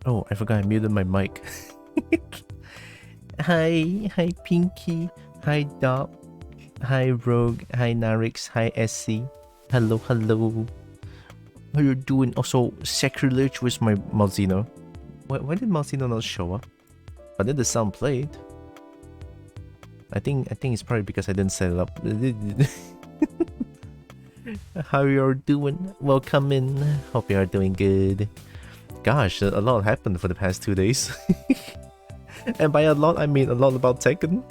Oh, I forgot I muted my mic. Hi Pinky. Hi Dop. Hi Rogue. Hi Narix. Hi SC. Hello. How you doing? Also, sacrilege with my Malzino. Why did Malzino not show up? But then the sound played. I think it's probably because I didn't set it up. How you're doing? Welcome in. Hope you are doing good. Gosh, a lot happened for the past 2 days. And by a lot, I mean a lot about Tekken.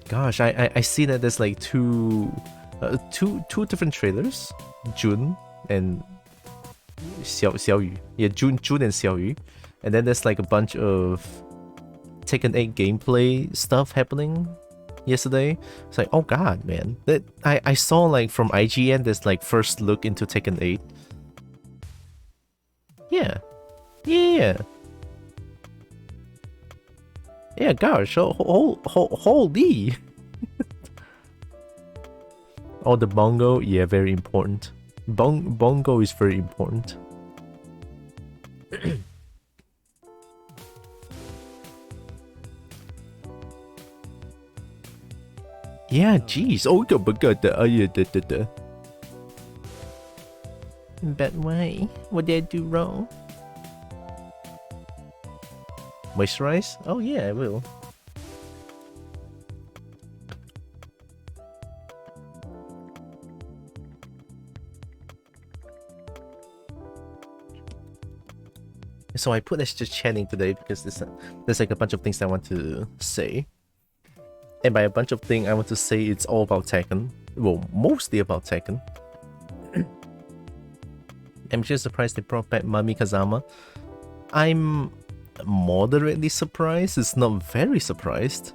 Gosh, I see that there's like two different trailers, Jun and Xiaoyu. Yeah, Jun and Xiaoyu, and then there's like a bunch of Tekken 8 gameplay stuff happening yesterday. It's like, oh god, man, that I saw like from IGN there's like first look into Tekken 8. Yeah, gosh, holy. Oh, the bongo, yeah, very important. Bongo is very important. Yeah, jeez. Oh, yeah. But why? What did I do wrong? Moisturize? Oh yeah, I will. So I put this just chatting today because there's like a bunch of things I want to say. And by a bunch of things I want to say, it's all about Tekken. Well, mostly about Tekken. I'm just surprised they brought back Mami Kazama. I'm moderately surprised. It's not very surprised.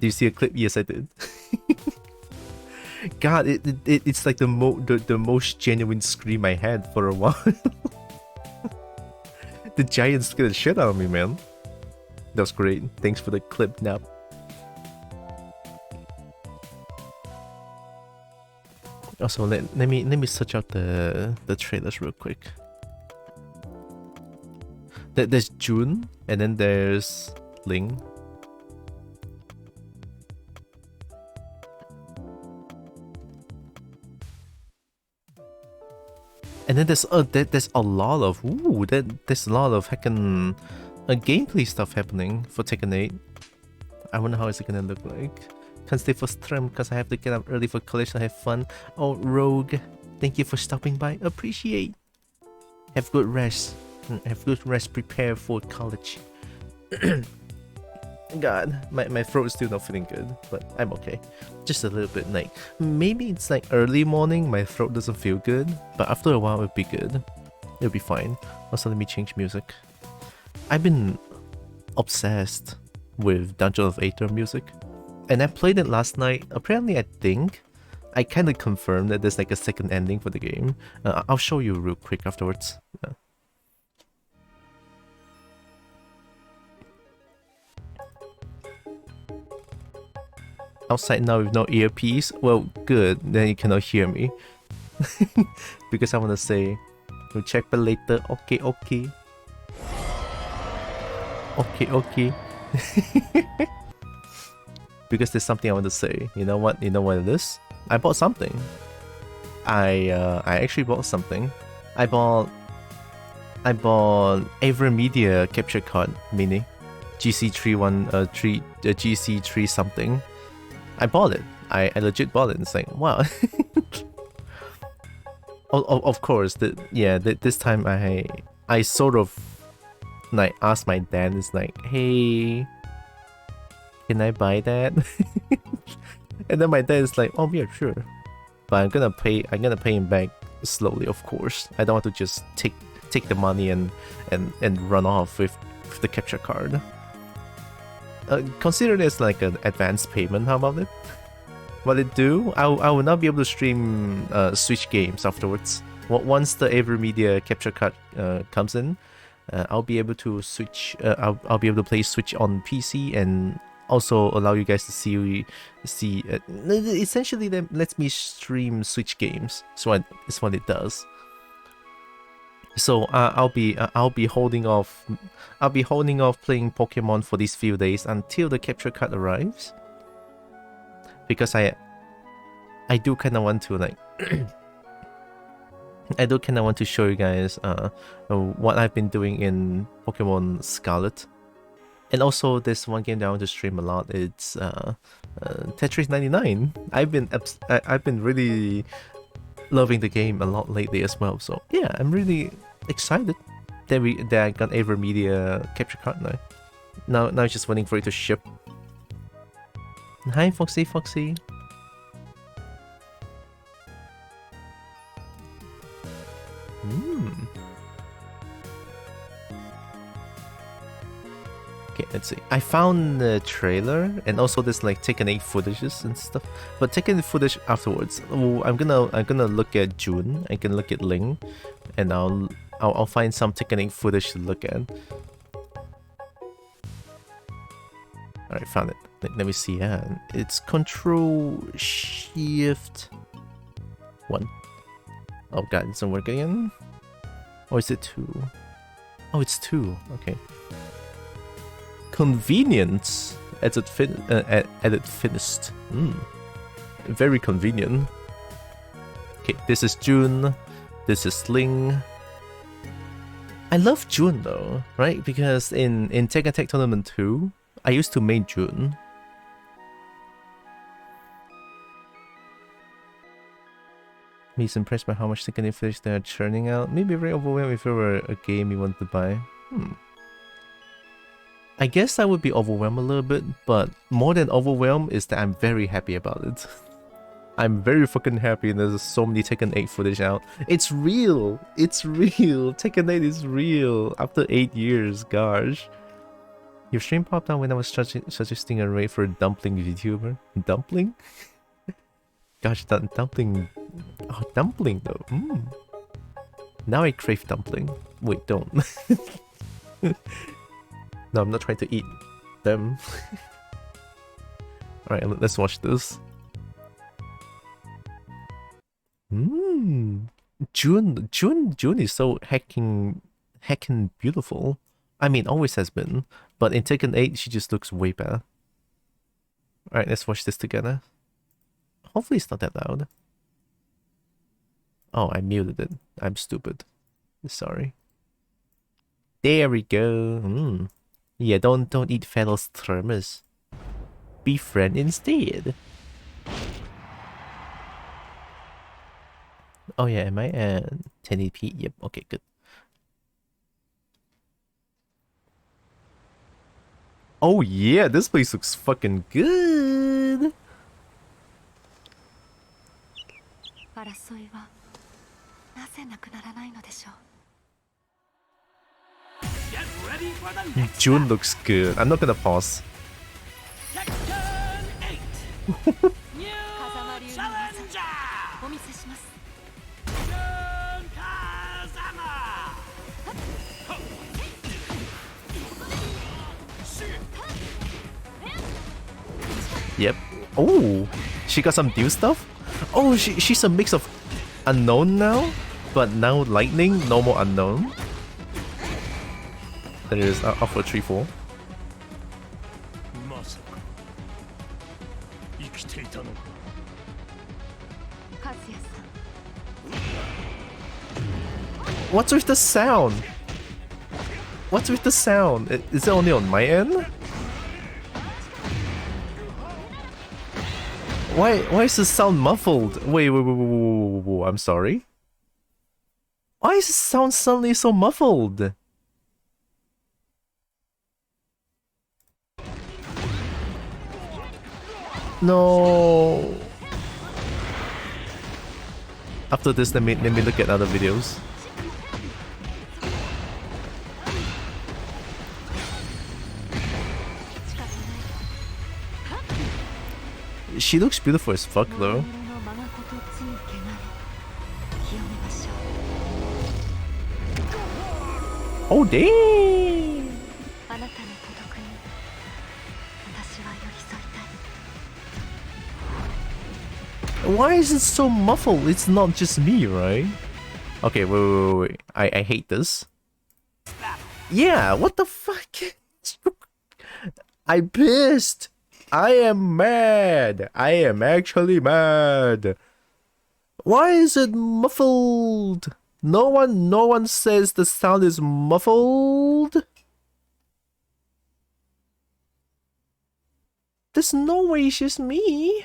Do you see a clip? Yes, I did. God, it's like the most genuine scream I had for a while. The giant scared the shit out of me, man. That was great. Thanks for the clip, Nap. Also, let me search out the trailers real quick. There's June, and then there's Ling. And then there's a lot of there's a lot of heckin' gameplay stuff happening for Tekken 8. I wonder how it's gonna look like. Can't stay for stream because I have to get up early for college to have fun. Oh, Rogue, thank you for stopping by. Appreciate. Have good rest. Prepare for college. God, my throat is still not feeling good, but I'm okay. Just a little bit like, maybe it's like early morning, my throat doesn't feel good, but after a while it'll be good. It'll be fine. Also, let me change music. I've been obsessed with Dungeon of Aether music, and I played it last night. Apparently, I think I kind of confirmed that there's like a second ending for the game. I'll show you real quick afterwards. Yeah. Outside now with no earpiece. Well, good. Then you cannot hear me. Because I want to say, we'll check back later. Okay. Because there's something I want to say. You know what? You know what it is? I bought something. I actually bought something. I bought Aether Media capture card mini. GC3 something. I bought it. I legit bought it. It's like, wow. Of course, this time I sort of like asked my dad. It's like, hey, can I buy that? And then my dad is like, oh yeah, sure. But I'm gonna pay him back slowly, of course. I don't want to just take the money and run off with the capture card. Consider this like an advance payment. How about it? What it do? I will not be able to stream Switch games afterwards. Once the Aether Media capture card comes in, I'll be able to switch. I'll be able to play Switch on PC and also allow you guys to see. Essentially, that lets me stream Switch games. So it's what it does. So I'll be holding off. I'll be holding off playing Pokemon for these few days until the capture card arrives. Because I do kind of want to like I do kind of want to show you guys what I've been doing in Pokemon Scarlet. And also this one game that I want to stream a lot, it's Tetris 99. I've been really loving the game a lot lately as well. So yeah, I'm really excited that I got Aether Media capture card now. Now just waiting for it to ship. Hi Foxy. Okay, let's see. I found the trailer and also this like Tekken 8 footages and stuff. But Tekken footage afterwards. Oh, I'm gonna look at June. I can look at Ling, and I'll find some Tekken 8 footage to look at. Alright, found it. Let me see. It's Control Shift 1. Oh god, it doesn't work again. Or is it 2? Oh, it's 2. Okay. Convenience as it finished. Very convenient. Okay, this is June. This is Ling. I love June though, right? Because in Tekken Tag Tournament 2, I used to main June. He's impressed by how much Tekken footage they are churning out. Maybe very overwhelmed if it were a game you want to buy. I guess I would be overwhelmed a little bit, but more than overwhelmed is that I'm very happy about it. I'm very fucking happy and there's so many Tekken 8 footage out. It's real! It's real! Tekken 8 is real! After 8 years, gosh. Your stream popped out when I was suggesting a raid for a dumpling YouTuber. Dumpling? Gosh, dumpling... Oh, dumpling though. Now I crave dumpling. Wait, don't. No, I'm not trying to eat them. Alright, let's watch this. June is so heckin' beautiful. I mean, always has been. But in Tekken 8, she just looks way better. Alright, let's watch this together. Hopefully it's not that loud. Oh, I muted it. I'm stupid. Sorry. There we go. Yeah, don't eat fellows thermos. Be friend instead. Oh yeah, am I at 1080p? Yep, okay, good. Oh yeah, this place looks fucking good. June looks good. I'm not gonna pause. Yep. Oh, she got some new stuff? Oh, she's a mix of unknown now, but now lightning, no more unknown. That is up for 3-4. What's with the sound? What's with the sound? Is it only on my end? Why is the sound muffled? Wait, I'm sorry. Why is the sound suddenly so muffled? No. After this, let me look at other videos. She looks beautiful as fuck though. Oh dang! Why is it so muffled? It's not just me, right? Okay, wait. I hate this. Yeah, what the fuck? I'm pissed. I am mad. I am actually mad. Why is it muffled? No one says the sound is muffled. There's no way it's just me.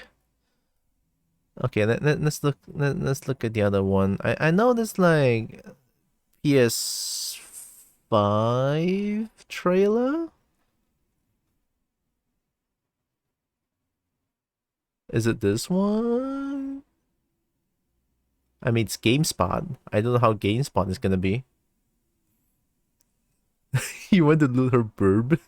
Okay, let's look at the other one. I know there's like PS5 trailer. Is it this one? I mean, it's GameSpot. I don't know how GameSpot is gonna be. You want to loot her burb?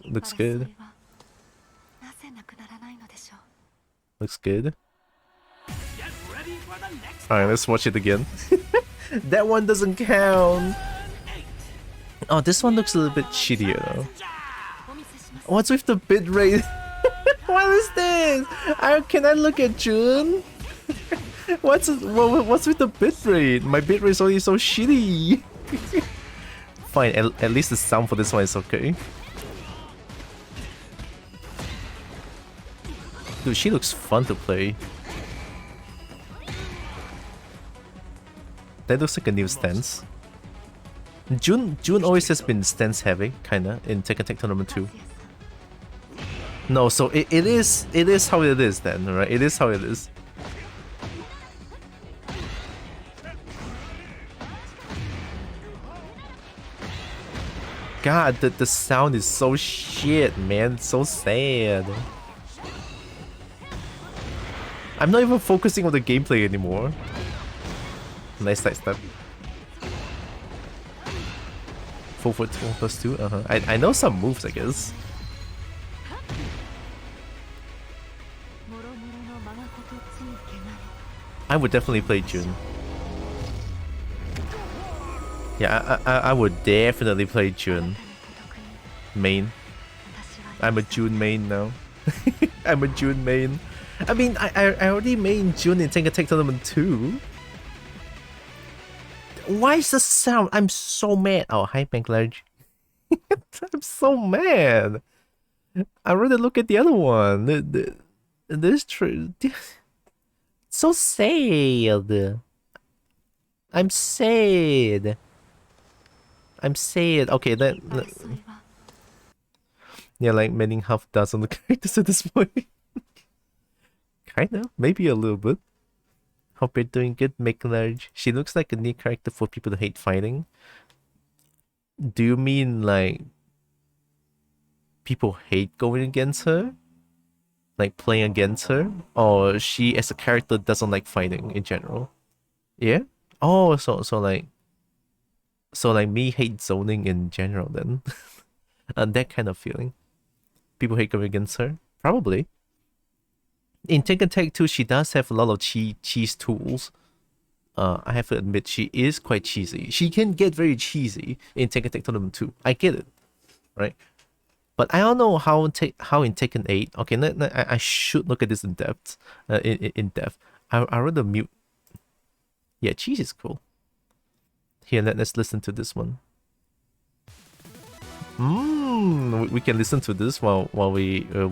Looks good. Looks good. Alright, let's watch it again. That one doesn't count. Oh, this one looks a little bit shittier though. What's with the bitrate? What is this? Can I look at June? What's with the bitrate? My bitrate is already so shitty. Fine, at least the sound for this one is okay. Dude, she looks fun to play. That looks like a new stance. June always has been stance heavy, kinda, in Tekken Tournament 2. No, so it is how it is then, right? It is how it is. God, the sound is so shit, man. So sad. I'm not even focusing on the gameplay anymore. Nice side step. 4+2, I know some moves, I guess. I would definitely play June. Yeah, I would definitely play June. Main. I'm a June main now. I'm a June main. I mean, I already made June in Tekken Tournament 2. Why is the sound? I'm so mad. Oh, hi, Banklarge. I'm so mad. I'd rather look at the other one. This true. So sad. I'm sad. I'm sad. Okay, yeah, like many half dozen the characters at this point. Kinda, maybe a little bit. Hope you're doing good, Make Large. She looks like a new character for people who hate fighting. Do you mean like people hate going against her? Like playing against her? Or she as a character doesn't like fighting in general? Yeah? Oh, so like me hate zoning in general then. That kind of feeling. People hate going against her? Probably. In Tekken Tag 2, she does have a lot of cheese tools. I have to admit, she is quite cheesy. She can get very cheesy in Tekken Tag Tournament 2. I get it, right? But I don't know how in Tekken 8. Okay, I should look at this in depth. In depth, I rather mute. Yeah, cheese is cool. Here, let's listen to this one. We can listen to this while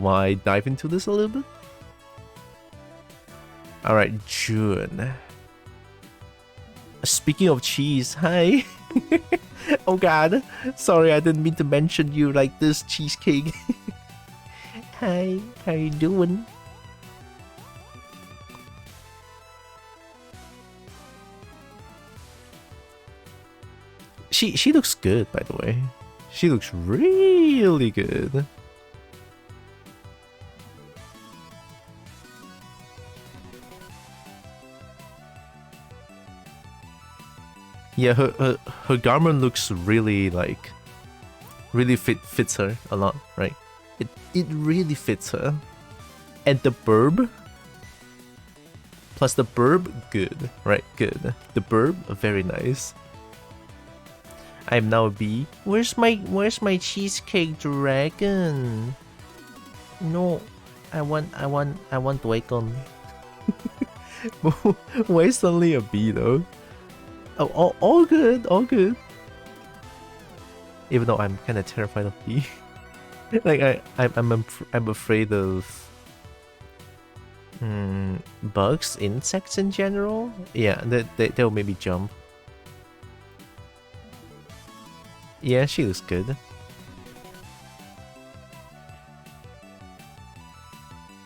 I dive into this a little bit. Alright, June. Speaking of cheese, hi. Oh god, sorry, I didn't mean to mention you like this, cheesecake. Hi, how you doing? She looks good, by the way. She looks really good. Yeah, her garment looks really like fits her a lot, right? It really fits her. And the burb plus the burb, good, right? Good. The burb, very nice. I'm now a bee. Where's my cheesecake dragon? No, I want bacon. Why suddenly a bee though? Oh, all good, all good. Even though I'm kind of terrified of bee. Like I'm afraid of bugs, insects in general. Yeah, they'll make me jump. Yeah, she looks good.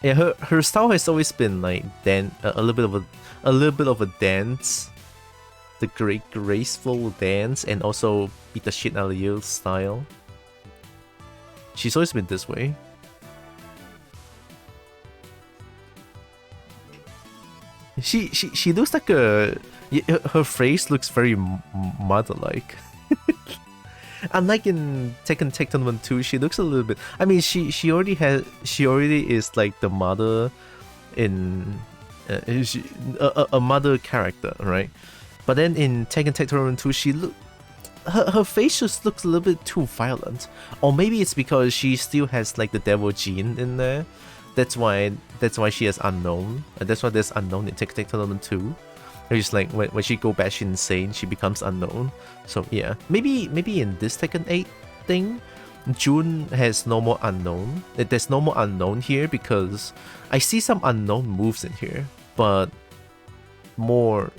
Yeah, her style has always been like a little bit of a dance, the great graceful dance, and also beat the shit out of you style. She's always been this way. She looks like her face looks very mother-like. Unlike in Tekken Tournament 2, she looks a little bit. I mean, she already is like the mother in a mother character, right? But then in Tekken Tournament 2, her face just looks a little bit too violent, or maybe it's because she still has like the devil gene in there. That's why she is unknown, and that's why there's unknown in Tekken Tournament 2. It's like when she go batshit insane, she becomes unknown. So yeah, maybe in this Tekken 8 thing, June has no more unknown. There's no more unknown here because I see some unknown moves in here, but more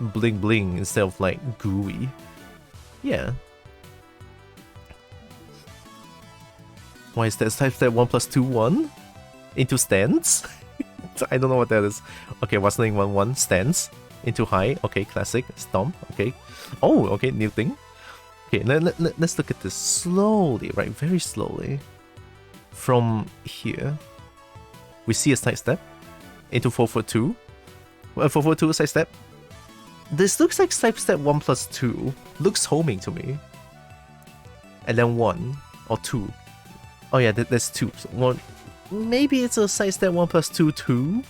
bling bling instead of like gooey. Yeah. Why is that type step 1 plus 2 1 into stance? I don't know what that is. Okay, what's name 1 1 stance into high. Okay, classic stomp. Okay. Oh, okay, new thing. Okay, let's look at this slowly, right? Very slowly. From here, we see a side step into 442. 442 side step. This looks like side step 1 plus 2. Looks homing to me. And then 1 or 2. Oh yeah, there's 2. So one, maybe it's a side step 1 plus 2 2.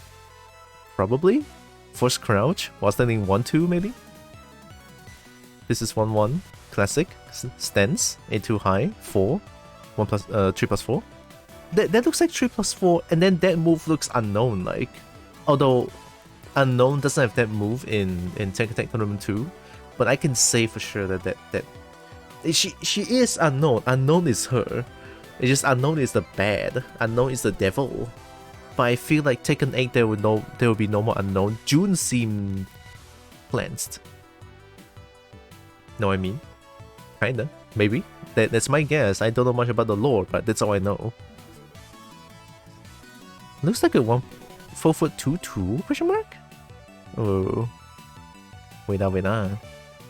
Probably. Force crouch while standing 1 2 maybe. This is 1 1. Classic stance into high 4. 1 plus 3 plus 4. That looks like 3 plus 4, and then that move looks unknown, like. Although unknown doesn't have that move in Tekken Tournament 2, but I can say for sure that she is unknown. Unknown is her. It's just unknown is the bad. Unknown is the devil. But I feel like Tekken 8 there will be no more unknown. June seemed cleansed. Know what I mean? Kinda. Maybe. That's my guess. I don't know much about the lore, but that's all I know. Looks like a 4'2" question mark? Oh. Wait now.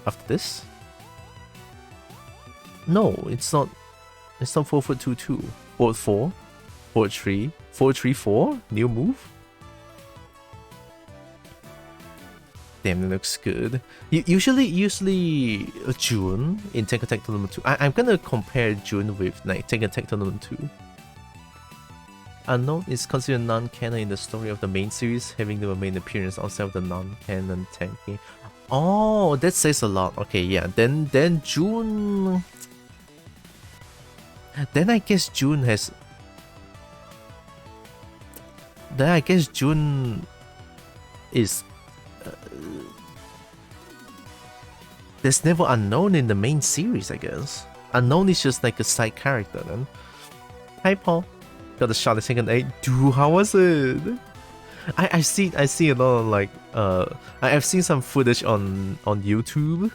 After this? No, it's not 4'2". 4'4", 4'3", 4'3", new move? Damn, that looks good. Usually June in Tekken Tournament 2. I'm gonna compare June with like Tekken Tournament 2. Unknown is considered non-canon in the story of the main series, having the main appearance outside of the non-canon Tekken. Oh, that says a lot. Okay, yeah. Then June. Then I guess June has. Then I guess June is. There's never unknown in the main series, I guess. Unknown is just like a side character then. Hi, Paul. Got a shot at Tekken 8. Dude, how was it? I see a lot of like I've seen some footage on YouTube.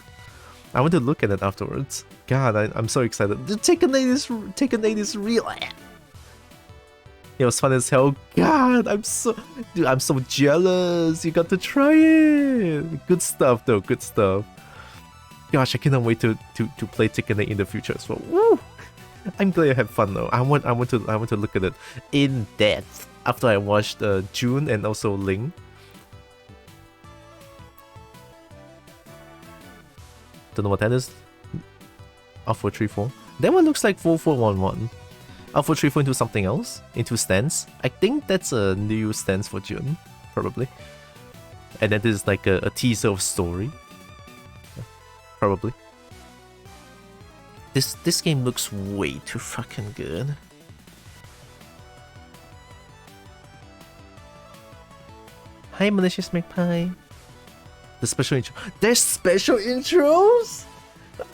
I want to look at it afterwards. God, I'm so excited. The Tekken 8 is real. It was fun as hell. God, I'm so jealous. You got to try it. Good stuff though, good stuff. Gosh, I cannot wait to play Tekken 8 in the future as well. Woo! I'm glad I had fun though. I want to look at it in depth after I watched June and also Ling. Don't know what that is. Alpha 3-4. That one looks like 4-4-1-1. Alpha 3-4 into something else, into stance. I think that's a new stance for June, probably. And then this is like a teaser of story, probably. This game looks way too fucking good. Hi, Malicious Magpie. The special intro. There's special intros?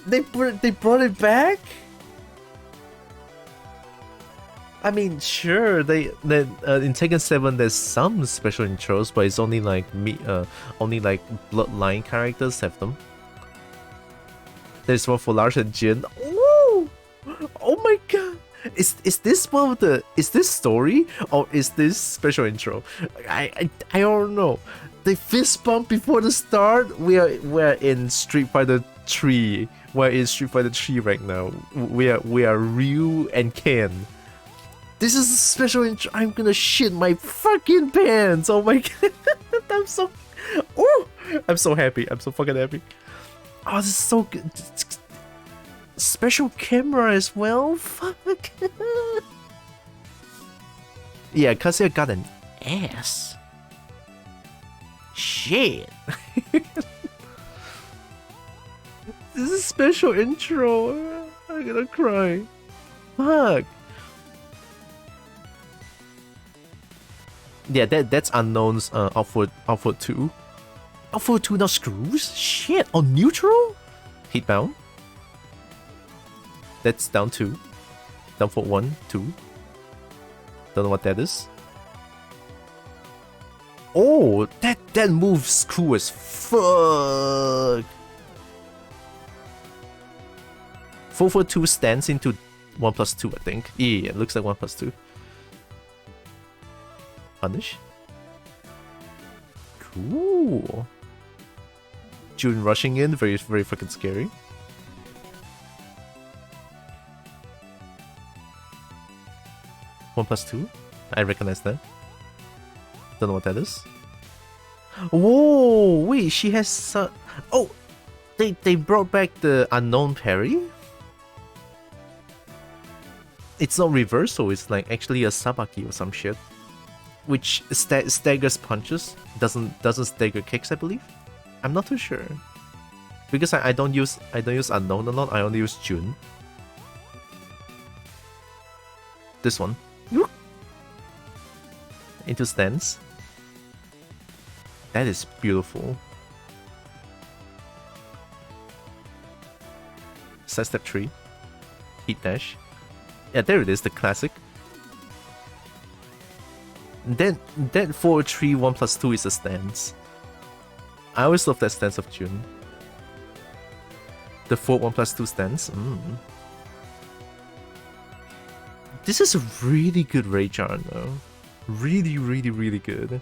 They brought it back? I mean, sure, in Tekken 7 there's some special intros, but it's only like only like bloodline characters have them. There's one for Lars and Jin. Ooh! Oh my god! Is this one of the story or is this special intro? I don't know. They fist bump before the start. We're in Street Fighter 3. We're in Street Fighter 3 right now. We are Ryu and Ken. This is a special intro. I'm gonna shit my fucking pants. Oh my god. I'm so happy. I'm so fucking happy. Oh, this is so good. Special camera as well. Fuck. Yeah, Kazuya got an ass. Shit. This is a special intro. I'm gonna cry. Fuck. Yeah, that's Unknown's output 2. Output 2 now screws? Shit, on neutral? Heat bound. That's down 2. Down for 1, 2. Don't know what that is. Oh, that move's cool as fuck. 442 stands into 1+2, I think. Yeah, it looks like 1+2. Punish. Cool. June rushing in, very fucking scary. One plus two. I recognize that. Don't know what that is. Whoa! Wait, she has. Oh, they brought back the unknown parry. It's not reversal. It's like actually a sabaki or some shit, which staggers punches. Doesn't stagger kicks, I believe. I'm not too sure because I don't use unknown a lot. I only use June. This one. Into stance. That is beautiful. Side step 3. Heat dash. Yeah, there it is, the classic. Then 4-3 1+2 is a stance. I always love that stance of June. The 4 1+2 stance. This is a really good rage art though. Really, really, really good.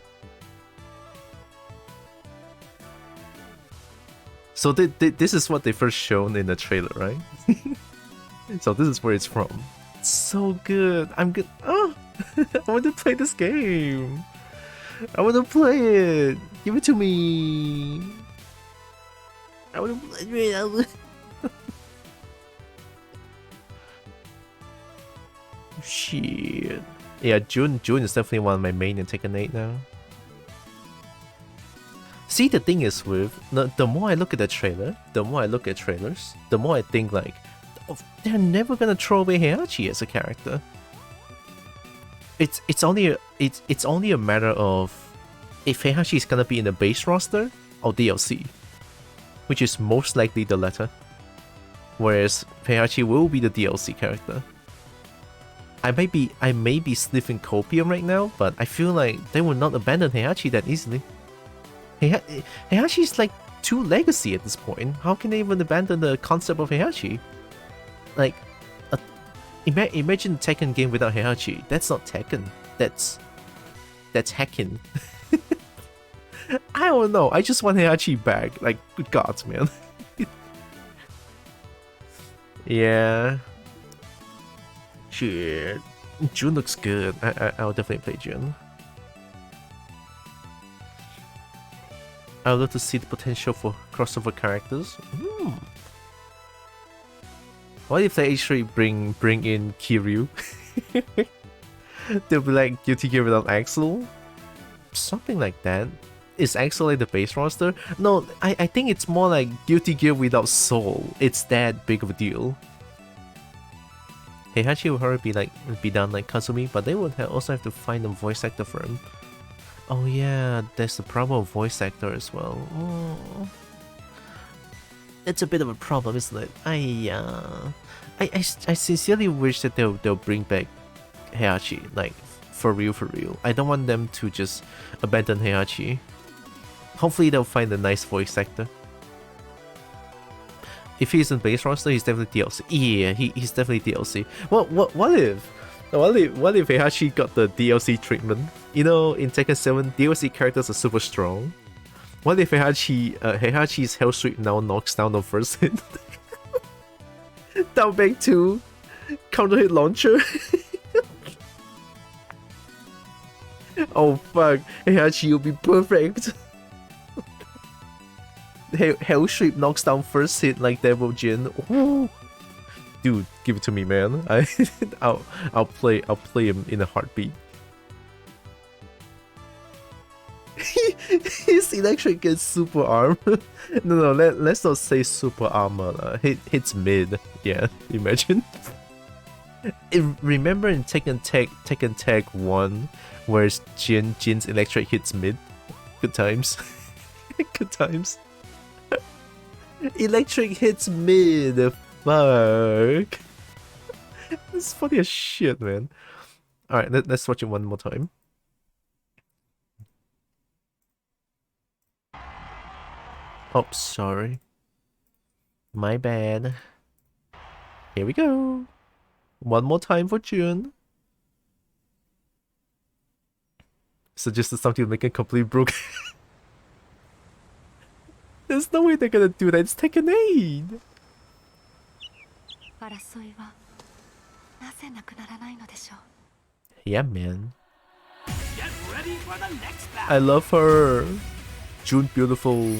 So this is what they first shown in the trailer, right? So this is where it's from. It's so good. I'm good. Oh, I want to play this game. I want to play it. Give it to me. I want to play it. Shit. Yeah, June is definitely one of my main in Tekken 8 now. See, the thing is with the more I look at the trailer, the more I look at trailers, the more I think like, oh, they're never gonna throw away Heihachi as a character. It's only a matter of if Heihachi is gonna be in the base roster or DLC, which is most likely the latter. Whereas Heihachi will be the DLC character. I may be sniffing copium right now, but I feel like they will not abandon Heihachi that easily. Heihachi is like too legacy at this point. How can they even abandon the concept of Heihachi? Like, imagine a Tekken game without Heihachi. That's not Tekken. That's hacking. I don't know. I just want Heihachi back. Like, good gods, man. Yeah. Shit. June looks good. I'll definitely play June. I would love to see the potential for crossover characters. What if they actually bring in Kiryu? They'll be like Guilty Gear without Axel? Something like that. Is Axel like the base roster? No, I think it's more like Guilty Gear without Soul. It's that big of a deal. Heihachi will probably be done like Kazumi, but they would also have to find a voice actor for him. Oh yeah, there's the problem of voice actor as well. Oh. It's a bit of a problem, isn't it? I sincerely wish that they'll bring back Heihachi, like for real. I don't want them to just abandon Heihachi. Hopefully they'll find a nice voice actor. If he's in base roster, he's definitely DLC. Yeah, he's definitely DLC. What if Heihachi got the DLC treatment? You know, in Tekken 7, DLC characters are super strong. What if Heihachi's Hell Sweep now knocks down the first hit? Down back 2, counter hit launcher. Oh fuck, Heihachi will be perfect. Hell Sweep knocks down first hit like Devil Jin. Ooh. Dude, give it to me, man. I'll play him in a heartbeat. His electric gets super arm. No, let's not say super armor. Hits mid. Yeah, imagine. Remember in Tekken Tag 1, where Jin's electric hits mid? Good times. Good times. Electric hits mid. Fuck. It's funny as shit, man. Alright, let's watch it one more time. Oh, sorry. My bad. Here we go. One more time for June. Suggested something to make it completely broke. There's no way they're gonna do that. It's Tekken 8. Yeah, man. I love her. June beautiful.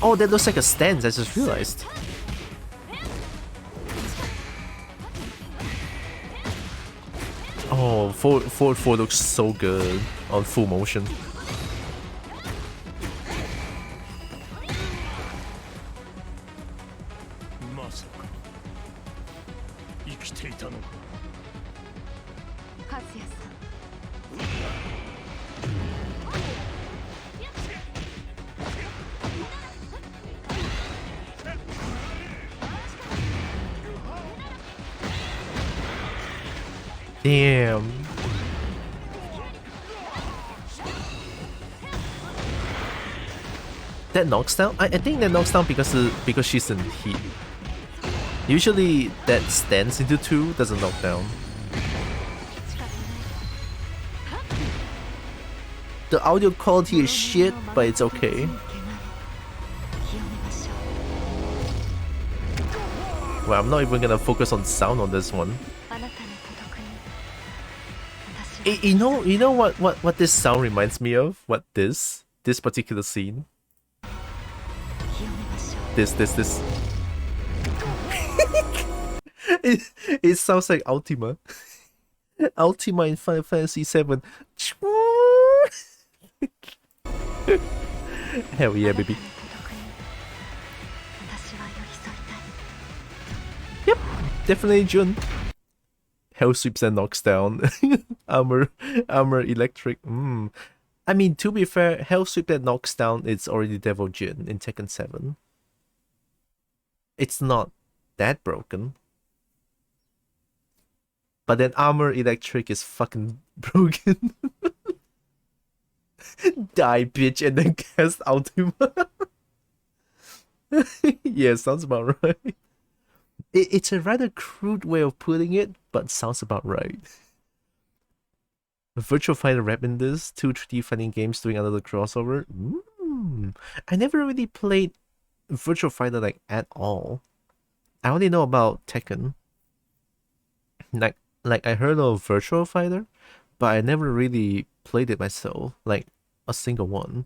Oh, that looks like a stance, I just realized. Oh, forward 4 looks so good on full motion. Damn. That knocks down? I think that knocks down because she's in heat. Usually that stands into 2 doesn't knock down. The audio quality is shit, but it's okay. Well, I'm not even gonna focus on sound on this one. You know what this sound reminds me of? What this particular scene? This. It sounds like Ultima. Ultima in Final Fantasy VII. Hell yeah, baby. Yep, definitely Jun. Hell sweeps and knocks down. armor electric. I mean, to be fair, Hell sweep that knocks down, it's already Devil Jin in Tekken 7. It's not that broken. But then armor electric is fucking broken. Die, bitch, and then cast Ultima. Yeah, sounds about right. It's a rather crude way of putting it, but sounds about right. Virtual Fighter rep in this, 2 3D fighting games doing another crossover. I never really played Virtual Fighter like at all. I only know about Tekken. Like I heard of Virtual Fighter, but I never really played it myself, like a single one.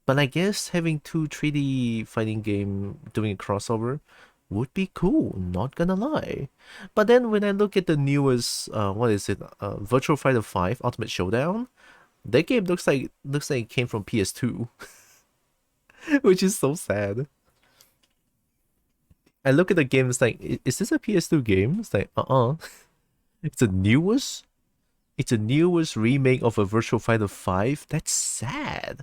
But I guess having 2 3D fighting game doing a crossover would be cool, not gonna lie. But then when I look at the newest, what is it, Virtual Fighter 5 Ultimate Showdown, That game looks like it came from PS2, which is so sad. I look at the game, it's like, is this a PS2 game? It's like, It's a newest remake of a Virtual Fighter 5. That's sad.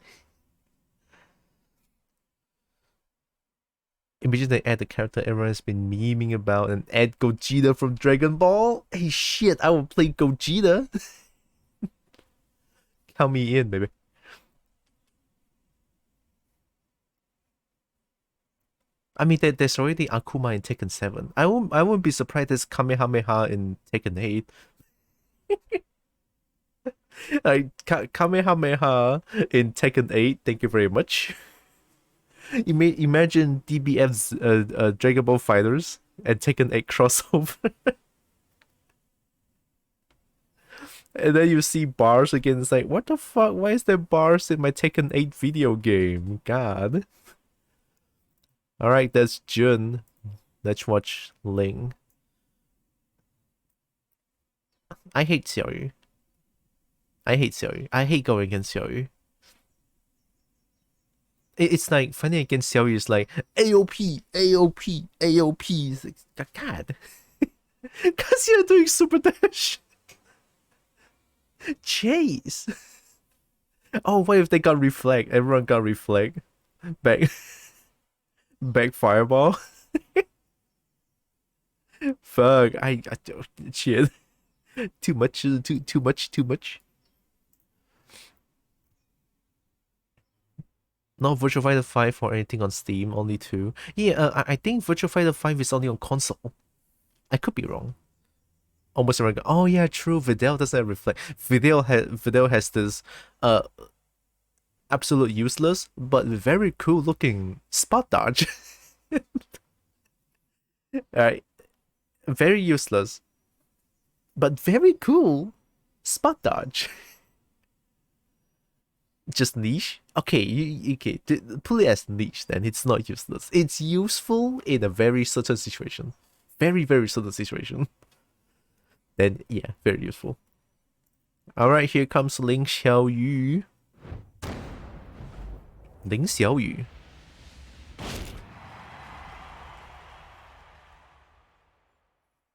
Imagine they add the character everyone's been memeing about and add Gogeta from Dragon Ball. Hey shit, I will play Gogeta. Count me in, baby. I mean, there's already Akuma in Tekken 7. I won't be surprised there's Kamehameha in Tekken 8. Like, Kamehameha in Tekken 8, thank you very much. Imagine DBF's Dragon Ball Fighters and Tekken 8 crossover. And then you see bars again, it's like, what the fuck? Why is there bars in my Tekken 8 video game? God. Alright, that's Jun. Let's watch Ling. I hate Xiaoyu. I hate going against Xiaoyu. It's like, fighting against Xiaoyu is like, AOP, AOP, AOP. It's like, God. Because you're doing Super Dash. Chase. Oh, what if they got Reflect? Everyone got Reflect. Back Fireball. Fuck, I shit. Too much. No Virtual Fighter 5 or anything on Steam, only 2. Yeah, I think Virtual Fighter 5 is only on console. I could be wrong. Almost around. Oh yeah, true. Videl doesn't reflect. Videl has this absolute useless but very cool looking spot dodge. Alright. Very useless. But very cool spot dodge. Just niche? Okay, put it as niche then. It's not useless. It's useful in a very certain situation. Very, very certain situation. Then, yeah, very useful. Alright, here comes Ling Xiaoyu. Ling Xiaoyu.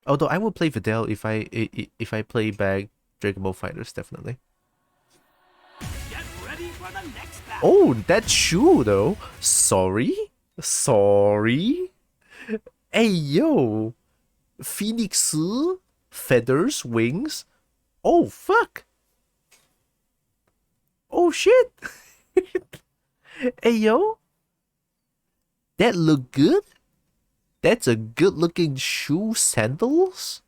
Although I will play Videl if I play back Dragon Ball Fighters, definitely. Get ready for the next battle. Oh, that's Shu though. Sorry? Hey yo! Phoenix feathers, wings. Oh fuck! Oh shit! Hey yo! That look good? That's a good looking shoe sandals?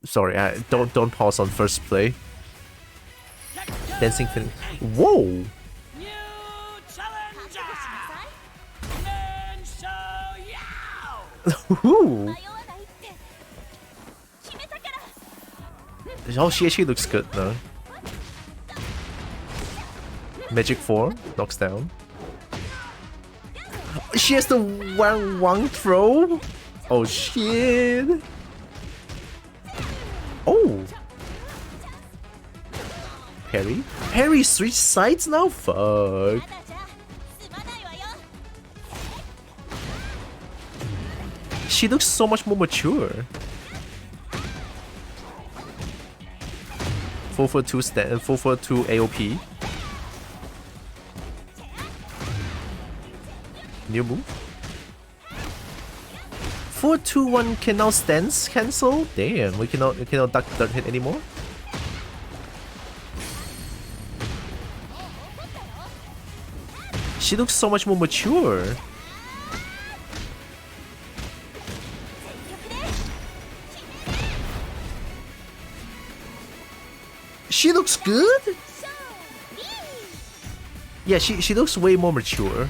Sorry, don't pause on first play. Dancing Phoenix. Whoa! New challenger. Men show Yao. Ooh. Oh, she actually looks good now. Magic 4 knocks down. She has the Wang throw. Oh shit. Oh. Parry switch sides now? Fuck. She looks so much more mature. 442 stand, 442 AOP. New move. 421 can now stance cancel. Damn, we cannot duck that hit anymore. She looks so much more mature. She looks good. Yeah, she looks way more mature,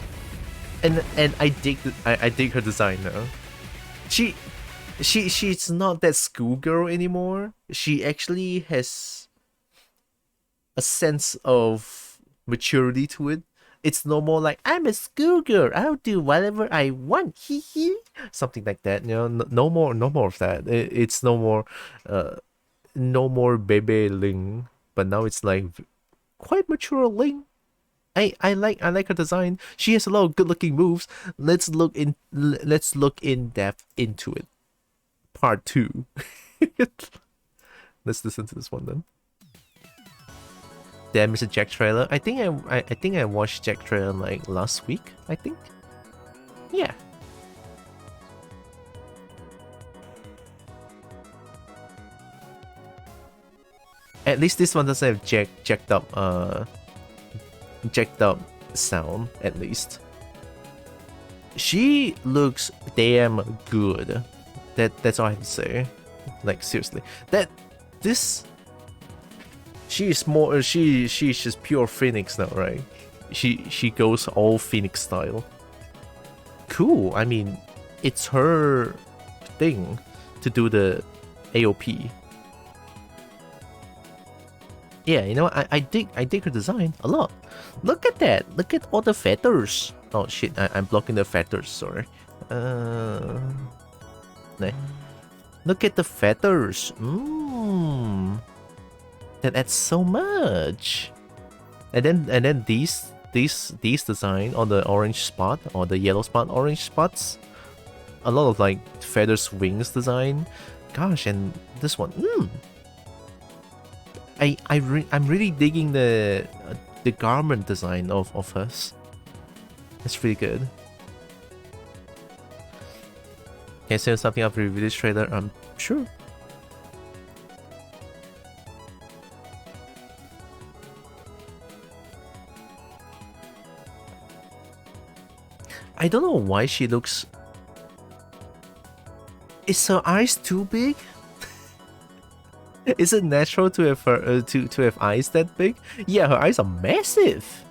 and I dig her design now. She's not that schoolgirl anymore. She actually has a sense of maturity to it. It's no more like, I'm a schoolgirl, I'll do whatever I want, hee hee. Something like that, you know. No more of that. It's no more Bebe Ling, but now it's like quite mature Ling. I like her design. She has a lot of good looking moves. Let's look in depth into it. Part 2. Let's listen to this one then. Damn, it's a Jack trailer. I think I watched Jack trailer like last week, I think. Yeah. At least this one doesn't have jacked up sound, at least. She looks damn good. That's all I have to say. Like seriously. She's more she's just pure Phoenix now, right? She goes all Phoenix style. Cool. I mean, it's her thing to do the AOP. Yeah, you know, I dig her design a lot. Look at that. Look at all the feathers. Oh shit, I'm blocking the feathers, sorry. Nah. Look at the feathers. That adds so much. And then these design on the orange spot or the yellow spot, orange spots. A lot of like feathers wings design. Gosh, and this one. I'm really digging the garment design of hers. That's really good. Can I say something after review this trailer? Sure. I don't know why she looks. Is her eyes too big? Is it natural to have her to have eyes that big? Yeah, her eyes are massive.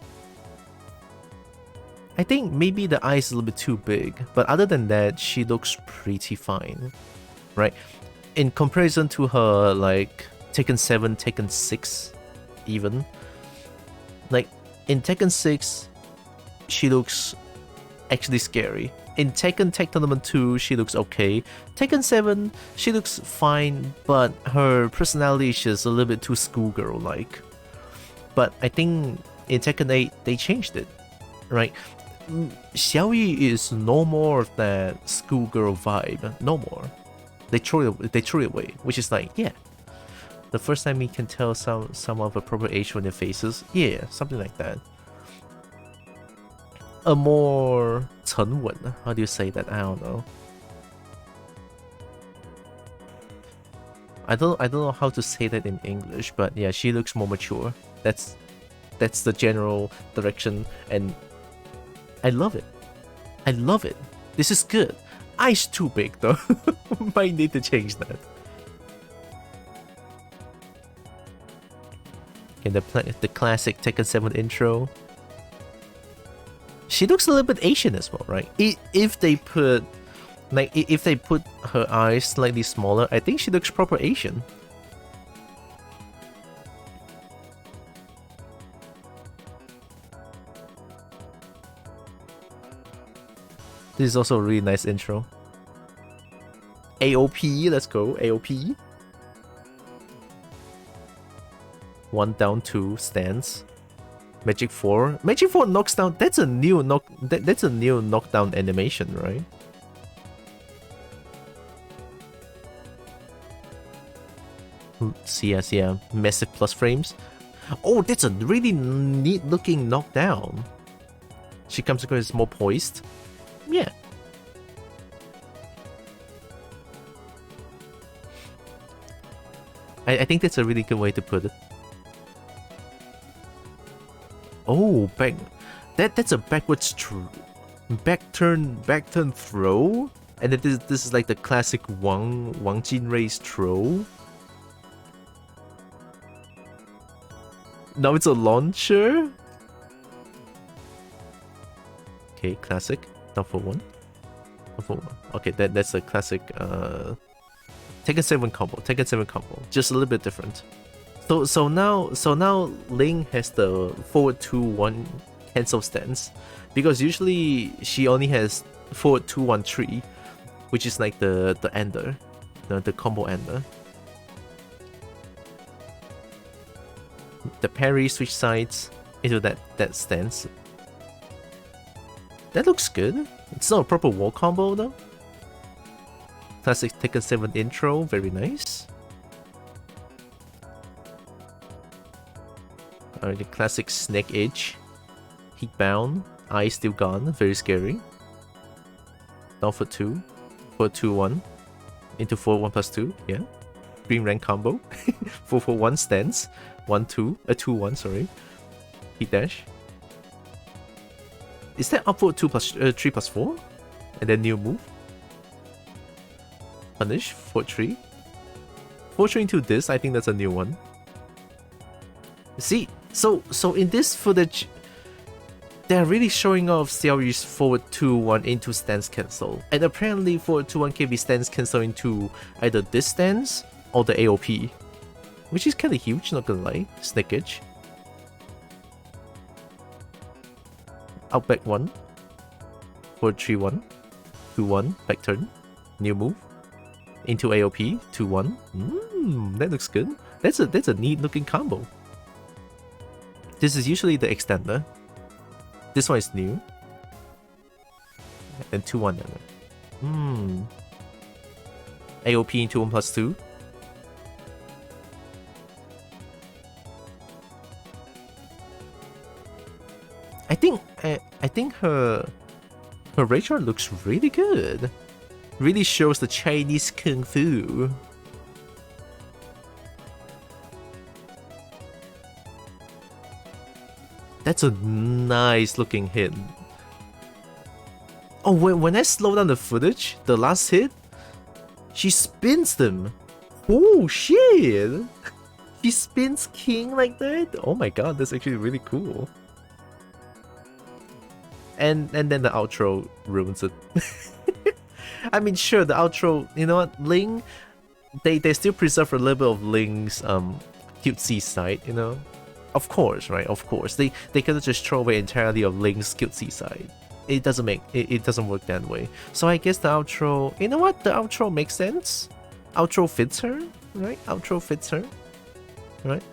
I think maybe the eyes is a little bit too big, but other than that, she looks pretty fine, right? In comparison to her like Tekken 7, Tekken 6, even like in Tekken 6, she looks actually scary. In Tekken Tag Tournament 2, she looks okay. Tekken 7, she looks fine, but her personality is just a little bit too schoolgirl-like. But I think in Tekken 8, they changed it, right? Xiaoyi is no more of that schoolgirl vibe, no more. They threw it away, which is like, yeah. The first time we can tell some of appropriate age on their faces, yeah, something like that. A more 沉稳, how do you say that? I don't know. I don't know how to say that in English, but yeah, she looks more mature. That's the general direction, and I love it. I love it. This is good. Eyes too big though. Might need to change that. Okay, the classic Tekken 7 intro. She looks a little bit Asian as well, right? If they put her eyes slightly smaller, I think she looks proper Asian. This is also a really nice intro. AOP, let's go, AOP. 1 down 2 stands. Magic 4. Magic 4 knocks down. That's a new knockdown animation, right? See ya. Massive plus frames. Oh, that's a really neat looking knockdown. She comes across as more poised. Yeah. I think that's a really good way to put it. Oh, that's a backwards back turn throw, and then this is like the classic Wang Jinrei's throw. Now it's a launcher. Okay, classic. Not for one. Okay, that's a classic Tekken 7 combo. Tekken 7 combo. Just a little bit different. So now Ling has the forward 2-1 cancel stance, because usually she only has forward 2-1-3, which is like the ender, the combo ender. The parry switch sides into that stance. That looks good. It's not a proper wall combo though. Classic Tekken 7 intro, very nice. Alright, the classic snake edge. Heat bound, eye still gone, very scary. Down for 2. For 2-1. Into 4-1 plus 2, yeah. Green rank combo. 4-4-1 stance. 1-2, 2-1, sorry. Heat dash. Is that upward 2 plus 3 plus 4? And then new move. Punish, 4-3. 4-3 into this, I think that's a new one. See, so in this footage, they're really showing off Xiaoyu's forward 2-1 into stance cancel. And apparently forward 2-1 can be stance cancel into either this stance or the AOP. Which is kinda huge, not gonna lie. Snake edge. Out back 1. Forward 3-1. 2-1, back turn. New move. Into AOP, 2-1. That looks good. That's a neat looking combo. This is usually the extender. This one is new. And 2-1 then. AOP into 1 plus 2. I think her Rachel looks really good. Really shows the Chinese kung fu. That's a nice looking hit. Oh, when I slow down the footage, the last hit, she spins them. Oh shit! She spins King like that? Oh my god, that's actually really cool. And then the outro ruins it. I mean, sure, the outro, you know what, Ling, they still preserve a little bit of Ling's cutesy side, you know? Of course, right? Of course. They could just throw away entirely of Link's cutesy side. It doesn't work that way. So I guess the outro, you know what? The outro makes sense. Outro fits her, right? Outro fits her, right?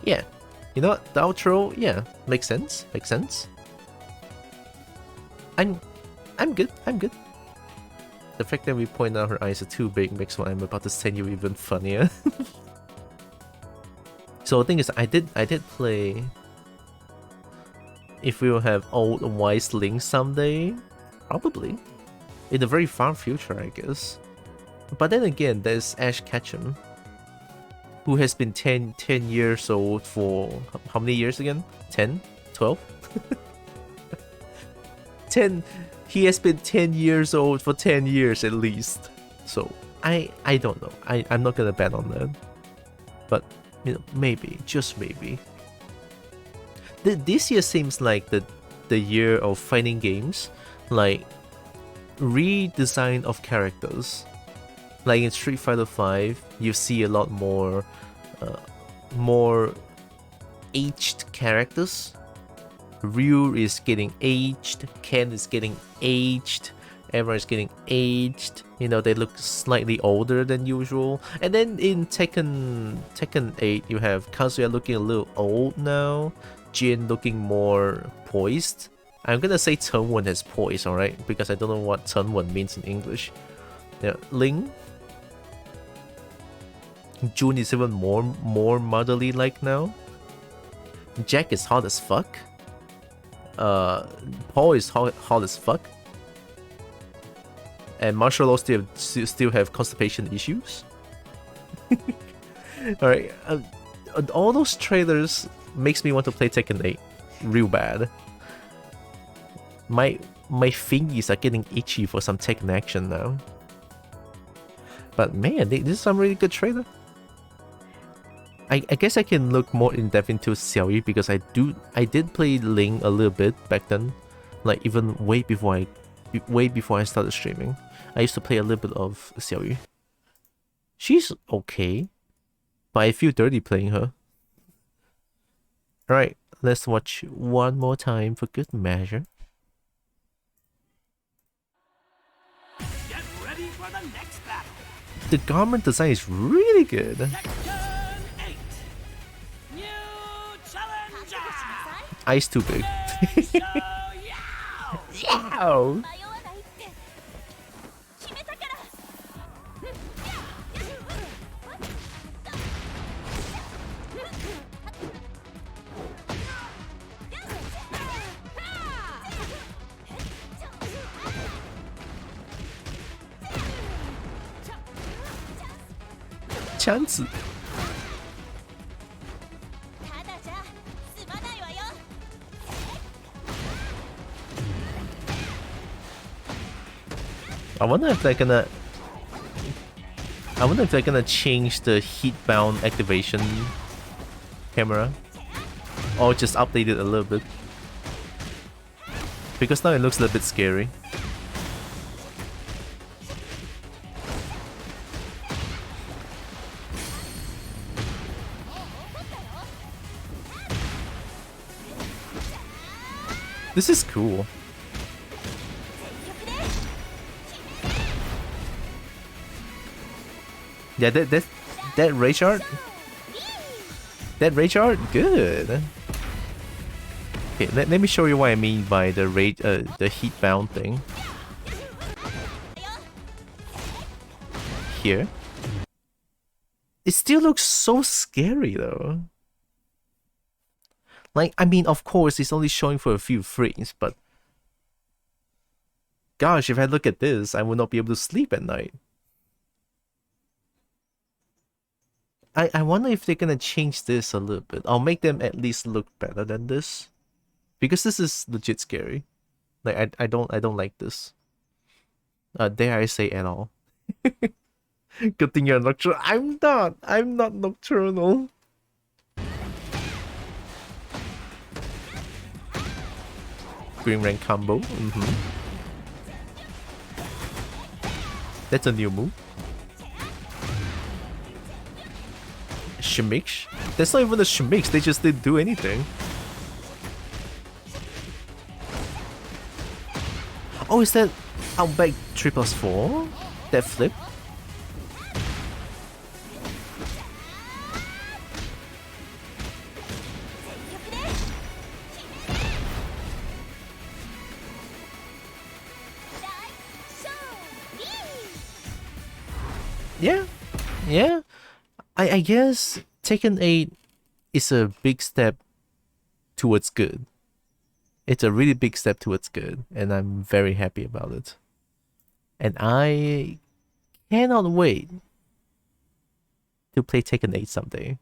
Yeah. You know what? The outro, yeah, makes sense. Makes sense. I'm good. I'm good. The fact that we point out her eyes are too big makes what I'm about to send you even funnier. So the thing is, I did play. If we will have old wise Link someday, probably in the very far future, I guess. But then again, there's Ash Ketchum, who has been 10 years old for how many years again? 10? 12? 10. He has been 10 years old for 10 years at least. So I don't know. I'm not gonna bet on that. But you know, maybe, just maybe. This year seems like the year of fighting games, like redesign of characters. Like in Street Fighter V, you see a lot more aged characters. Ryu is getting aged, Ken is getting aged, everyone is getting aged. You know, they look slightly older than usual. And then in Tekken 8, you have Kazuya looking a little old now, Jin looking more poised. I'm gonna say Chen Wen has poise, alright? Because I don't know what Chen Wen means in English. Yeah, Ling. Jun is even more motherly like now. Jack is hot as fuck. Paul is hot as fuck. And martial law still have constipation issues. Alright, all those trailers makes me want to play Tekken 8 real bad. My fingies are getting itchy for some Tekken action now. But man, this is some really good trailer. I guess I can look more in depth into Xiaoyu because I did play Ling a little bit back then, like even way before I started streaming. I used to play a little bit of Xiaoyu. She's okay, but I feel dirty playing her. Alright, let's watch one more time for good measure. Get ready for the next battle. The garment design is really good. Tekken! Ice too big. Yow! Chance. I wonder if they're gonna change the heat bound activation camera or just update it a little bit, because now it looks a little bit scary. This is cool. Yeah, that rage art. That rage art, good. Okay, let me show you what I mean by the rage, the heat bound thing. Here. It still looks so scary though. Like, I mean, of course, it's only showing for a few frames, but gosh, if I look at this, I would not be able to sleep at night. I wonder if they're gonna change this a little bit. I'll make them at least look better than this, because this is legit scary. Like, I don't like this. Dare I say at all. Good thing you're nocturnal. I'm not nocturnal. Green rank combo. That's a new move. Shimix? That's not even a shimix, they just didn't do anything. Oh, is that Outback 3+4? That flip? Yeah. I guess Tekken 8 is a big step towards good. It's a really big step towards good, and I'm very happy about it. And I cannot wait to play Tekken 8 someday.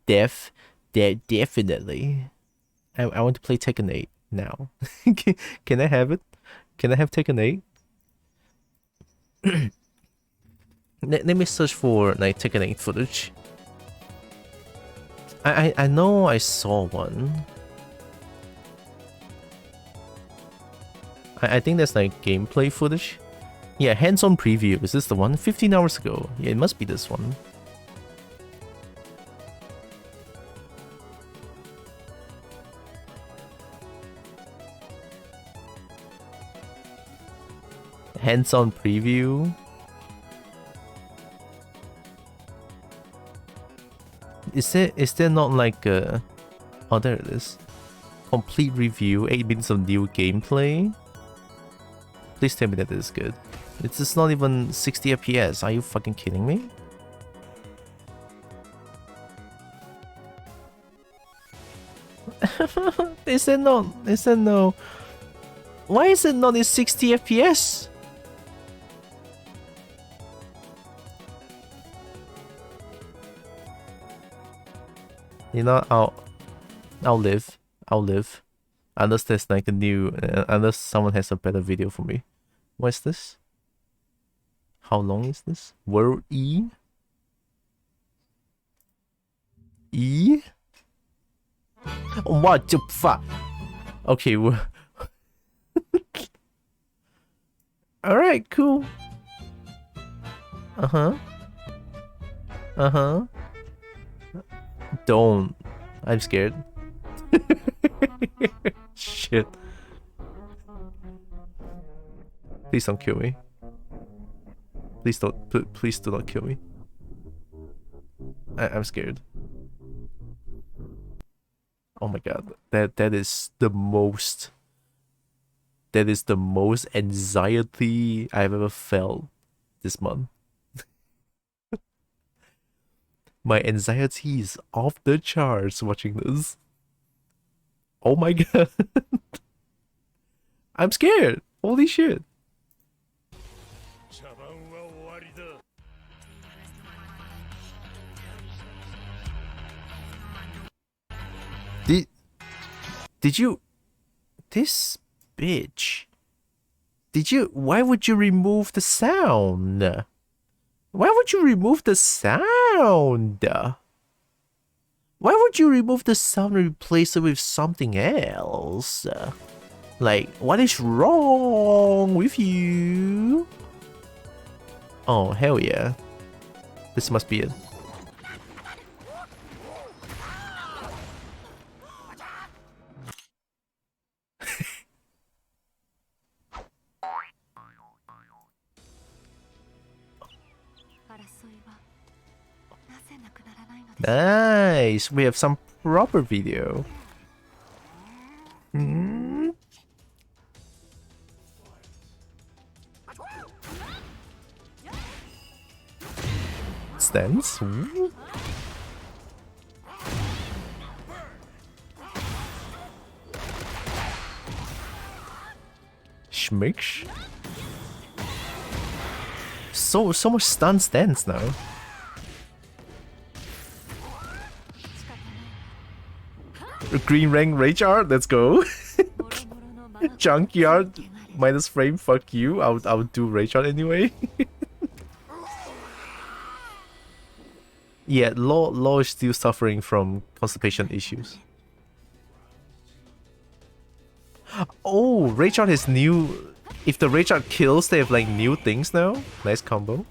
Definitely. I want to play Tekken 8 now. Can I have it? Can I have Tekken 8? Let me search for like Tekken 8 footage. I know I saw one. I think that's like gameplay footage. Yeah, hands-on preview. Is this the one? 15 hours ago. Yeah, it must be this one. Hands-on preview. Is there not like a... Oh, there it is. Complete review, 8 minutes of new gameplay. Please tell me that this is good. It's just not even 60 FPS. Are you fucking kidding me? Is it not? Is it no? Why is it not in 60 FPS? You know, I'll live. Unless there's like a new, unless someone has a better video for me. What's this? How long is this? World E? E? What the fuck? Okay, we're... Alright, cool. Don't. I'm scared. Shit. Please don't kill me. Please don't. Please do not kill me. I'm scared. Oh my god, that is the most. That is the most anxiety I've ever felt this month. My anxiety is off the charts watching this. Oh my god. I'm scared. Holy shit. Did you... This bitch. Why would you remove the sound? Why would you remove the sound? Why would you remove the sound and replace it with something else? Like, what is wrong with you? Oh, hell yeah. This must be it. Nice! We have some proper video. Hmm? Stance? Ooh. Schmicks? So much stun stance now. Green rank rage art, let's go. Junkyard minus frame, fuck you. I would do rage art anyway. Yeah, Law is still suffering from constipation issues. Oh, rage art is new. If the rage art kills, they have like new things now. Nice combo.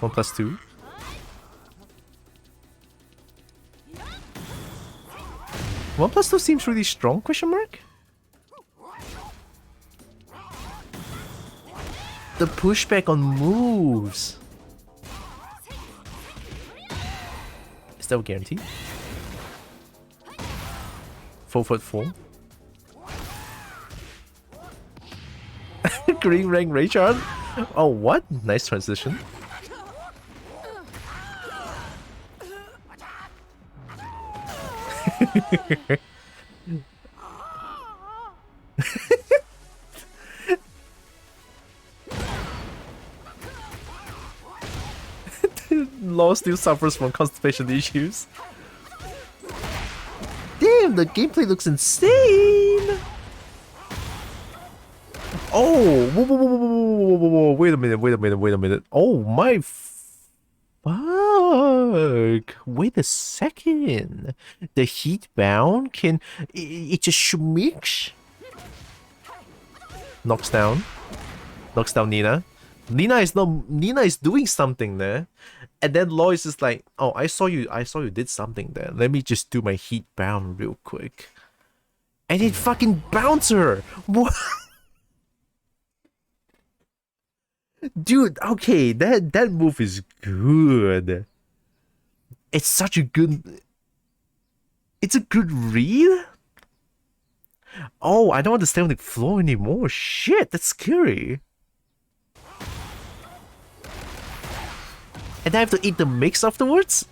1+2. One plus two seems really strong, question mark? The pushback on moves. Is that a guarantee? 4'4". Green rank Raychard? Oh, what? Nice transition. Law still suffers from constipation issues. Damn, the gameplay looks insane! Oh, whoa, wait a minute. Oh my fuck. Wait a second. The heat bound can... It just shmicks. Knocks down Nina. Nina is doing something there. And then Law is just like, oh, I saw you did something there. Let me just do my heat bound real quick. And it fucking bounced her. What? Dude, okay, that move is good. It's such a good... It's a good read? Oh, I don't understand the flow anymore. Shit, that's scary. And I have to eat the mix afterwards?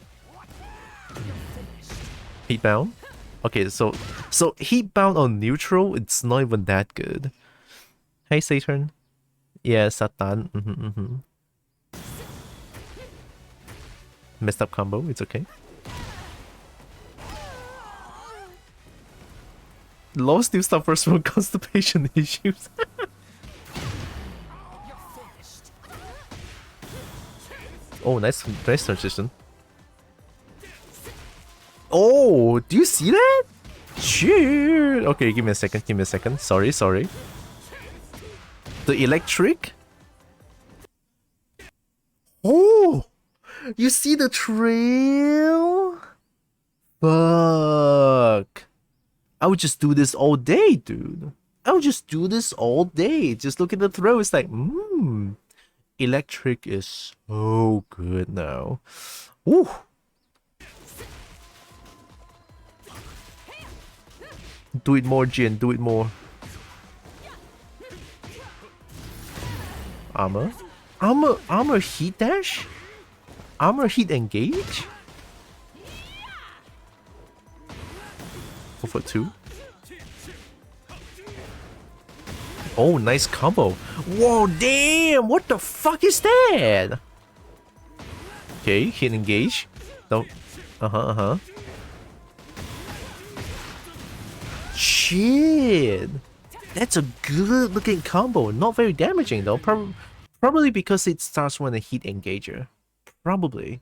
Heat bound? Okay, so heat bound on neutral, it's not even that good. Hey, Saturn. Yeah, Satan. Messed up combo, it's okay. Law still suffers from constipation issues. Oh, nice transition. Oh, do you see that? Shit. Okay, give me a second. Sorry. The electric? Oh! You see the trail? Fuck. I would just do this all day, dude. I would just do this all day. Just look at the throw. It's like, electric is so good now. Ooh. Do it more, Jin. Do it more. Armor. Armor heat dash? Armor heat engage? 4 for 2. Oh, nice combo. Whoa, damn! What the fuck is that? Okay, hit engage. Don't. Shit! That's a good looking combo. Not very damaging though. Probably because it starts when a heat engager. Probably.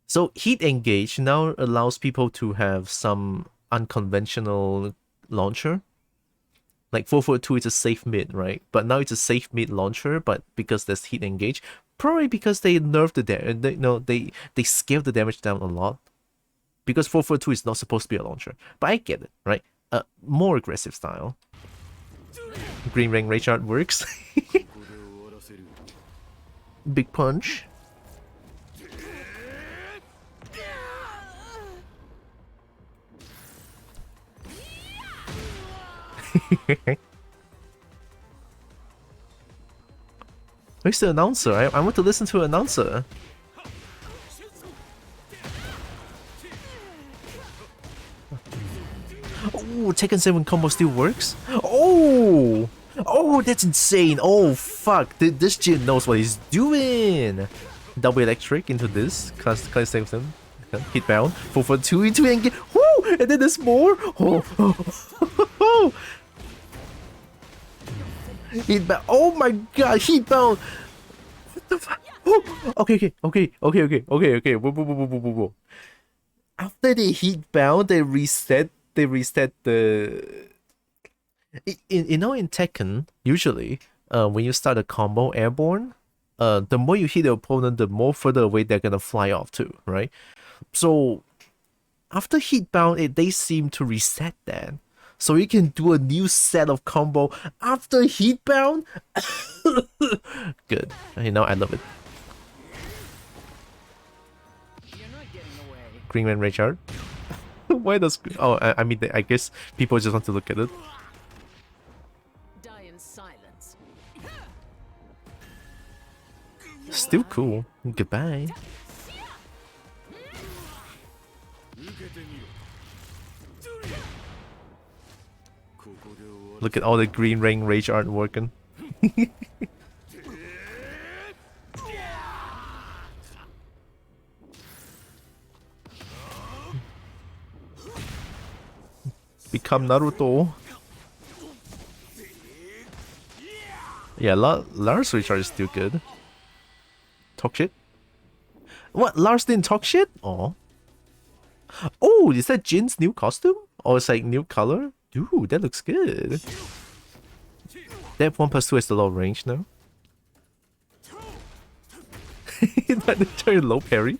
So heat engage now allows people to have some unconventional launcher. Like 442 is a safe mid, right? But now it's a safe mid launcher, but because there's heat engage, probably because they nerfed the damage. They scaled the damage down a lot. Because 442 is not supposed to be a launcher. But I get it, right? More aggressive style. Green Ring Rage Art works. Big punch. Where's the announcer? I want to listen to an announcer. Oh, Tekken 7 combo still works? Oh! Oh, that's insane! Oh, fuck! This Jin knows what he's doing! Double electric into this. Class 7. Hit bound. 4 for 2 into engage. Woo! And then there's more! Oh! Heat bound. Oh my god, heat bound! What the fuck? Oh! Okay. Whoa. After they heat bound, they reset the... in Tekken, usually, when you start a combo airborne, the more you hit the opponent, the more further away they're gonna fly off to, right? So, after heat bound, they seem to reset that. So you can do a new set of combo after heat bound? Good. I love it. Green Man Rage Art. Why does... Oh, I mean, I guess people just want to look at it. Die in silence. Still cool. Goodbye. Look at all the Green Ring Rage Art working. Become Naruto. Yeah, Lars Rage Art is still good. Talk shit? What? Lars didn't talk shit? Oh. Oh, is that Jin's new costume? Or it's like new color? Dude, that looks good. That 1+2 has a lot of range now. That very low parry.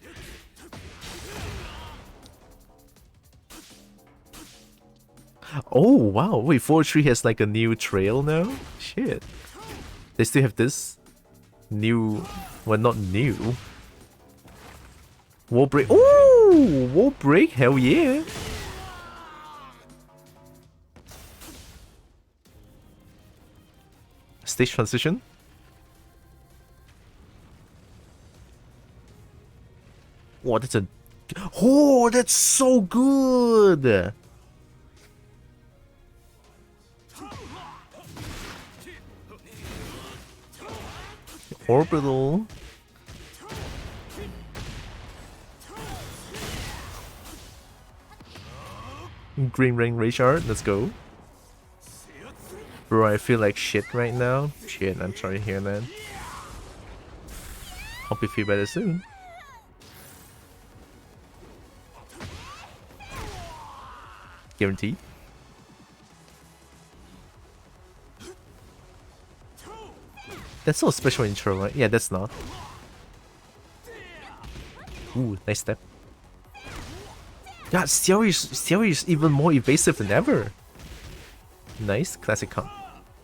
Oh wow, wait, 4-3 has like a new trail now? Shit. They still have this new... Well, not new. Wall break. Ooh! Wall break? Hell yeah! Stage transition. Oh, that's a... Oh, that's so good! Orbital. Green Ring Rage Art, let's go. Bro, I feel like shit right now. Shit, I'm sorry to hear that. Hope you feel better soon. Guaranteed. That's not a special intro, right? Yeah, that's not. Ooh, nice step. God, Xiao is even more evasive than ever. Nice, classic comp.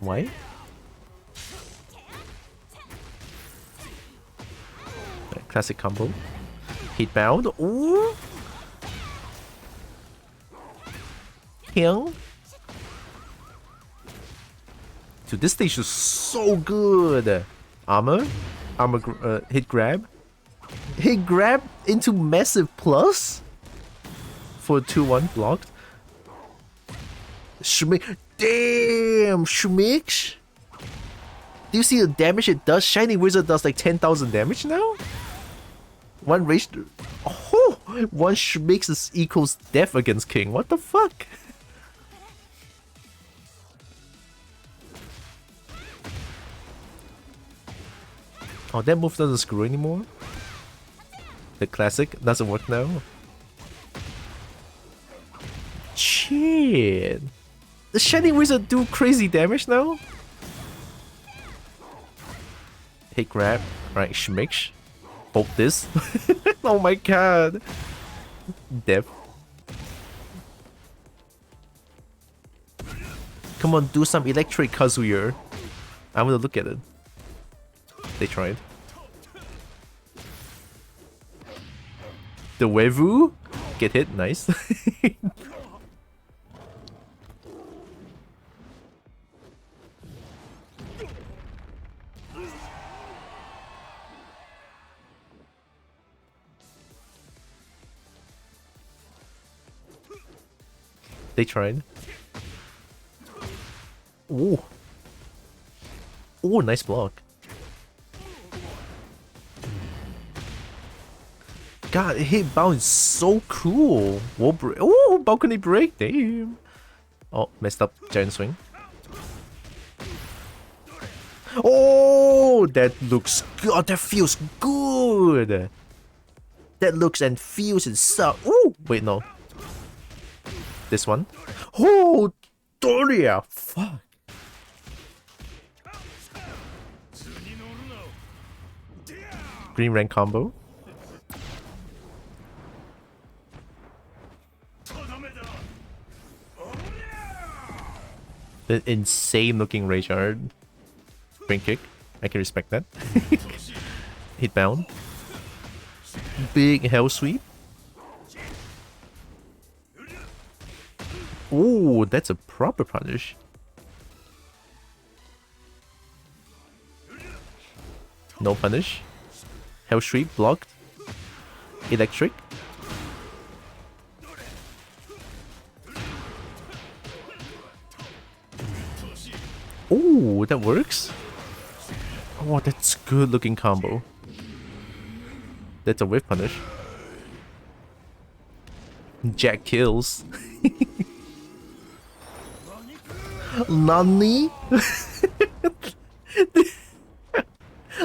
Why? Classic combo. Hit bound. Ooh. Hill. Dude, this stage is so good. Armor, hit grab, into massive plus for 2-1 blocked. Damn, Schmix. Do you see the damage it does? Shiny Wizard does like 10,000 damage now? One rage... Oh! One Schmix is equals death against King. What the fuck? Oh, that move doesn't screw anymore? The classic doesn't work now? Shit! The Shiny Wizard do crazy damage now? Hit grab. Right, Schmix. Hold this. Oh my god. Death. Come on, do some electric Kazuya. I want to look at it. They tried. The Wevu. Get hit, nice. They tried. Ooh. Ooh, nice block. God, hit bounce is so cool. Wall break. Ooh, balcony break. Damn. Oh, messed up. Giant swing. Oh, that looks good. That feels good. That looks and feels and stuff. Ooh, wait, no. This one. Oh, Doria. Fuck. Green rank combo. The insane looking rage art. Brain kick. I can respect that. Hit down. Big hell sweep. Ooh, that's a proper punish. No punish. Hell sweep blocked. Electric. Ooh, that works. Oh, that's good looking combo. That's a whiff punish. Jack kills. Nani?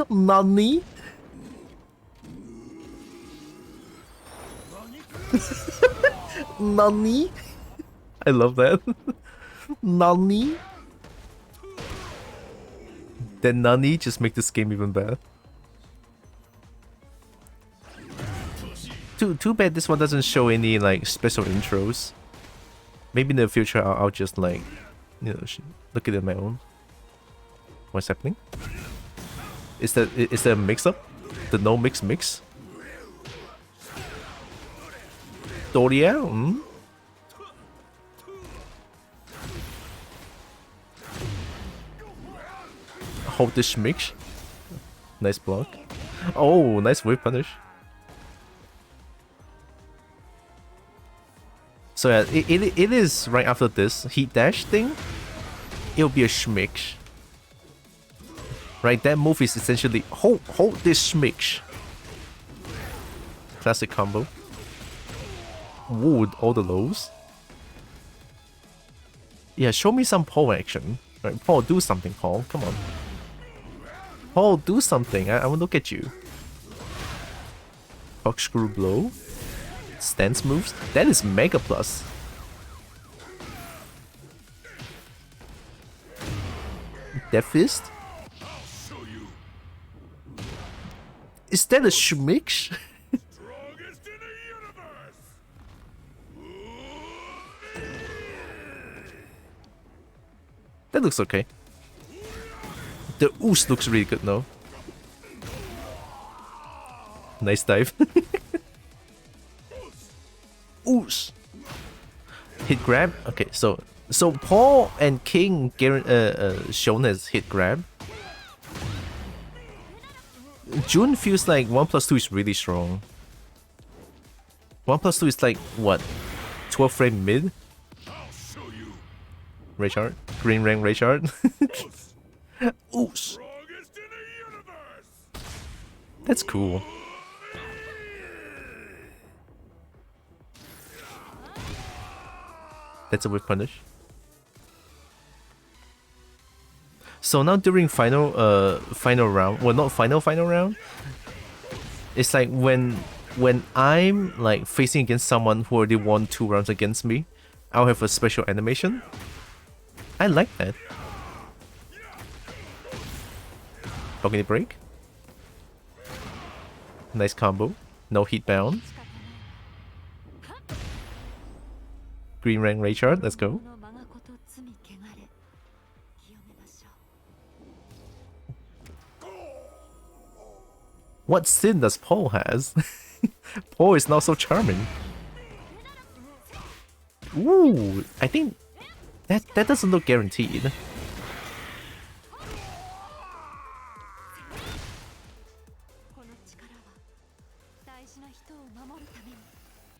Nani? Nani? I love that. Nani? Then Nani just make this game even better. Too bad this one doesn't show any like special intros. Maybe in the future I'll just like, you know, look at it on my own. What's happening? Is that a mix-up? The no mix? Doria? Hmm? Hold this mix. Nice block. Oh, nice whip punish. So yeah, it is right after this heat dash thing. It'll be a schmix. Right, that move is essentially hold this schmix. Classic combo. Ooh, all the lows. Yeah, show me some Paul action. Right, Paul, do something, Paul. Come on. Paul, do something. I want to look at you. Corkscrew blow. Stance moves. That is Mega Plus. Death Fist. Is that a schmix? That looks okay. The ooze looks really good now. Nice dive. Ooze. Hit grab. Okay, so So Paul and King shown as hit grab. June feels like 1+2 is really strong. 1+2 is like what? 12 frame mid? Rayshard? Green rank Rayshard? Oosh. That's cool. That's a whip punish. So now during final round, well not final round, it's like when I'm like facing against someone who already won 2 rounds against me, I'll have a special animation. I like that. Balcony break. Nice combo. No heat bound. Green rank Rayshard, let's go. What sin does Paul has? Paul is not so charming. Ooh, I think that doesn't look guaranteed.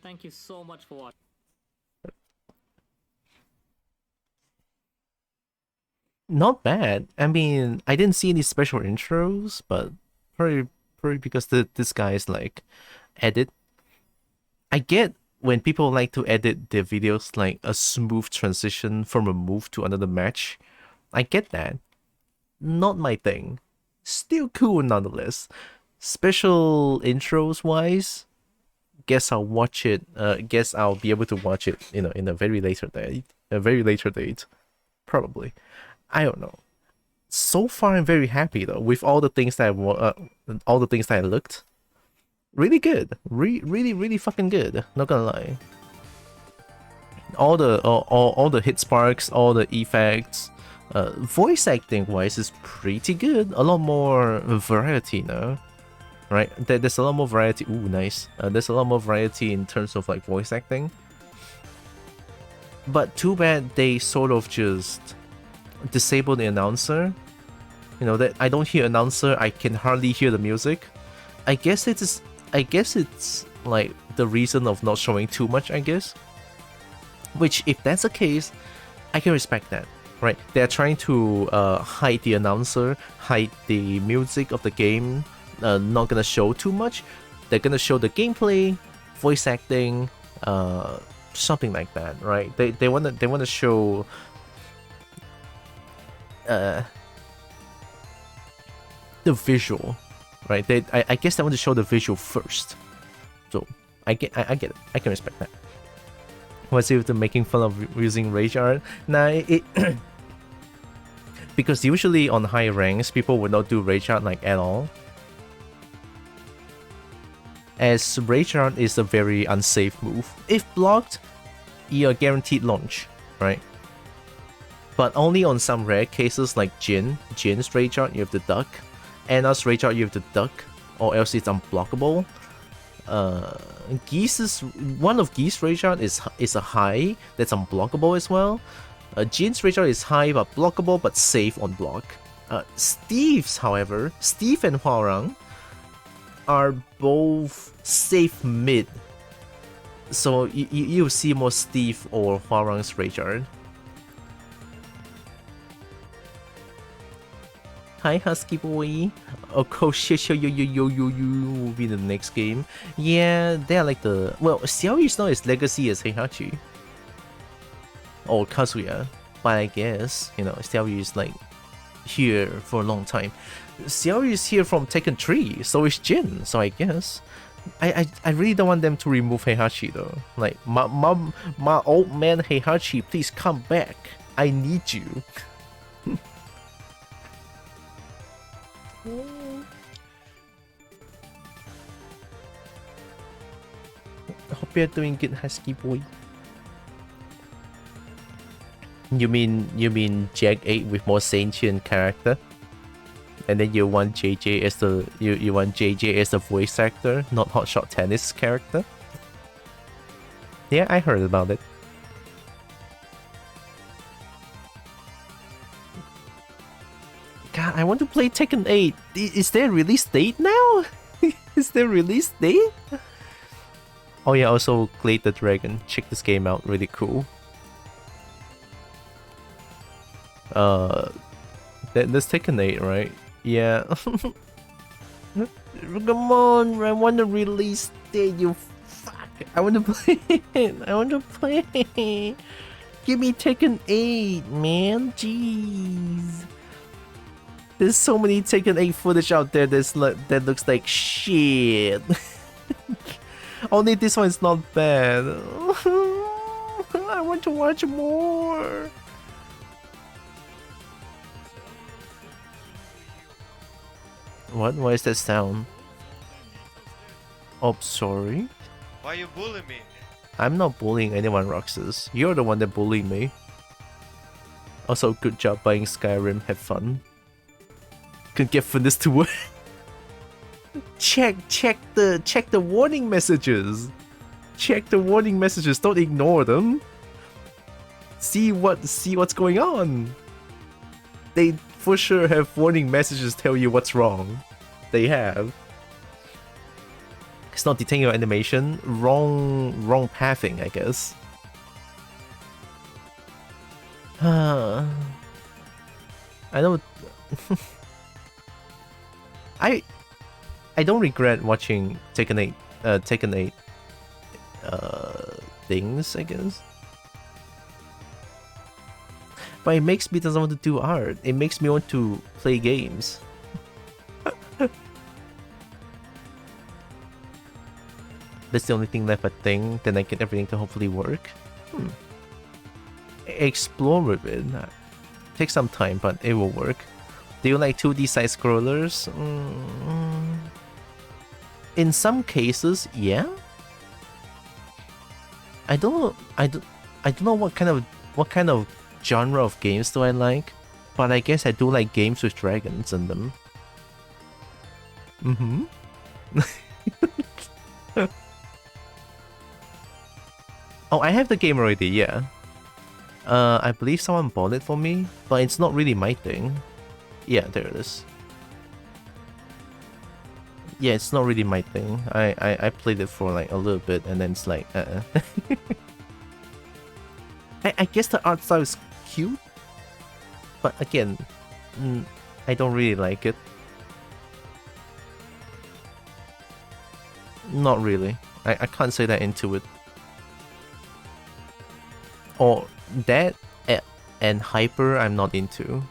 Thank you so much for watching. Not bad. I mean, I didn't see any special intros, but probably because this guy is like edit. I get when people like to edit their videos like a smooth transition from a move to another match. I get that. Not my thing. Still cool nonetheless. Special intros wise, guess I'll watch it. Guess I'll be able to watch it, you know, in a very later date. Probably. I don't know. So far, I'm very happy though with all the things that I looked. Really good. Really fucking good. Not gonna lie. All the hit sparks, all the effects, voice acting wise is pretty good. A lot more variety now, right? There's a lot more variety. Ooh, nice. There's a lot more variety in terms of like voice acting. But too bad they sort of just disable the announcer. You know that I don't hear announcer. I can hardly hear the music. I guess it's like the reason of not showing too much, I guess. Which, if that's the case, I can respect that, right? They're trying to hide the announcer, hide the music of the game. Not gonna show too much. They're gonna show the gameplay, voice acting, something like that, right? They wanna show the visual, right? I guess they want to show the visual first. So I get it. I can respect that. What's it with the making fun of using rage art? Nah, it because usually on high ranks people would not do rage art like at all, as rage art is a very unsafe move. If blocked, you're guaranteed launch, right? But only on some rare cases like Jin's rage art you have to duck, Anna's rage art you have to duck, or else it's unblockable. One of Geese's rage art is a high that's unblockable as well. Jin's rage art is high but blockable but safe on block. Steve's, however, Steve and Huarang are both safe mid, so you'll see more Steve or Huarang's rage art. Hi, Husky Boy. Oh, coach, yo will be the next game. Yeah, they're like the... Well, Xiaoyu is not as legacy as Heihachi. Or Kazuya. But I guess, you know, Xiaoyu is like here for a long time. Xiaoyu is here from Tekken 3, so is Jin, so I guess. I really don't want them to remove Heihachi though. Like, my old man Heihachi, please come back. I need you. Hope you're doing good, Husky Boy. You mean Jag 8 with more sentient character? And then you want JJ as the you want JJ as the voice actor, not Hotshot Tennis character? Yeah, I heard about it. God, I want to play Tekken 8. Is there a release date now? Is there a release date? Oh yeah, also Glade the Dragon. Check this game out, really cool. That's Tekken 8, right? Yeah. Come on, I want to release date, you fuck. I want to play it. I want to play it. Give me Tekken 8, man. Jeez. There's so many Tekken 8 footage out there that looks like shit. Only this one's not bad. I want to watch more. What? Why is that sound? Oh, sorry. Why you bullying me? I'm not bullying anyone, Roxas. You're the one that bullied me. Also, good job buying Skyrim. Have fun. Can get this to work. Check the warning messages. Check the warning messages. Don't ignore them. See what's going on. They for sure have warning messages tell you what's wrong. They have. It's not detaining your animation. Wrong pathing, I guess. I don't. I don't regret watching Tekken 8 things, I guess. But it makes me doesn't want to do art. It makes me want to play games. That's the only thing left, I think. Then I get everything to hopefully work. Explore with it. Take some time, but it will work. Do you like 2D side scrollers? In some cases, yeah. I don't know what kind of genre of games do I like, but I guess I do like games with dragons in them. Oh, I have the game already, yeah. I believe someone bought it for me, but it's not really my thing. Yeah, there it is. Yeah, it's not really my thing. I played it for like a little bit and then it's like, I guess the art style is cute, but again, I don't really like it. Not really. I can't say that into it. Or that and Hyper I'm not into.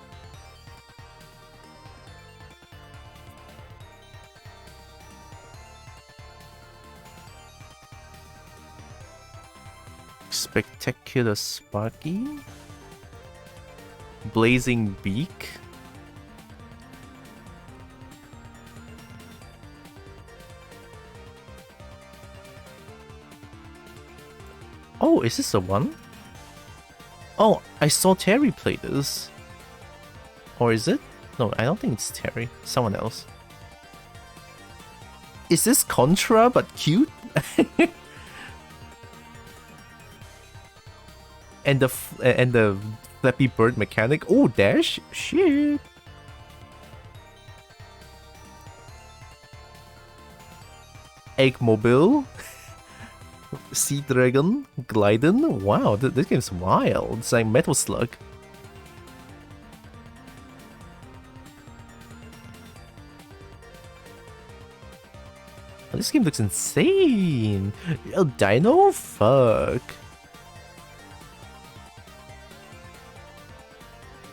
Spectacular Sparky? Blazing Beak? Oh, is this the one? Oh, I saw Terry play this. Or is it? No, I don't think it's Terry. Someone else. Is this Contra but cute? and the Flappy Bird mechanic. Oh, dash? Shit. Eggmobile. Sea Dragon, Gliden. Wow, this game's wild. It's like Metal Slug. Oh, this game looks insane. Oh, Dino? Fuck.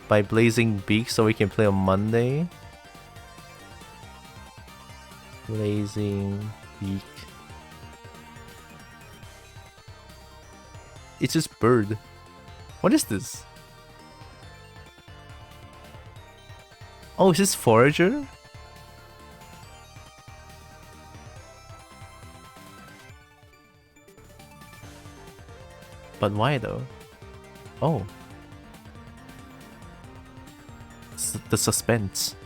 By Blazing Beak so we can play on Monday. Blazing Beak. It's just bird. What is this? Oh, is this Forager? But why though? Oh. It's the suspense.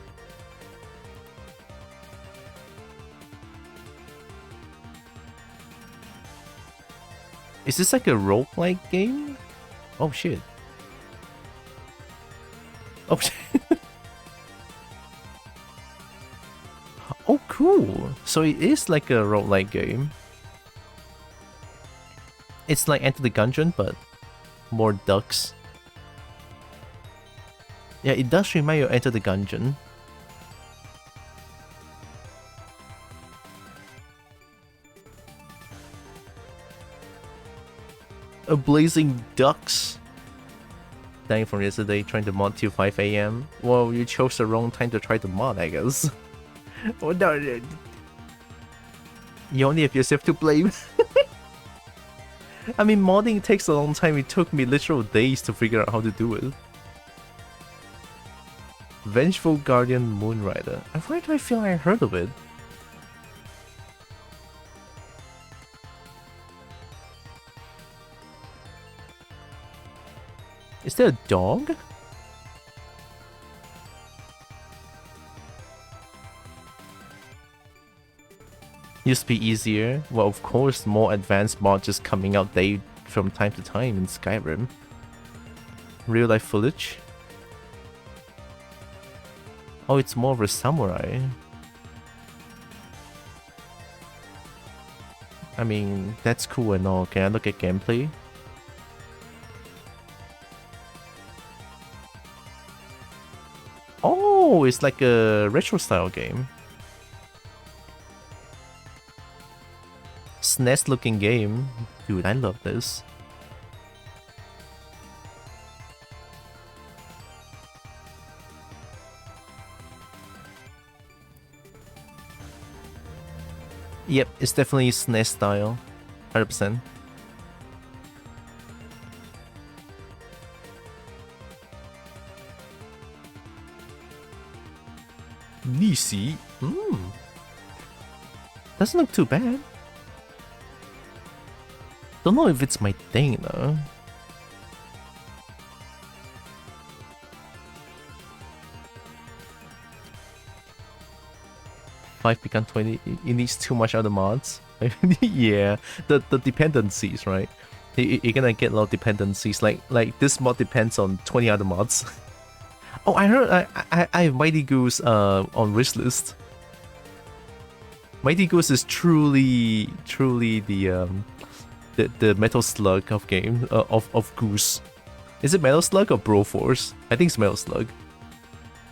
Is this like a roguelike game? Oh shit. Oh shit. Cool. So it is like a roguelike game. It's like Enter the Gungeon, but more ducks. Yeah, it does remind you of Enter the Gungeon. A blazing ducks. Dying from yesterday, trying to mod till 5 AM. Well, you chose the wrong time to try to mod, I guess. Oh no, you only have yourself to blame. I mean, modding takes a long time. It took me literal days to figure out how to do it. Vengeful Guardian Moonrider. Why do I feel I heard of it? Is there a dog? Used to be easier. Well, of course, more advanced mods just coming out day from time to time in Skyrim. Real life footage. Oh, it's more of a samurai. I mean, that's cool and all. Can I look at gameplay? Oh, it's like a retro style game. SNES looking game. Dude, I love this. Yep, it's definitely SNES style. 100%. Nisi? Doesn't look too bad. Don't know if it's my thing though. Five become 20. It needs too much other mods. Yeah, the dependencies, right? You're gonna get a lot of dependencies. Like this mod depends on 20 other mods. Oh, I heard I have Mighty Goose on wishlist. Mighty Goose is truly the Metal Slug of game of Goose. Is it Metal Slug or Broforce? I think it's Metal Slug.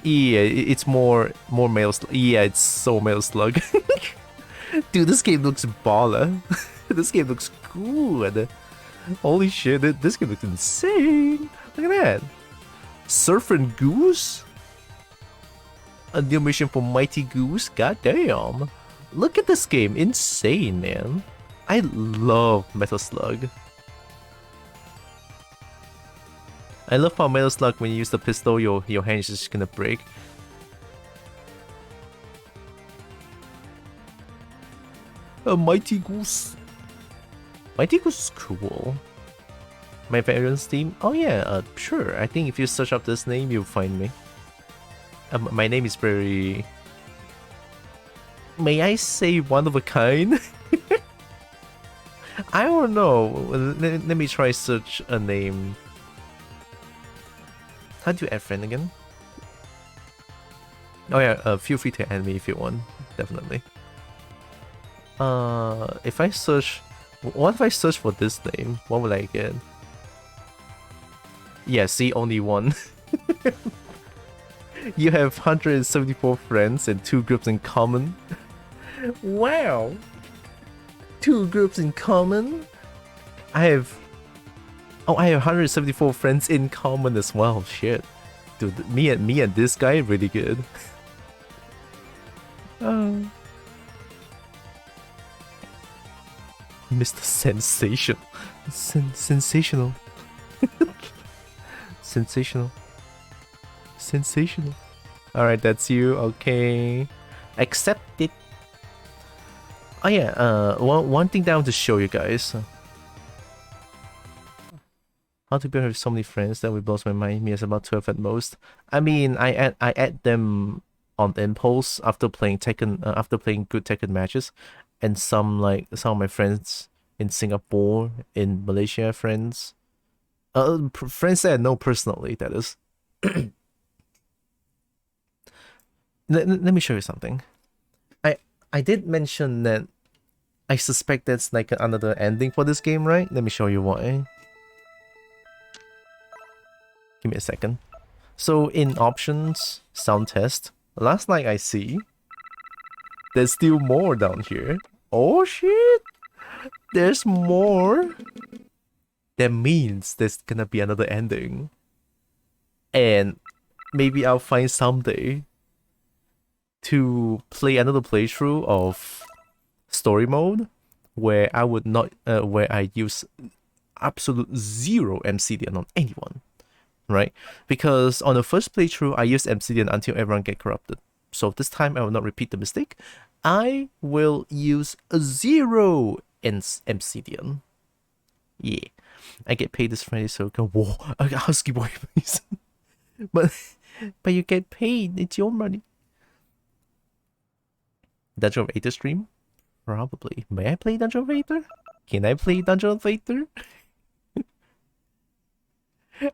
Yeah, it's more Metal Slug. Yeah, it's so Metal Slug. Dude, this game looks baller. This game looks good. Holy shit, this game looks insane. Look at that. Surfing Goose? A new mission for Mighty Goose? Goddamn. Look at this game. Insane, man. I love Metal Slug. I love how Metal Slug, when you use the pistol, your hand is just gonna break. A Mighty Goose. Mighty Goose is cool. My veterans team? Oh yeah, sure. I think if you search up this name, you'll find me. My name is very... May I say one of a kind? I don't know. Let me try search a name. How do you add friend again? Oh yeah, feel free to add me if you want. Definitely. If I search... What if I search for this name? What will I get? Yeah, see, only one. You have 174 friends and 2 groups in common. Wow! 2 groups in common? I have 174 friends in common as well. Shit. Dude, me and this guy really good. Mr. Sensation. Sensational. Sensational. Sensational. Alright, that's you. Okay. Accept it. Oh yeah, one thing that I want to show you guys. How to be with so many friends that will blows my mind. Me as about 12 at most. I mean, I add them on impulse after playing Tekken, after playing good Tekken matches, and some of my friends in Singapore, in Malaysia, friends that I know personally, that is. Let me show you something. I did mention that I suspect that's like another ending for this game, right? Let me show you why. Give me a second. So in options, sound test, last night I see there's still more down here. Oh shit! There's more! That means there's gonna be another ending. And maybe I'll find someday to play another playthrough of story mode where I would not, where I use absolute zero MCDN on anyone, right? Because on the first playthrough, I used MCDN until everyone get corrupted. So this time I will not repeat the mistake. I will use a zero MCDN. Yeah. I get paid this Friday, so go. Whoa, husky boy, please. but you get paid. It's your money. Dungeon of Aether stream? Probably. May I play Dungeon of Aether? Can I play Dungeon of Aether?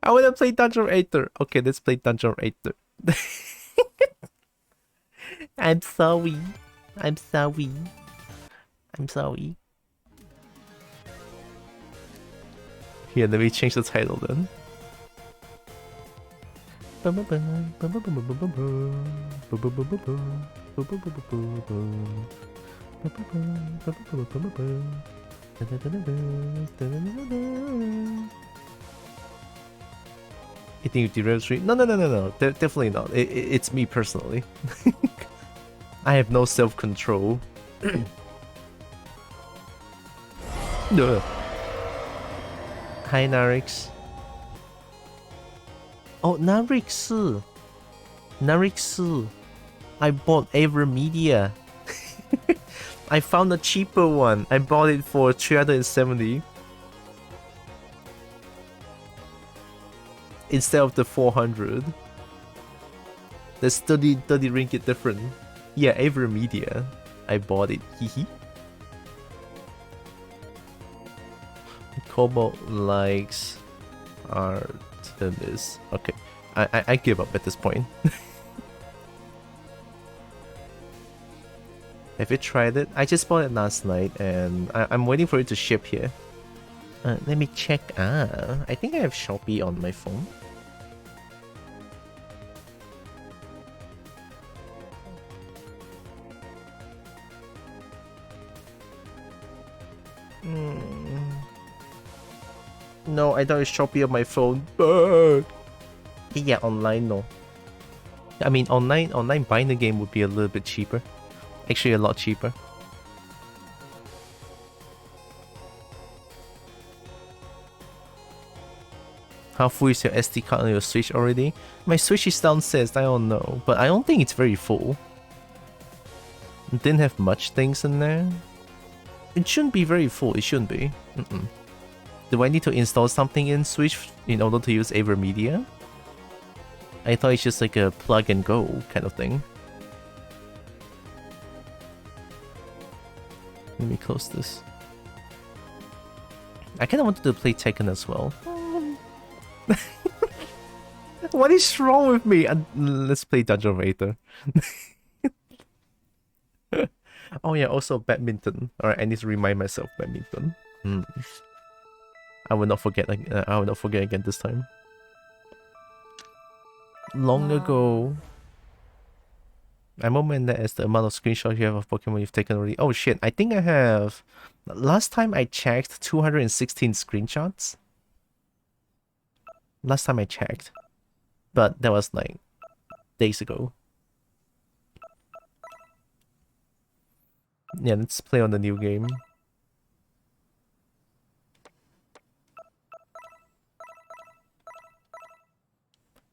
I wanna play Dungeon of Aether. Okay, let's play Dungeon of Aether. I'm sorry. I'm sorry. I'm sorry. Here, let me change the title then. You think you derail stream? No. Definitely not. It's me personally. I have no self-control. No. Hi, Narix. Oh, Narix. I bought AverMedia. I found a cheaper one. I bought it for 370 instead of the 400. There's 30 ringgit different. Yeah, AverMedia. I bought it. Hehe. Cobalt likes Artemis. Okay, I give up at this point. Have you tried it? I just bought it last night and I'm waiting for it to ship here. Let me check. I think I have Shopee on my phone. No, I don't have Shopee on my phone. Yeah, online no. I mean, online buying the game would be a little bit cheaper. Actually, a lot cheaper. How full is your SD card on your Switch already? My Switch is downstairs, I don't know. But I don't think it's very full. It didn't have much things in there. It shouldn't be very full, it shouldn't be. Do I need to install something in Switch in order to use AverMedia? I thought it's just like a plug and go kind of thing. Let me close this. I kind of wanted to play Tekken as well. What is wrong with me? Let's play Dungeon of Aether. Oh yeah, also badminton. Alright, I need to remind myself badminton. I will not forget. I will not forget again this time. Long ago. I'm amazed as the amount of screenshots you have of Pokemon you've taken already. Oh shit, I think I have... Last time I checked, 216 screenshots. Last time I checked. But that was like days ago. Yeah, let's play on the new game.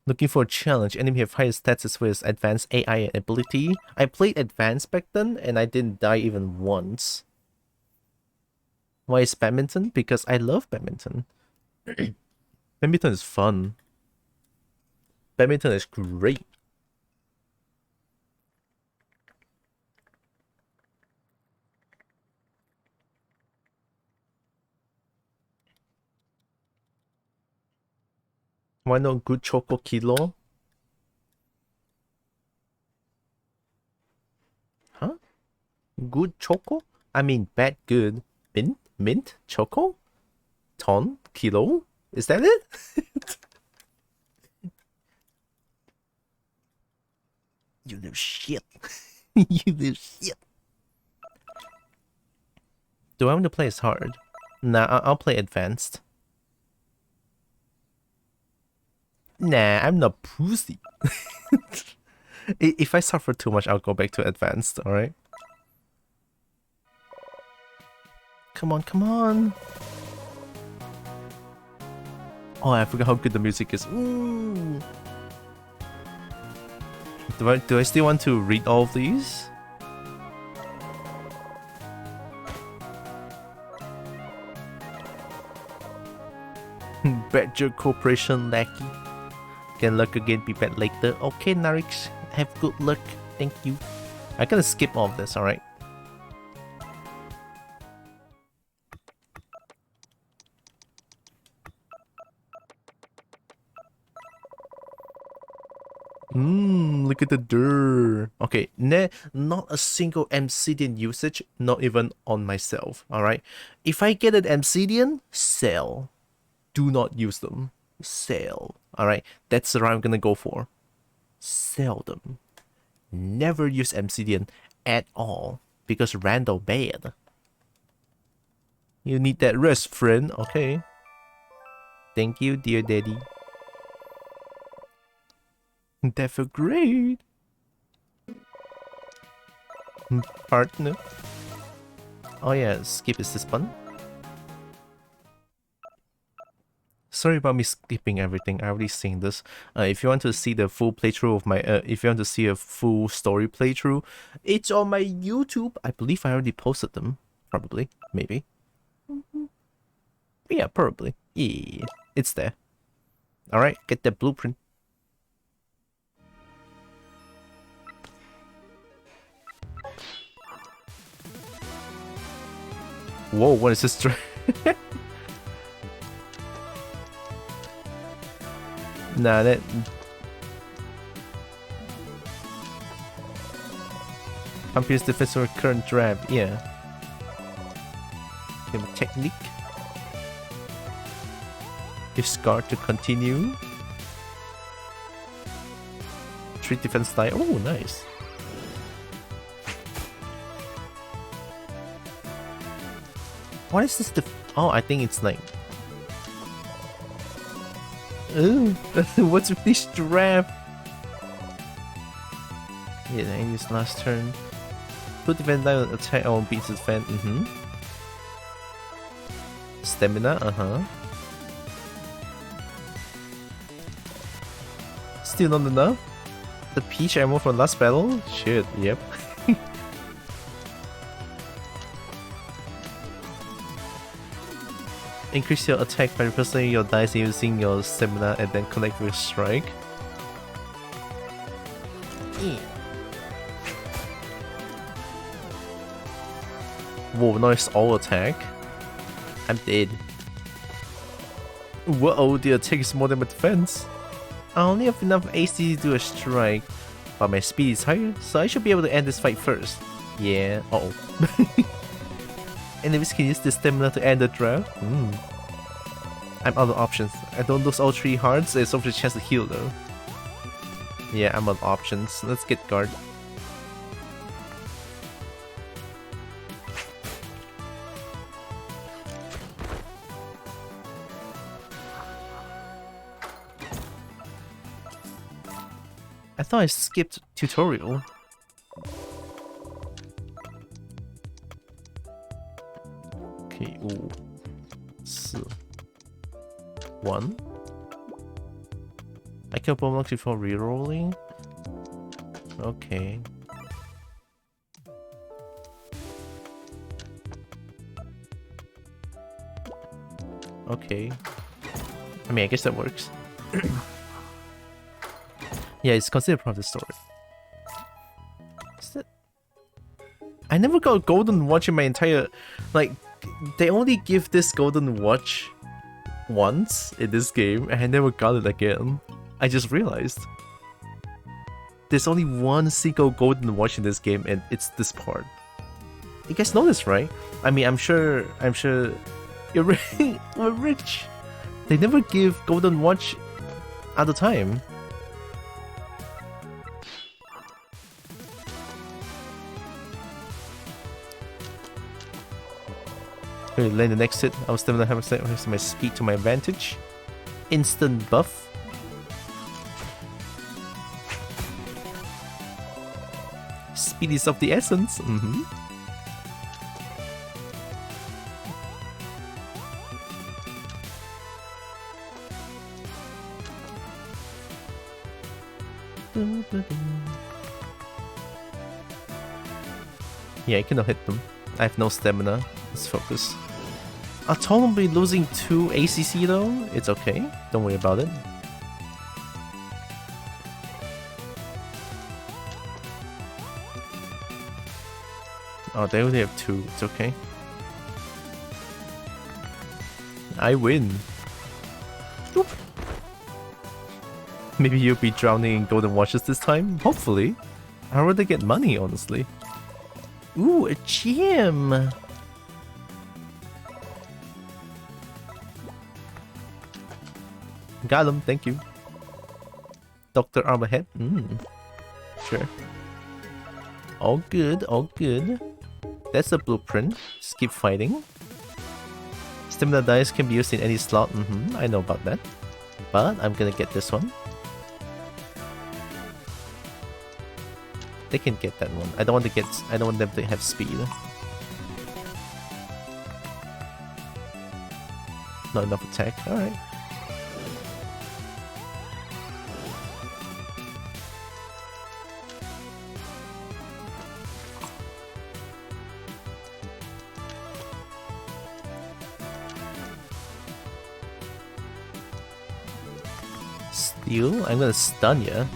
Looking for a challenge. Enemy have higher stats as well as advanced AI and ability. I played advanced back then and I didn't die even once. Why is badminton? Because I love badminton. Badminton is fun. Badminton is great. Why not good choco kilo? Huh? Good choco? I mean bad good. Mint? Choco? Ton? Kilo? Is that it? You little shit. You little shit. Do I want to play as hard? Nah, I'll play advanced. Nah, I'm not pussy. If I suffer too much, I'll go back to advanced, alright? Come on, come on. Oh, I forgot how good the music is. Ooh. Do I still want to read all of these? Badger Corporation Lackey. Can luck again, be back later. Okay, Narix, have good luck. Thank you. I'm gonna skip all of this, alright? Look at the dirt. Okay, not a single Obsidian usage, not even on myself, alright? If I get an Obsidian, sell. Do not use them. Sell. Alright, that's the route I'm gonna go for. Sell them. Never use Obsidian at all, because Randall bad. You need that rest, friend. Okay. Thank you, dear daddy. That felt great. Partner. Oh yeah, skip is this one. Sorry about me skipping everything. I already seen this. If you want to see the full playthrough of my, if you want to see a full story playthrough, it's on my YouTube. I believe I already posted them. Probably, maybe. Yeah, probably. Yeah, it's there. All right, get that blueprint. Whoa, what is this? Nah, that... Vampires defense or current draft, yeah. Give a technique. Discard to continue. Treat defense die. Oh, nice. What is this? Oh, I think it's like... Oh, what's with this draft? Yeah, I use last turn. Put defense down, attack on beats defense. Stamina, Still not enough? The peach ammo from last battle? Shit, yep. Increase your attack by replacing your dice using your stamina and then connect with strike. Whoa, now it's all attack. I'm dead. Whoa, the attack is more than my defense. I only have enough AC to do a strike, but my speed is higher, so I should be able to end this fight first. Yeah, uh-oh. Enemies can use this stamina to end the draft. I'm out of options. I don't lose all 3 hearts, there's also a chance to heal though. Yeah, I'm out of options. Let's get guard. I thought I skipped tutorial. Okay, ooh. 4 1. I can open blocks before rerolling. Okay. Okay. I mean, I guess that works. Yeah, it's considered part of the story. Is that... I never got a golden watch in my entire... Like, they only give this golden watch once in this game, and I never got it again. I just realized. There's only one single golden watch in this game, and it's this part. You guys know this, right? I mean, I'm sure you're we're rich. They never give golden watch at a time. Okay, land the next hit. I was still have my speed to my advantage. Instant buff. Speed is of the essence. Yeah, I cannot hit them. I have no stamina. Let's focus. I'll totally be losing 2 ACC though. It's okay. Don't worry about it. Oh, they only have 2. It's okay. I win. Oop. Maybe you'll be drowning in golden watches this time? Hopefully. How would they get money, honestly? Ooh, a gem! Got him, thank you. Dr. Armorhead? Sure. All good, all good. That's a blueprint. Just keep fighting. Stamina dice can be used in any slot. I know about that. But I'm gonna get this one. They can get that one. I don't want them to have speed. Not enough attack. Alright. Steal? I'm gonna stun ya.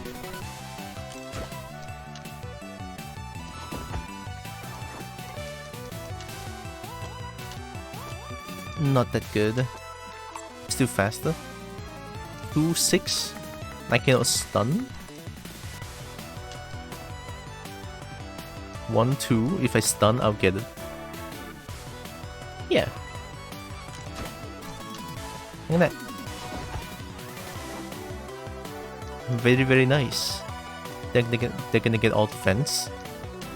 Not that good. Still faster. 2-6. I cannot stun. 1-2. If I stun, I'll get it. Yeah. Look at that. Very, very nice. They're gonna get all defense.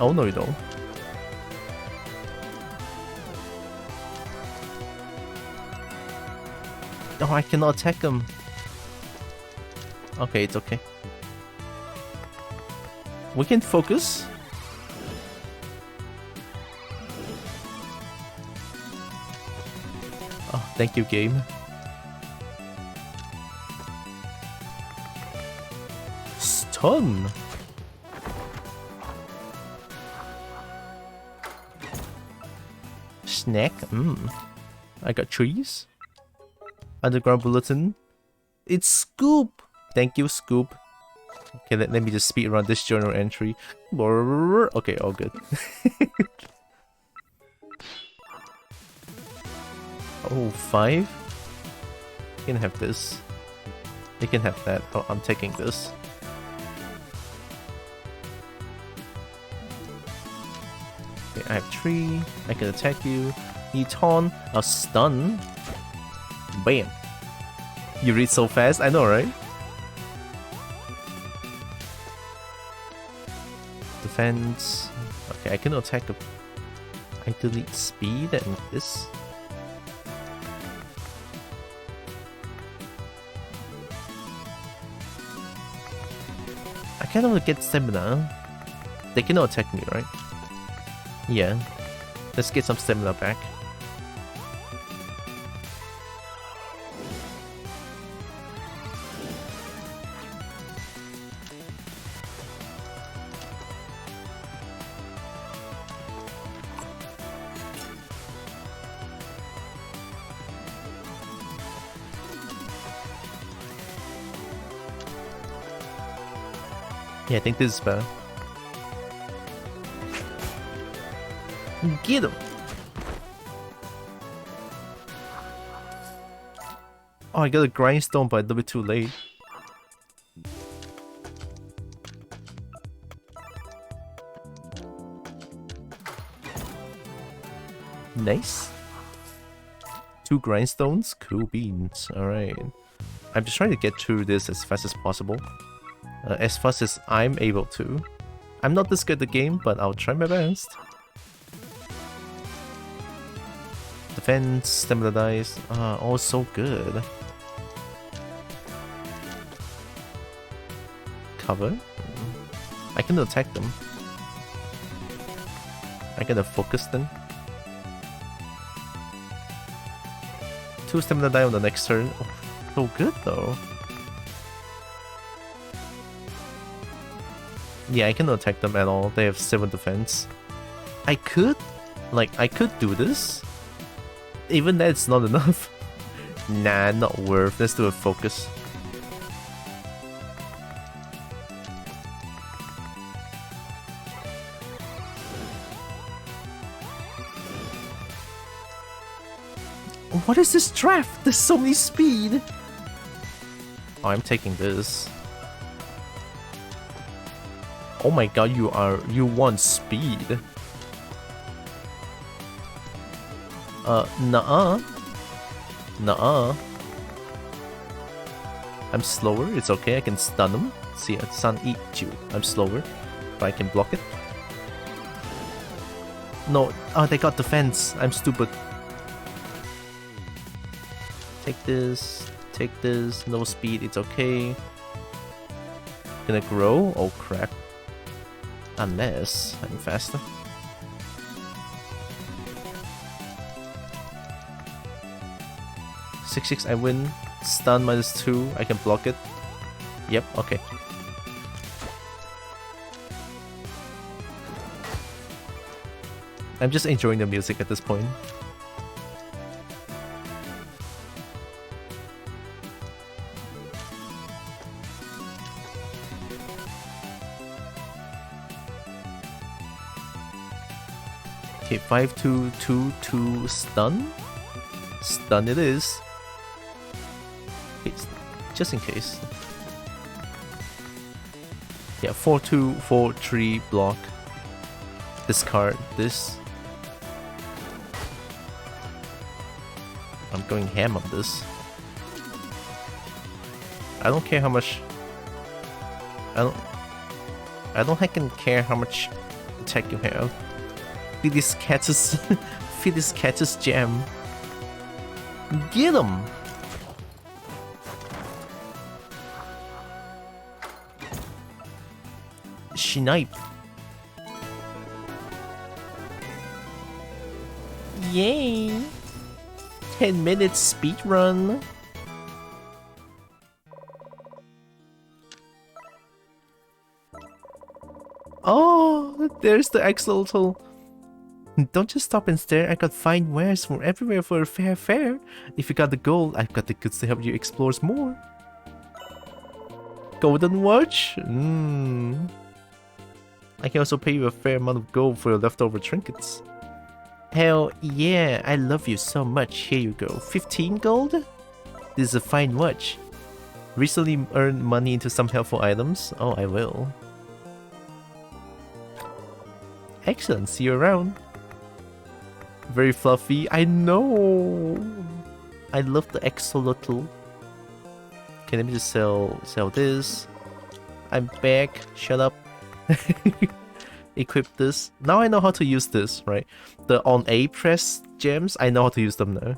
Oh no, you don't. Oh, I cannot attack them. Okay, it's okay. We can focus. Oh, thank you, game. Stun. Snack. I got trees. Underground bulletin. It's Scoop! Thank you, Scoop. Okay, let me just speed around this journal entry. Okay, all good. Oh, 5? You can have this. You can have that. Oh, I'm taking this. Okay, I have 3. I can attack you. You taunt. I'll stun. Bam! You read so fast, I know, right? Defense. Okay, I can attack a... I delete speed and this. I kind of get stamina. They cannot attack me, right? Yeah. Let's get some stamina back. Yeah, I think this is better. Get him! Oh, I got a grindstone, but a little bit too late. Nice. 2 grindstones, cool beans. Alright. I'm just trying to get through this as fast as possible. As fast as I'm able to. I'm not this good at the game, but I'll try my best. Defense, stamina dice, all so good. Cover? I can attack them. I can focus them. 2 stamina die on the next turn. Oh, so good though. Yeah, I cannot attack them at all. They have 7 defense. I could do this. Even that's not enough. Nah, not worth. Let's do a focus. What is this draft? There's so many speed. Oh, I'm taking this. Oh my god, you want speed. Nuh-uh. Nuh-uh. I'm slower, it's okay, I can stun him. See, sun eat you. I'm slower, but I can block it. No, oh, they got defense. I'm stupid. Take this, no speed, it's okay. Gonna grow? Oh crap. Unless I'm faster. 6-6, I win. Stun -2, I can block it. Yep, okay. I'm just enjoying the music at this point. Okay, 5-2-2-2 stun. Stun it is. Okay, just in case. Yeah, 4-2, 4-3 block. Discard this. I'm going ham on this. I don't care how much. I don't heckin' care how much attack you have. Feed this cactus. Feed this cactus jam. Get him! Snipe. Yay! 10 minutes speed run. Oh, there's the axolotl. Don't just stop and stare. I got fine wares from everywhere for a fair fare. If you got the gold, I've got the goods to help you explore more. Golden watch? I can also pay you a fair amount of gold for your leftover trinkets. Hell yeah, I love you so much. Here you go. 15 gold? This is a fine watch. Recently earned money into some helpful items? Oh, I will. Excellent, see you around. Very fluffy, I know. I love the axolotl. Okay, let me just sell this. I'm back, shut up. Equip this. Now I know how to use this, right? The on A press gems, I know how to use them now.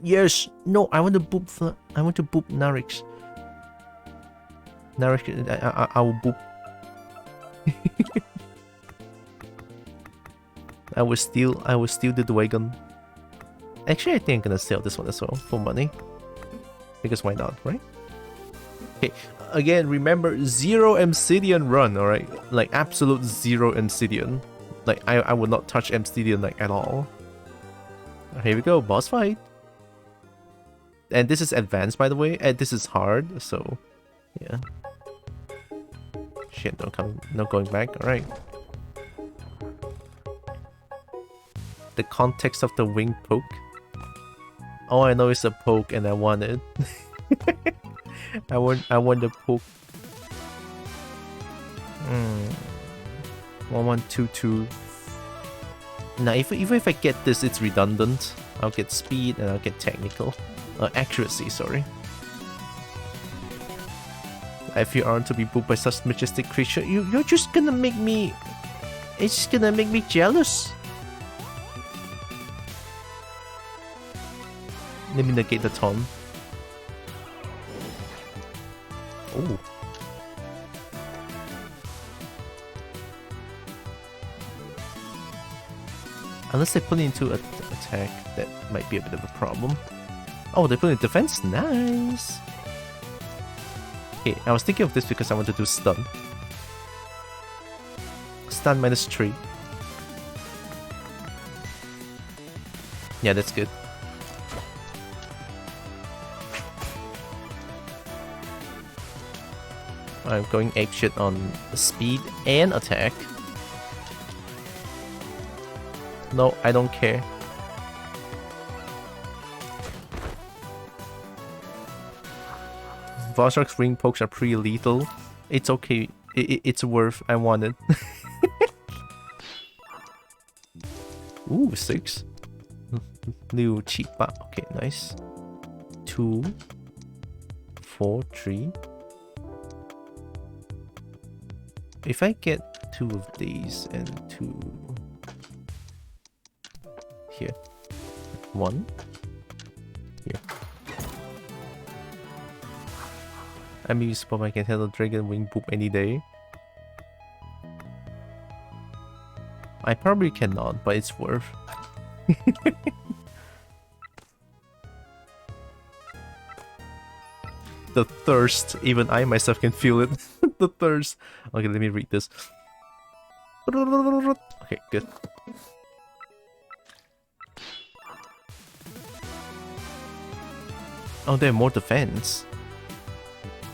Yes, no, I want to boop. I want to boop Narix. Narix, I will boop. I will steal the wagon. Actually, I think I'm gonna sell this one as well for money. Because why not, right? Okay, again, remember 0 Obsidian run, alright? Like absolute 0 Obsidian. Like I would not touch Obsidian like at all. Here we go, boss fight. And this is advanced, by the way, and this is hard, so yeah. Shit, no going back, alright. The context of the wing poke. All I know is a poke and I want it. I want the poke. 1122. Now, even if I get this, it's redundant. I'll get speed and I'll get technical. Accuracy, sorry. If you aren't to be booped by such majestic creature, you're just gonna make me... It's just gonna make me jealous. Let me negate the taunt. Oh. Unless they put it into attack, that might be a bit of a problem. Oh, they put it in defense? Nice! Okay, I was thinking of this because I want to do stun. Stun -3. Yeah, that's good. I'm going apeshit on speed and attack. No, I don't care. Valshark's ring pokes are pretty lethal. It's okay. It's worth. I want it. Ooh, 6. New cheap. Okay, nice. 2, 4, 3. If I get 2 of these and 2 here, 1 here. I'm used, but I can handle Dragon Wing Boop any day. I probably cannot, but it's worth. The thirst, even I myself can feel it. The thirst. Okay, let me read this. Okay, good. Oh, they have more defense.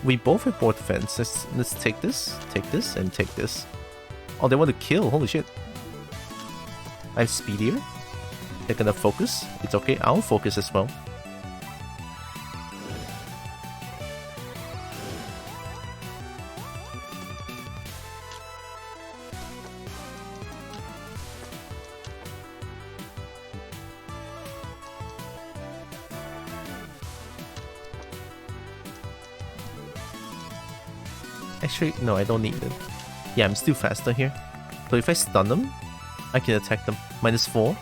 We both have more defense. Let's take this, and take this. Oh, they want to kill. Holy shit. I'm speedier. They're gonna focus. It's okay. I'll focus as well. Actually, no, I don't need it. Yeah, I'm still faster here. So if I stun them, I can attack them. -4.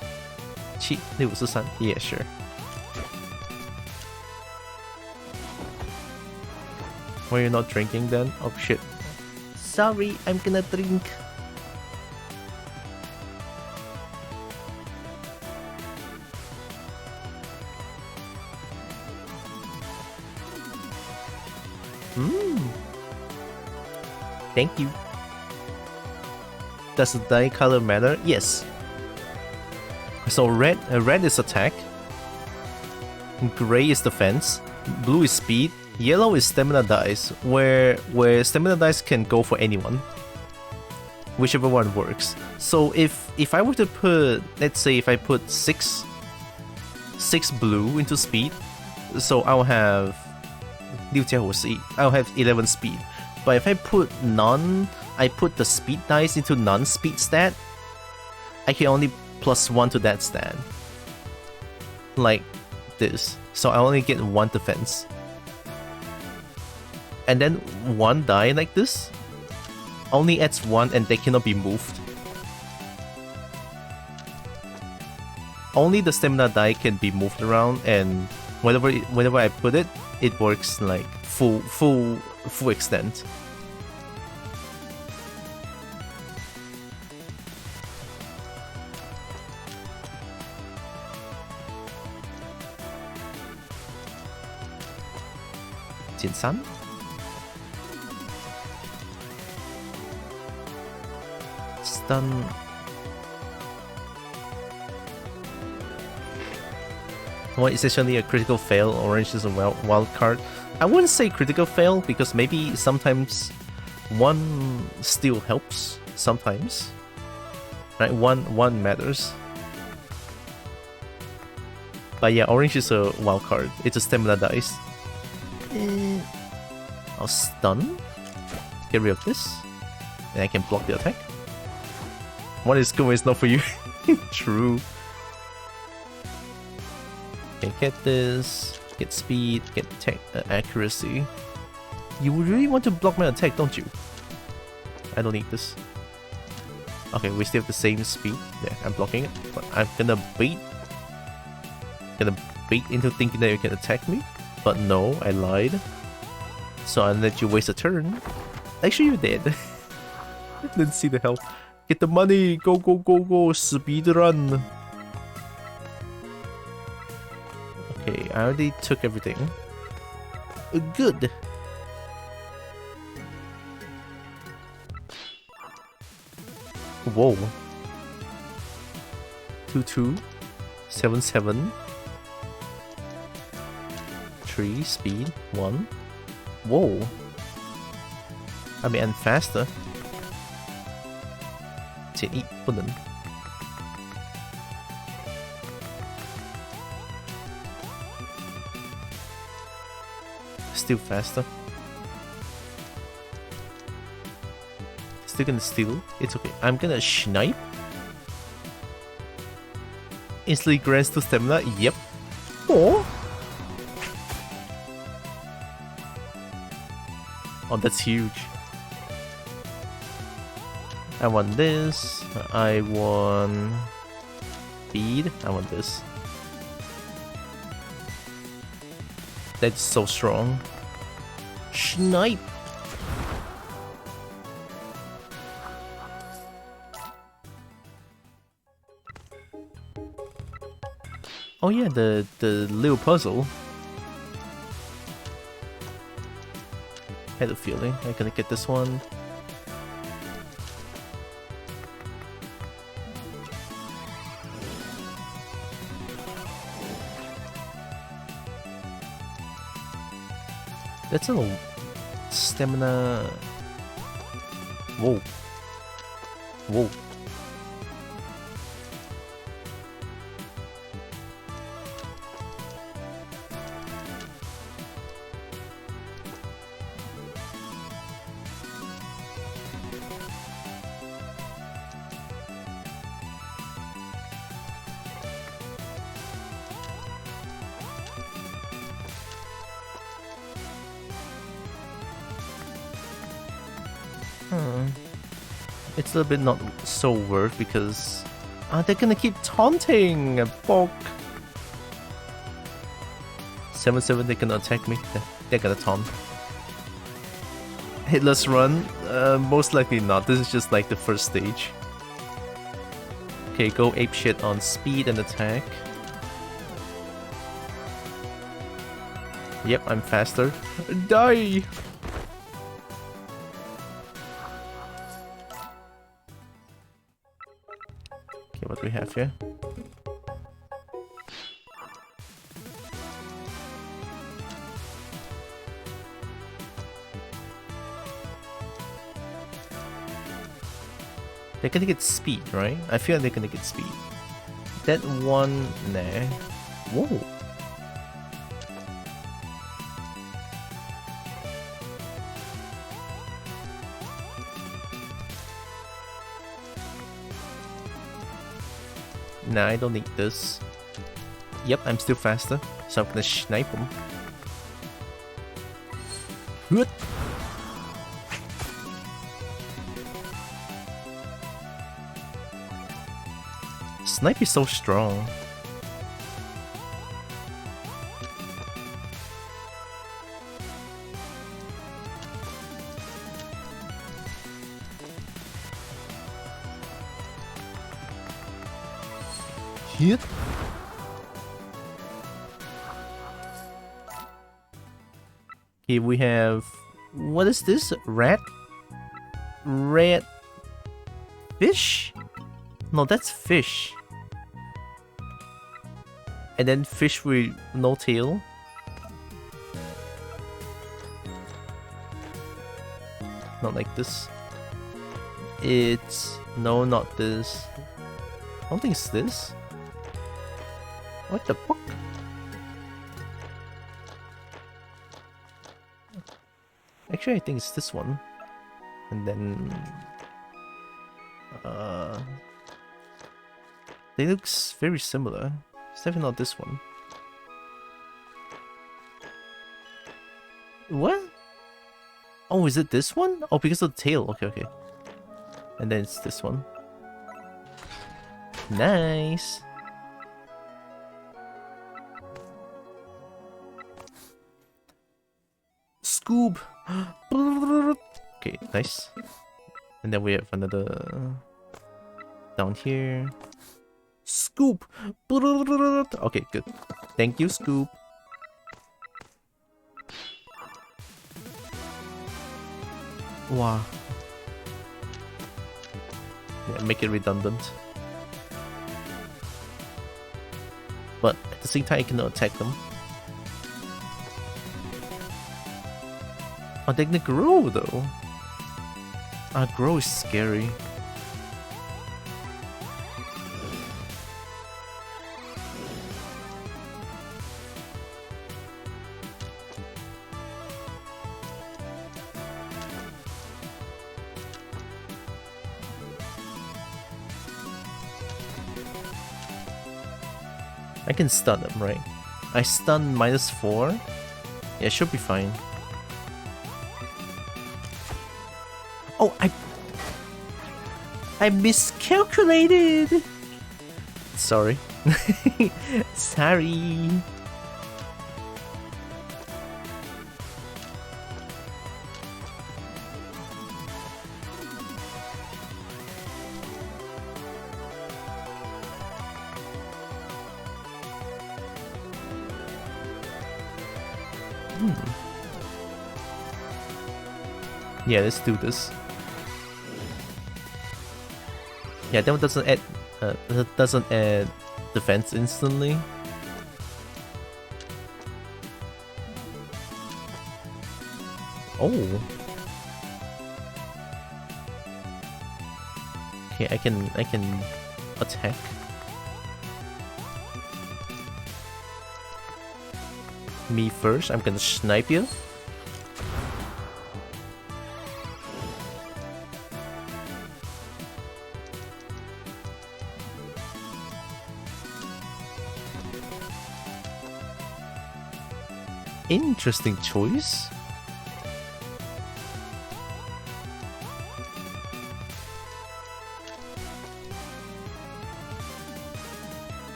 Cheat, 643. Yeah, sure. Why you're not drinking then? Oh shit. Sorry, I'm gonna drink. Thank you. Does the dye color matter? Yes. So red is attack, gray is defense, blue is speed, yellow is stamina dice, where stamina dice can go for anyone, whichever one works. So if I were to put, let's say if I put 6 blue into speed, so I'll have 11 speed. But if I put I put the speed dice into non-speed stat, I can only +1 to that stat. Like this. So I only get 1 defense. And then 1 die like this only adds 1 and they cannot be moved. Only the stamina die can be moved around, and whenever I put it, it works like full extent. Jinsan? Stun. Well, it's essentially a critical fail. Orange is a wild card. I wouldn't say critical fail because maybe sometimes 1 still helps. Sometimes, right? One matters. But yeah, orange is a wild card. It's a stamina dice. I'll stun. Get rid of this, and I can block the attack. What is going is not for you. True. Okay, get this. Get speed. Get accuracy. You really want to block my attack, don't you? I don't need this. Okay, we still have the same speed. Yeah, I'm blocking it. But I'm gonna bait. Gonna bait into thinking that you can attack me. But no, I lied. So I let you waste a turn. Actually, you did. Didn't see the help. Get the money! Go, go, go, go! Speed run! Okay, I already took everything. Good! Whoa. 2-2. 7-7. 3 speed. 1. Whoa. I mean, and faster. 减1不能 Still faster. Still gonna steal. It's okay. I'm gonna snipe. Instantly grants 2 stamina. Yep. Oh. Oh, that's huge. I want this. I want speed. I want this. That's so strong. Snipe. Oh yeah, the little puzzle. Had a feeling I'm gonna get this one. That's a stamina. Whoa. Whoa. It's a little bit not so worth because they're gonna keep taunting. Bog. 7-7, they're gonna attack me. They're gonna taunt. Hitless run? Most likely not. This is just like the first stage. Okay, go apeshit on speed and attack. Yep, I'm faster. Die! Okay, what do we have here? They're gonna get speed, right? I feel like they're gonna get speed. That one there. Whoa. Nah, I don't need this. Yep, I'm still faster, so I'm gonna snipe him. Good. Snipe is so strong. Hit. Okay, we have... What is this? Rat? Red... Fish? No, that's fish. And then fish with no tail. Not like this. It's... No, not this. I don't think it's this. What the fuck? Actually, I think it's this one. And then... They look very similar. It's definitely not this one. What? Oh, is it this one? Oh, because of the tail. Okay, okay. And then it's this one. Nice. Scoop. Okay, nice. And then we have another down here. Scoop. Okay, good. Thank you, Scoop. Wow. Yeah, make it redundant. But at the same time, I cannot attack them. Oh, they're gonna grow though. Grow is scary. I can stun them, right? I stun -4. Yeah, should be fine. Oh, I miscalculated. Sorry. Sorry. Yeah, let's do this. Yeah, that one doesn't add defense instantly. Oh. Okay, I can attack. Me first. I'm gonna snipe you. Interesting choice.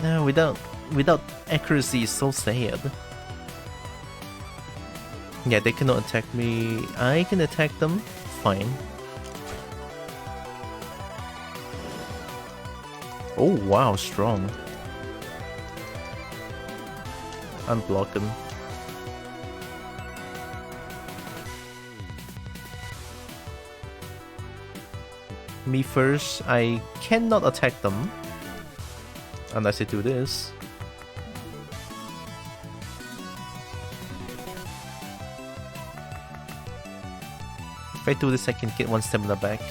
No, without accuracy is so sad. Yeah, they cannot attack me. I can attack them. Fine. Oh wow, strong. I'm blocking. Me first. I cannot attack them unless I do this. If I do this, I can get one stamina back.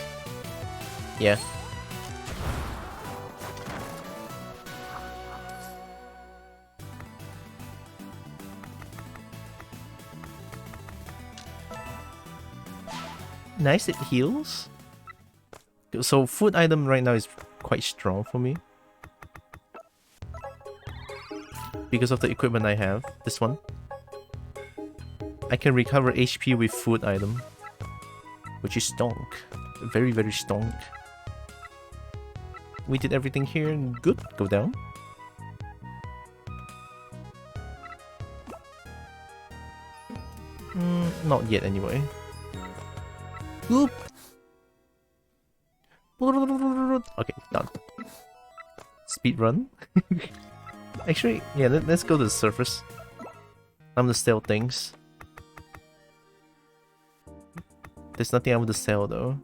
Yeah. Nice, it heals. So food item right now is quite strong for me. Because of the equipment I have. This one. I can recover HP with food item. Which is stonk. Very, very stonk. We did everything here. Good. Go down. Not yet anyway. Oop. Okay, done. Speed run. Actually, yeah, let's go to the surface. I'm gonna sell things. There's nothing I want to sell though.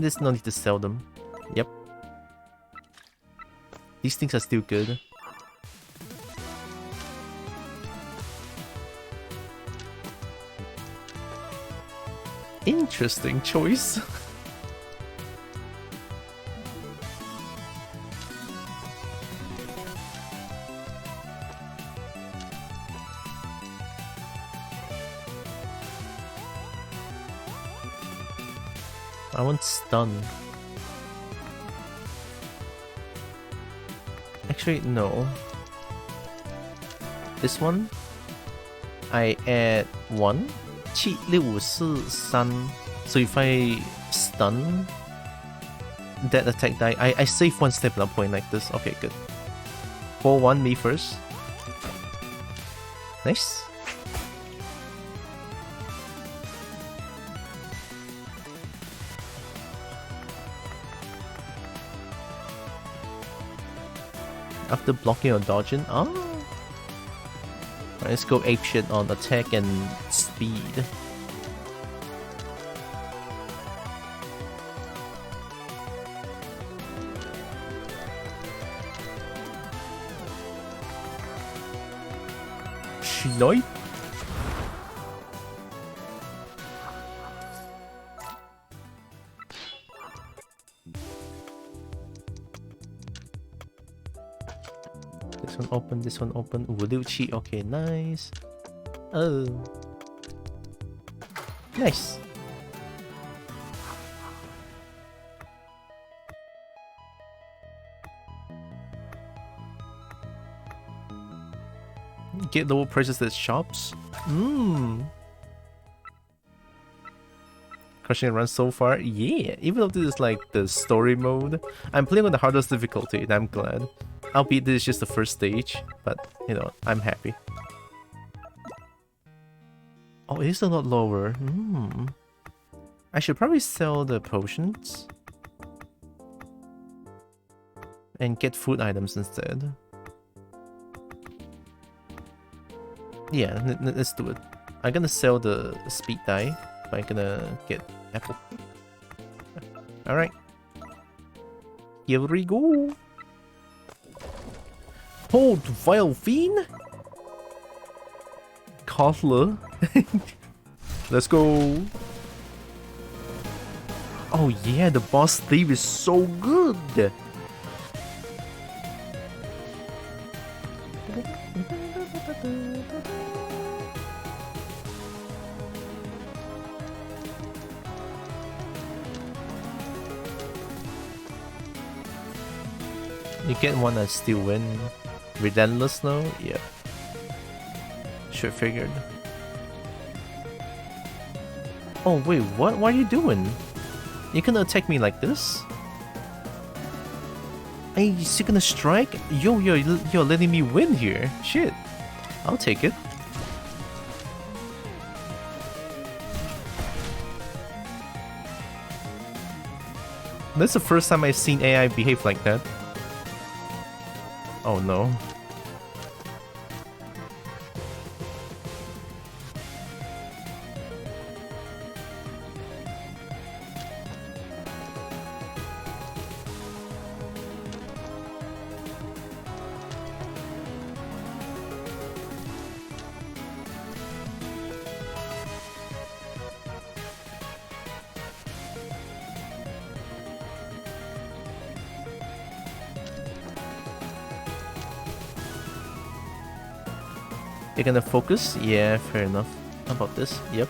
There's no need to sell them. Yep. These things are still good. Interesting choice. I want stun. Actually, no. This one, I add 1. 7 6 是3. So if I stun that attack die, I save 1 stamina point like this. Okay, good. 4-1 me first. Nice. After blocking or dodging, oh. Right, let's go apeshit on attack and speed. Snipe. This one open, this one open. Ooh, little cheat. Okay, nice. Oh. Nice. Get lower prices at shops. Crushing run so far. Yeah, even though this is like the story mode, I'm playing on the hardest difficulty and I'm glad. Albeit this is just the first stage, but you know, I'm happy. Oh, it is a lot lower. I should probably sell the potions and get food items instead. Yeah, let's do it. I'm gonna sell the speed die, but I'm gonna get apple. Alright. Here we go. Hold Vile Fiend. Costler. Let's go. Oh yeah, the boss thief is so good. You get one that still win. Relentless now? Yep. Sure figured. Oh wait, what are you doing? You gonna attack me like this? Hey, you still gonna strike? Yo, you're letting me win here. Shit. I'll take it. That's the first time I've seen AI behave like that. Oh no. You're gonna focus? Yeah, fair enough. How about this? Yep.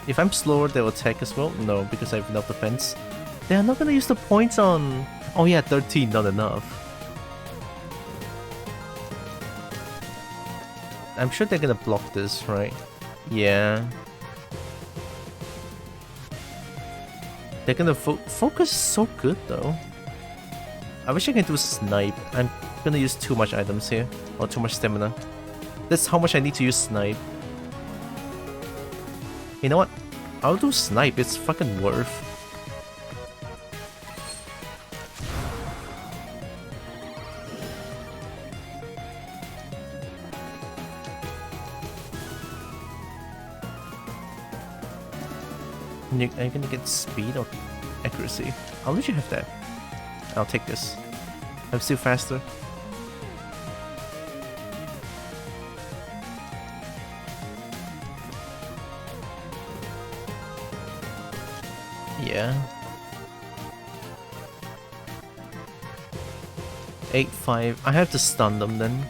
If I'm slower, they'll attack as well? No, because I have enough defense. They're not gonna use the points on... Oh yeah, 13, not enough. I'm sure they're gonna block this, right? Yeah. They're gonna focus so good though. I wish I can do snipe. I'm gonna use too much items here, or too much stamina. That's how much I need to use snipe. You know what? I'll do snipe, it's fucking worth. Are you gonna get speed or accuracy? I'll let you have that. I'll take this. I'm still faster. Yeah. 8-5. I have to stun them then.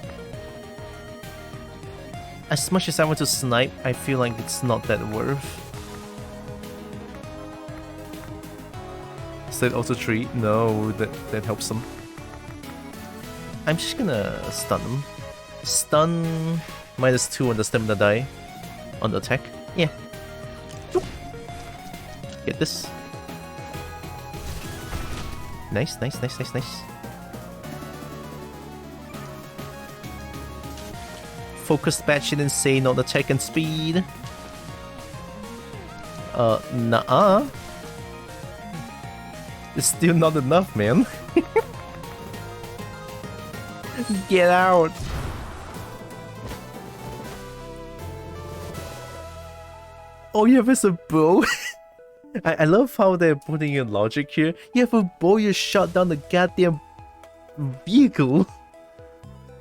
As much as I want to snipe, I feel like it's not that worth. Said auto treat? No, that helps them. I'm just gonna stun them. Stun -2 on the stamina die. On the attack. Yeah. Get this. Nice, nice, nice, nice, nice. Focus batching insane on attack and speed. Nah. It's still not enough, man. Get out. All you have is a bow. I love how they're putting in logic here. You have a bow, you shot down the goddamn vehicle.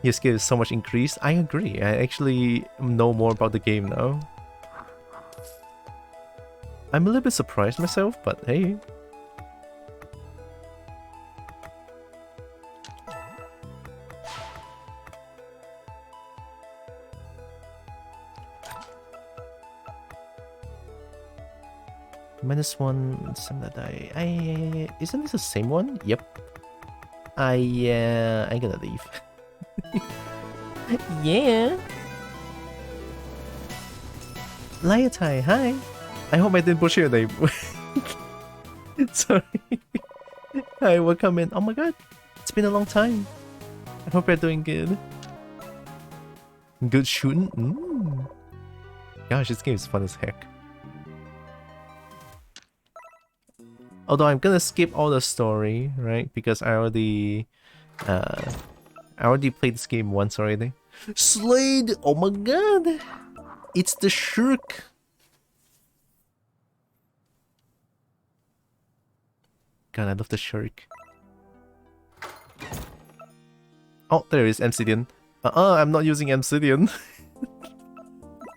Your skill is so much increased. I agree. I actually know more about the game now. I'm a little bit surprised myself, but hey. -1, similar die. Isn't this the same one? Yep. I'm gonna leave. Yeah. Liatai, hi. I hope I didn't butcher your name. Sorry. Hi, welcome in. Oh my god, it's been a long time. I hope you're doing good. Good shooting? Gosh, this game is fun as heck. Although I'm gonna skip all the story, right? Because I already played this game once already. Slade! Oh my god! It's the Shirk! God, I love the Shirk. Oh, there is Obsidian. I'm not using Obsidian.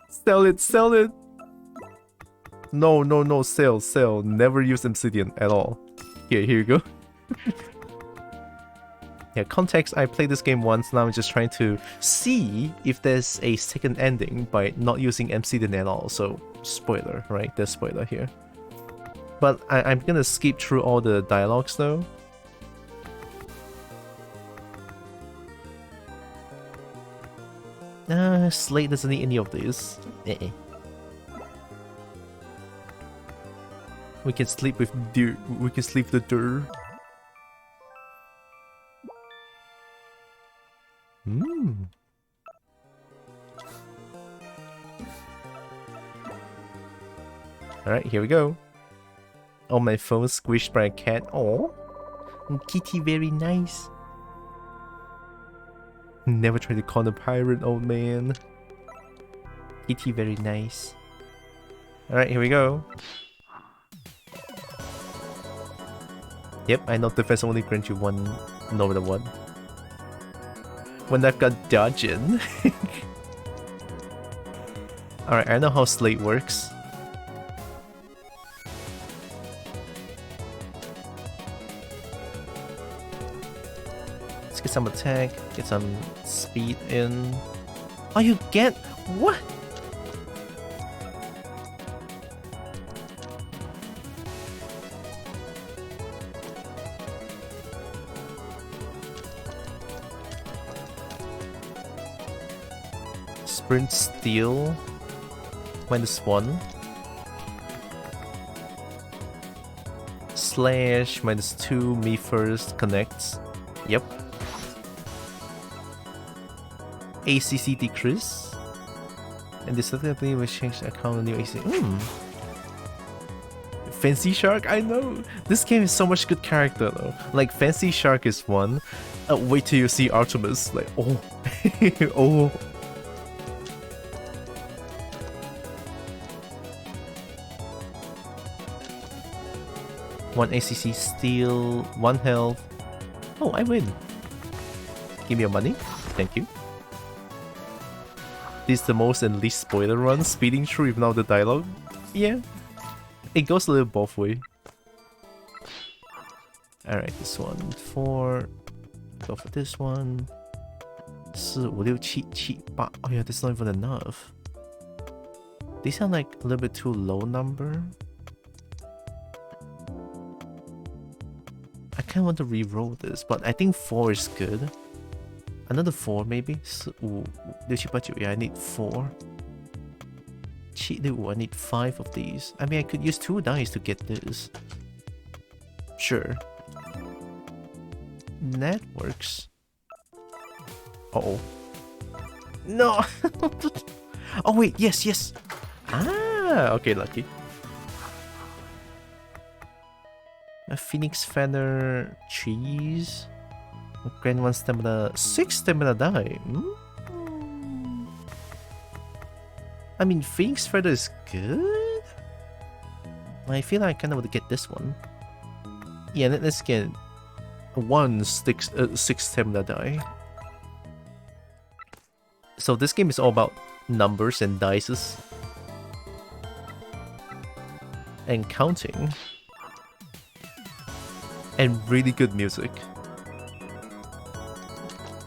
Sell it, sell it! No, no, no, sell, sell. Never use Obsidian at all. Here you go. Yeah, context, I played this game once, now I'm just trying to see if there's a second ending by not using Obsidian at all. So, spoiler, right? There's spoiler here. But I'm gonna skip through all the dialogues though. Slate doesn't need any of this. We can sleep with deer. We can sleep the dirt. Alright, here we go. Oh, my phone squished by a cat. Oh, kitty, very nice. Never try to con a pirate, old man. Kitty, very nice. Alright, here we go. Yep, I know defense only grants you one no matter what. When I've got dodging. Alright, I know how Slate works. Let's get some attack, get some speed in. Oh, you get what? Sprint steal -1. Slash -2. Me first connects. Yep. ACC decrease. And this ability will change the account on new ACC. Fancy Shark, I know. This game is so much good character though. Like Fancy Shark is one. Wait till you see Artemis. Like oh, oh. One ACC steal, 1 health. Oh, I win. Give me your money. Thank you. This is the most and least spoiler run, speeding through even out the dialogue. Yeah. It goes a little both way. Alright, this one. 4. Go for this one. 4, 5, 6, 7, 7, 8. Oh yeah, that's not even enough. These sound like a little bit too low number. I kind of want to re-roll this, but I think 4 is good. Another 4 maybe? 4, 5, 6, 8, 9. Yeah, I need 4. 7, 6, I need 5 of these. I mean, I could use 2 dice to get this. Sure. That works. Uh-oh. No! Oh wait, yes, yes! Ah, okay, lucky. A phoenix feather, cheese. Grant 1 stamina, 6 stamina die. I mean, phoenix feather is good. I feel like I kind of want to get this one. Yeah, let's get 6 stamina die. So this game is all about numbers and dices. And counting. And really good music.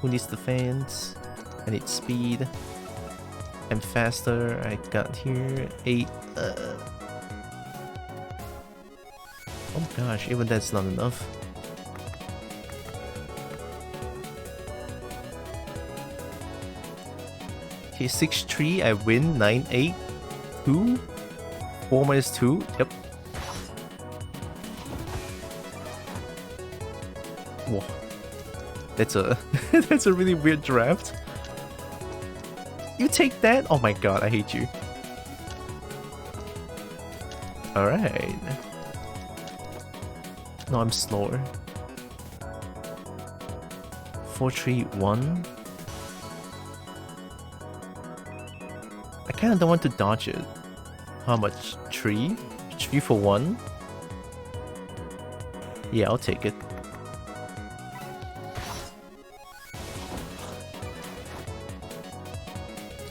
Who needs the fans? I need speed. I'm faster. I got here 8. Oh gosh, even that's not enough. Okay, 6-3, I win. 9-8. 2. 4 minus 2. Yep. Whoa. That's a that's a really weird draft. You take that? Oh my god, I hate you. Alright. No, I'm slower. 4, 3, 1. I kinda don't want to dodge it. How much? 3? 3 for 1? Yeah, I'll take it.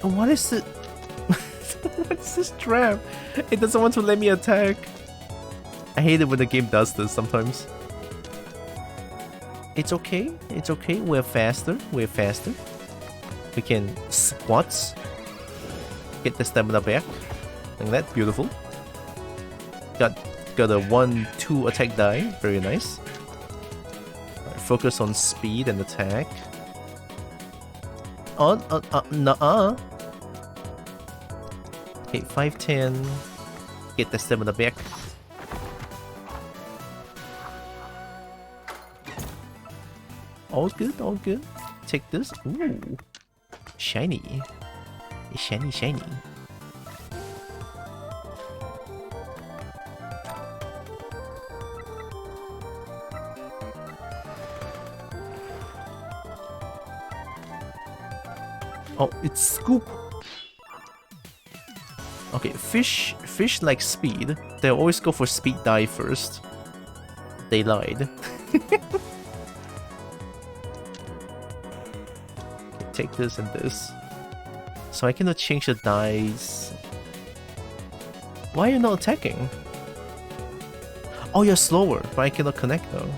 What is it? What's this trap? It doesn't want to let me attack. I hate it when the game does this sometimes. It's okay. It's okay. We're faster. We're faster. We can squats. Get the stamina back. Like that. Beautiful. Got a 1-2 attack die. Very nice. Right, focus on speed and attack. Nuh-uh. Okay, 5-10. Get the stamina back. All good, all good. Take this. Ooh. Shiny. Shiny, shiny. Oh, it's scoop. Okay, fish like speed. They always go for speed die first. They lied. Okay, take this and this. So I cannot change the dice. Why are you not attacking? Oh, you're slower, but I cannot connect though.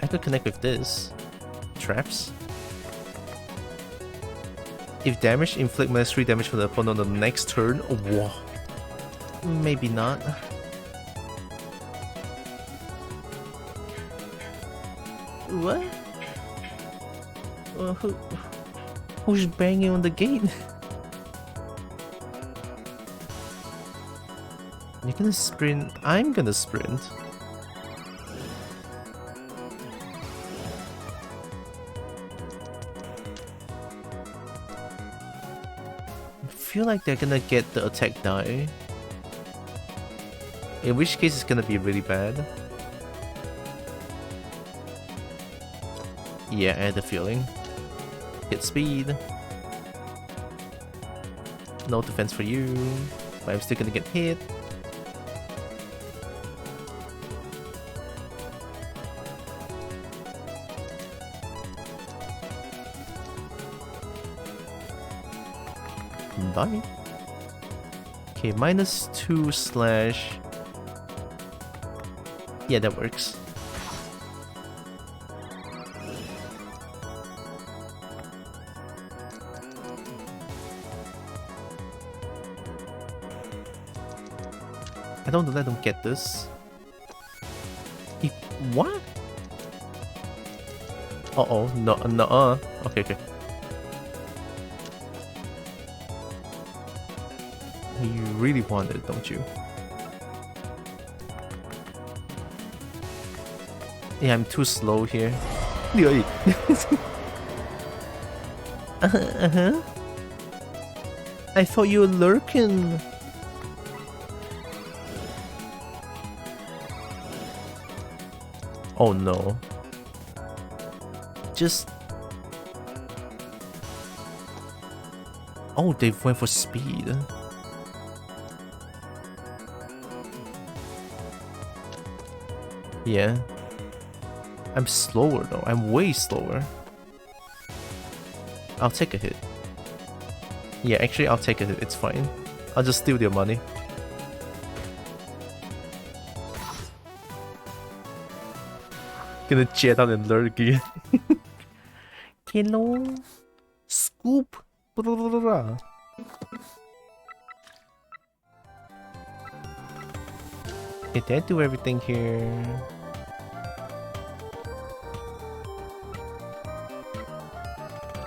I could connect with this. Traps. If damage, inflict minus 3 damage for the opponent on the next turn. Oh, whoa. Maybe not. What? Who's banging on the gate? You're gonna sprint. I'm gonna sprint. I feel like they're gonna get the attack die. In which case it's gonna be really bad. Yeah, I had the feeling. Hit speed. No defense for you. But I'm still gonna get hit. Bye. Okay, -2/... Yeah, that works. I don't let them get this. What? Uh-oh, no, okay. You really want it, don't you? Yeah, I'm too slow here. Uh-huh. I thought you were lurking. Oh no. Just... Oh, they went for speed. Yeah. I'm slower though. I'm way slower. I'll take a hit. Yeah, actually I'll take a hit. It's fine. I'll just steal your money. Gonna jet out and lurk again. Hello. Scoop. Okay, did I do everything here?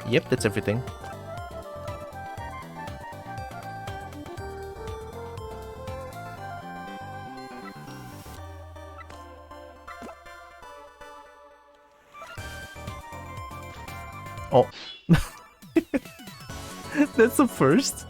Yep, that's everything. Oh. That's the first?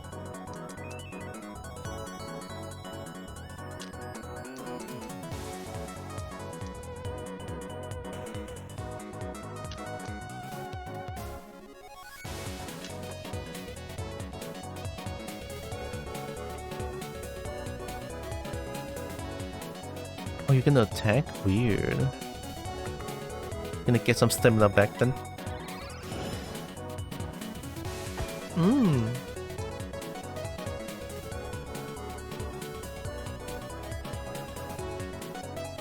Oh, you're gonna attack? Weird. Gonna get some stamina back then.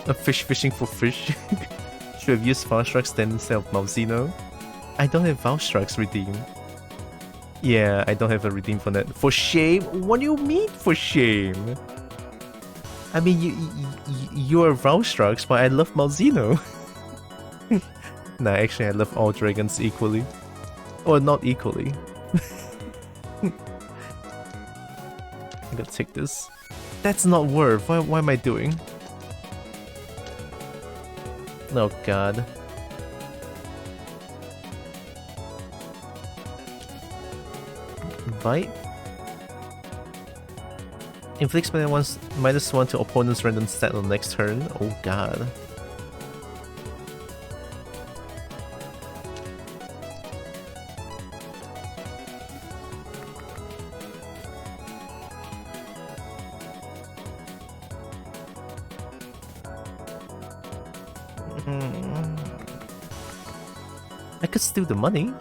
A fish fishing for fish. Should have used Valstrax then instead of Malzeno. I don't have Valstrax redeem. Yeah, I don't have a redeem for that. For shame? What do you mean for shame? I mean, you're Valstrax, but I love Malzeno. Nah, actually I love all dragons equally. Or not equally. I gotta take this. That's not worth. Why am I doing? Oh god. Bite? Inflicts -1 to opponent's random stat on next turn. Oh god. I could steal the money.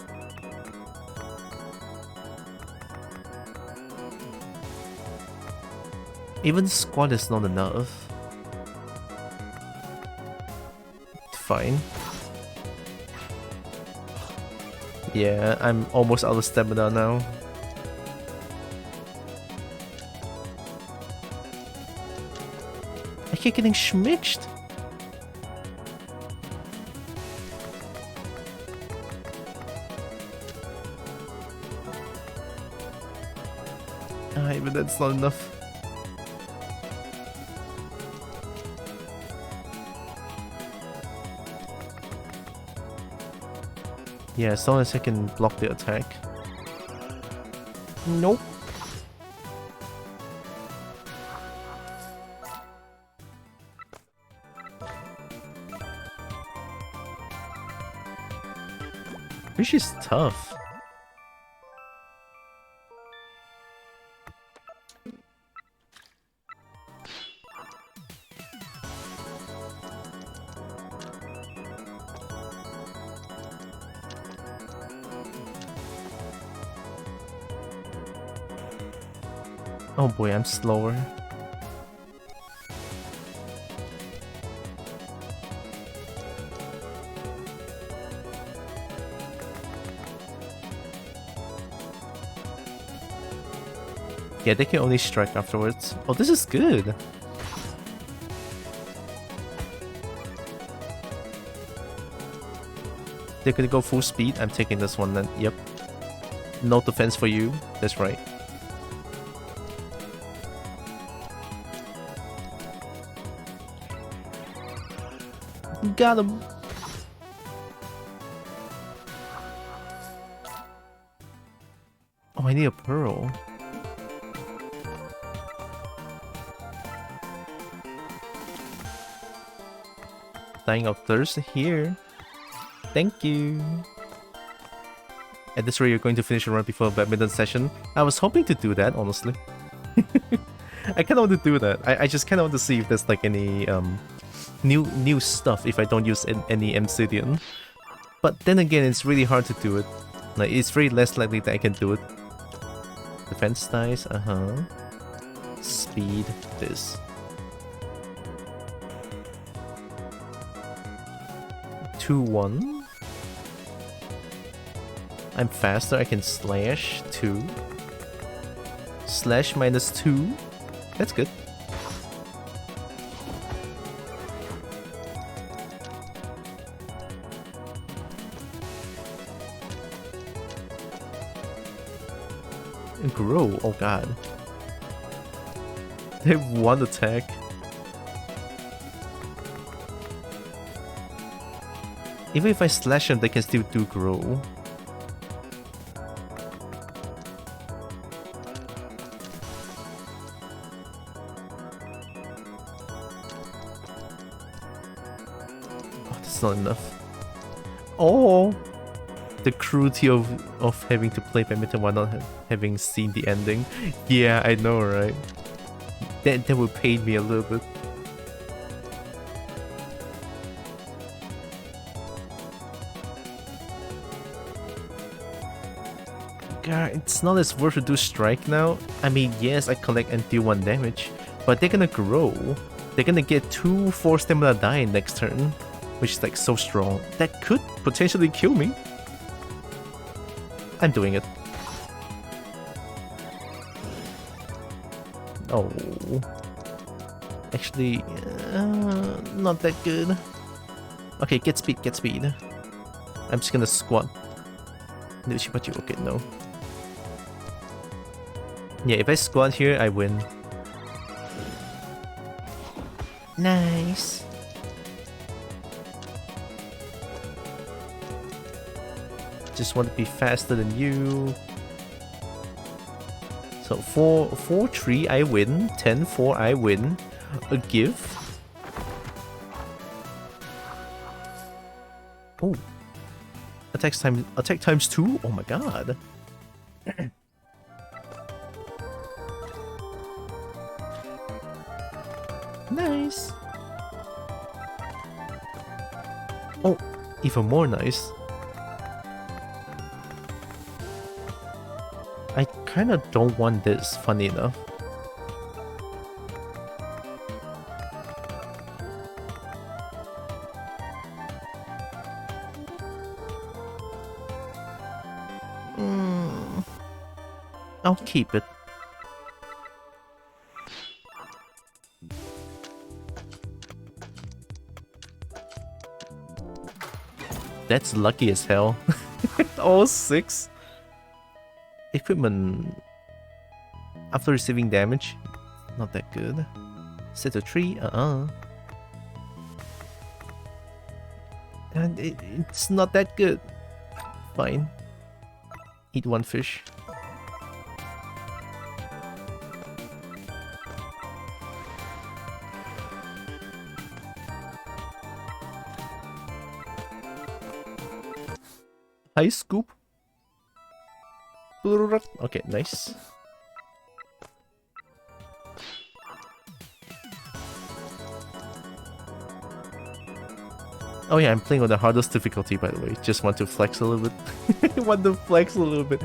Even squad is not enough. Fine. Yeah, I'm almost out of stamina now. I keep getting schmixed. But that's not enough. Yeah, as long as I can block the attack. Nope. Fish is tough. Oh boy, I'm slower. Yeah, they can only strike afterwards. Oh, this is good. They're gonna go full speed. I'm taking this one then. Yep. No defense for you. That's right. Got him. Oh, I need a pearl. Dying of thirst here. Thank you. At this rate, you're going to finish a run before a badminton session. I was hoping to do that, honestly. I kind of want to do that. I just kind of want to see if there's like any new stuff if I don't use any Obsidian. But then again, it's really hard to do it. Like, it's very less likely that I can do it. Defense dice, Speed, this. Two, 1. I'm faster, I can slash 2. Slash -2. That's good. Grow, oh god. They have one attack. Even if I slash them, they can still do grow. Oh, that's not enough. Oh! The cruelty of having to play badminton while not having seen the ending. Yeah, I know, right? That would pain me a little bit. God, it's not as worth to do strike now. I mean, yes, I collect and deal 1 damage, but they're gonna grow. They're gonna get 2 4 stamina die next turn, which is like so strong. That could potentially kill me. I'm doing it. Oh. Actually, not that good. Okay, get speed, get speed. I'm just gonna squat. Okay, no. Yeah, if I squat here, I win. Nice. Just want to be faster than you. So 4-3 I win, 10-4 I win. A give. Oh. Attack times 2? Oh my god. Nice. Oh, even more nice. I kinda don't want this, funny enough. I'll keep it. That's lucky as hell. All 6. Equipment. After receiving damage, not that good. Set to 3, And it's not that good. Fine. Eat 1 fish. High scoop. Okay, nice. Oh yeah, I'm playing on the hardest difficulty, by the way. Just want to flex a little bit. Want to flex a little bit.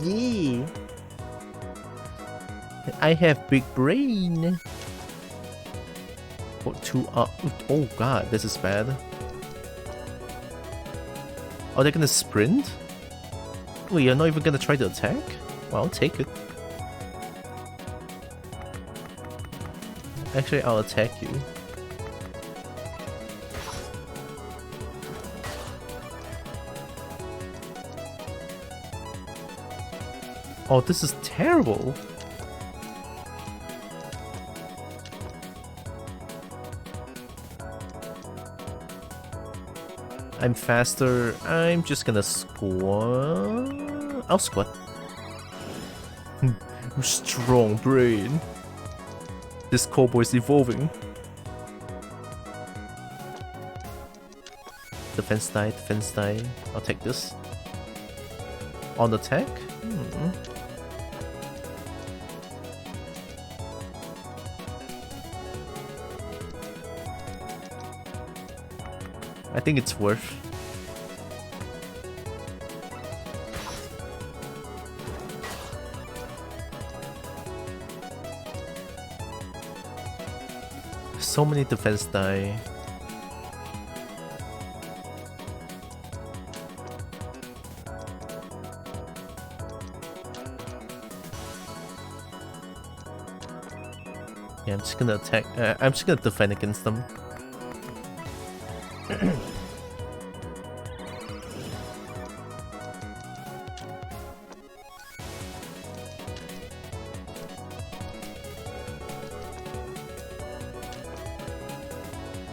Yeah. I have big brain. Oh god, this is bad. Oh, they're gonna sprint? Wait, you're not even gonna try to attack? Well, I'll take it. Actually, I'll attack you. Oh, this is terrible. I'm faster. I'm just gonna squat. I'll squat. Strong brain. This cowboy's evolving. Defense die, defense die. I'll take this. On attack? I think it's worth. So many defense die. Yeah, I'm just gonna attack. I'm just gonna defend against them.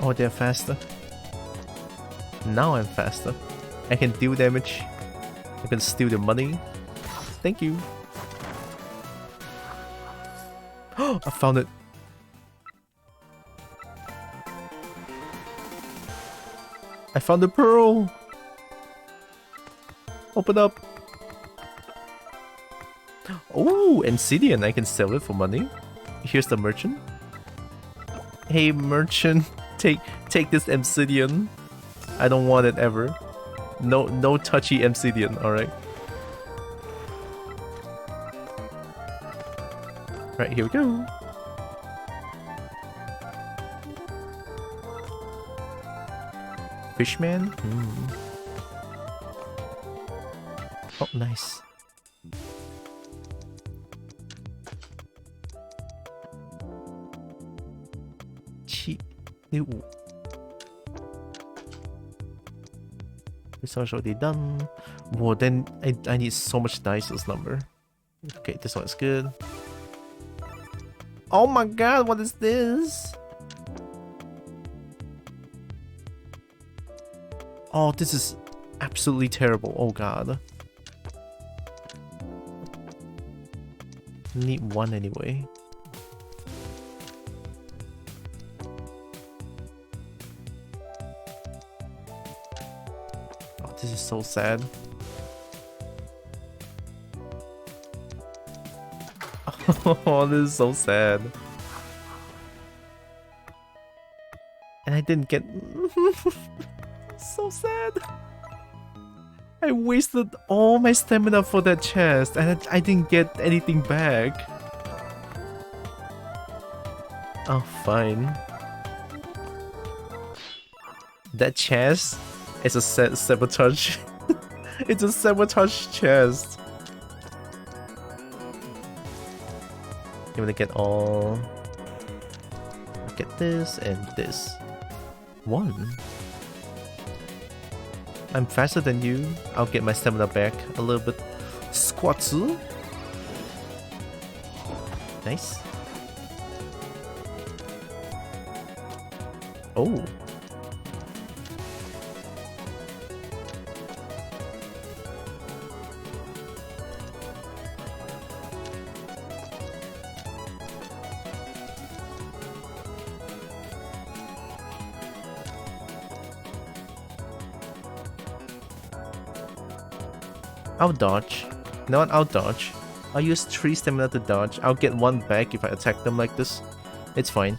Oh, they're faster. Now I'm faster. I can deal damage. I can steal the money. Thank you. Oh, I found it. I found the pearl. Open up. Oh, Obsidian. I can sell it for money. Here's the merchant. Hey, merchant. Take this Obsidian. I don't want it ever. No touchy Obsidian, alright. Right, here we go. Fishman? Oh, nice. Cheap. Ooh. This one's already done. Whoa, then I need so much dice this number. Okay, this one's good. Oh my god, what is this? Oh, this is absolutely terrible. Oh god. Need one anyway. Oh, this is so sad. Oh, this is so sad. And I didn't get... So sad. I wasted all my stamina for that chest and I didn't get anything back. Oh, fine. That chest is a sabotage. It's a sabotage chest. I'm gonna get all... Get this and this. One. I'm faster than you. I'll get my stamina back a little bit. Squatsu. Nice. Oh. I'll dodge. You know what? I'll dodge. I'll use 3 stamina to dodge. I'll get 1 back if I attack them like this. It's fine.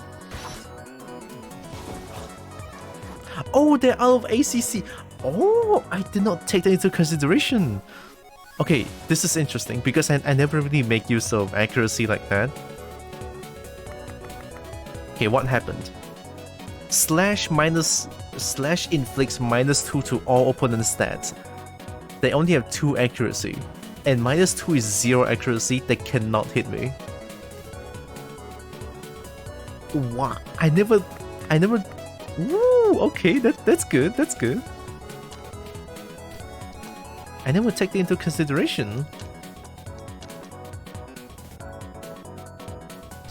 Oh, they're out of ACC. Oh, I did not take that into consideration. Okay, this is interesting because I never really make use of accuracy like that. Okay, what happened? Slash inflicts -2 to all opponent stats. They only have 2 accuracy, and -2 is 0 accuracy. They cannot hit me. Wow, I never. Woo, okay, that's good. That's good. I never take that into consideration.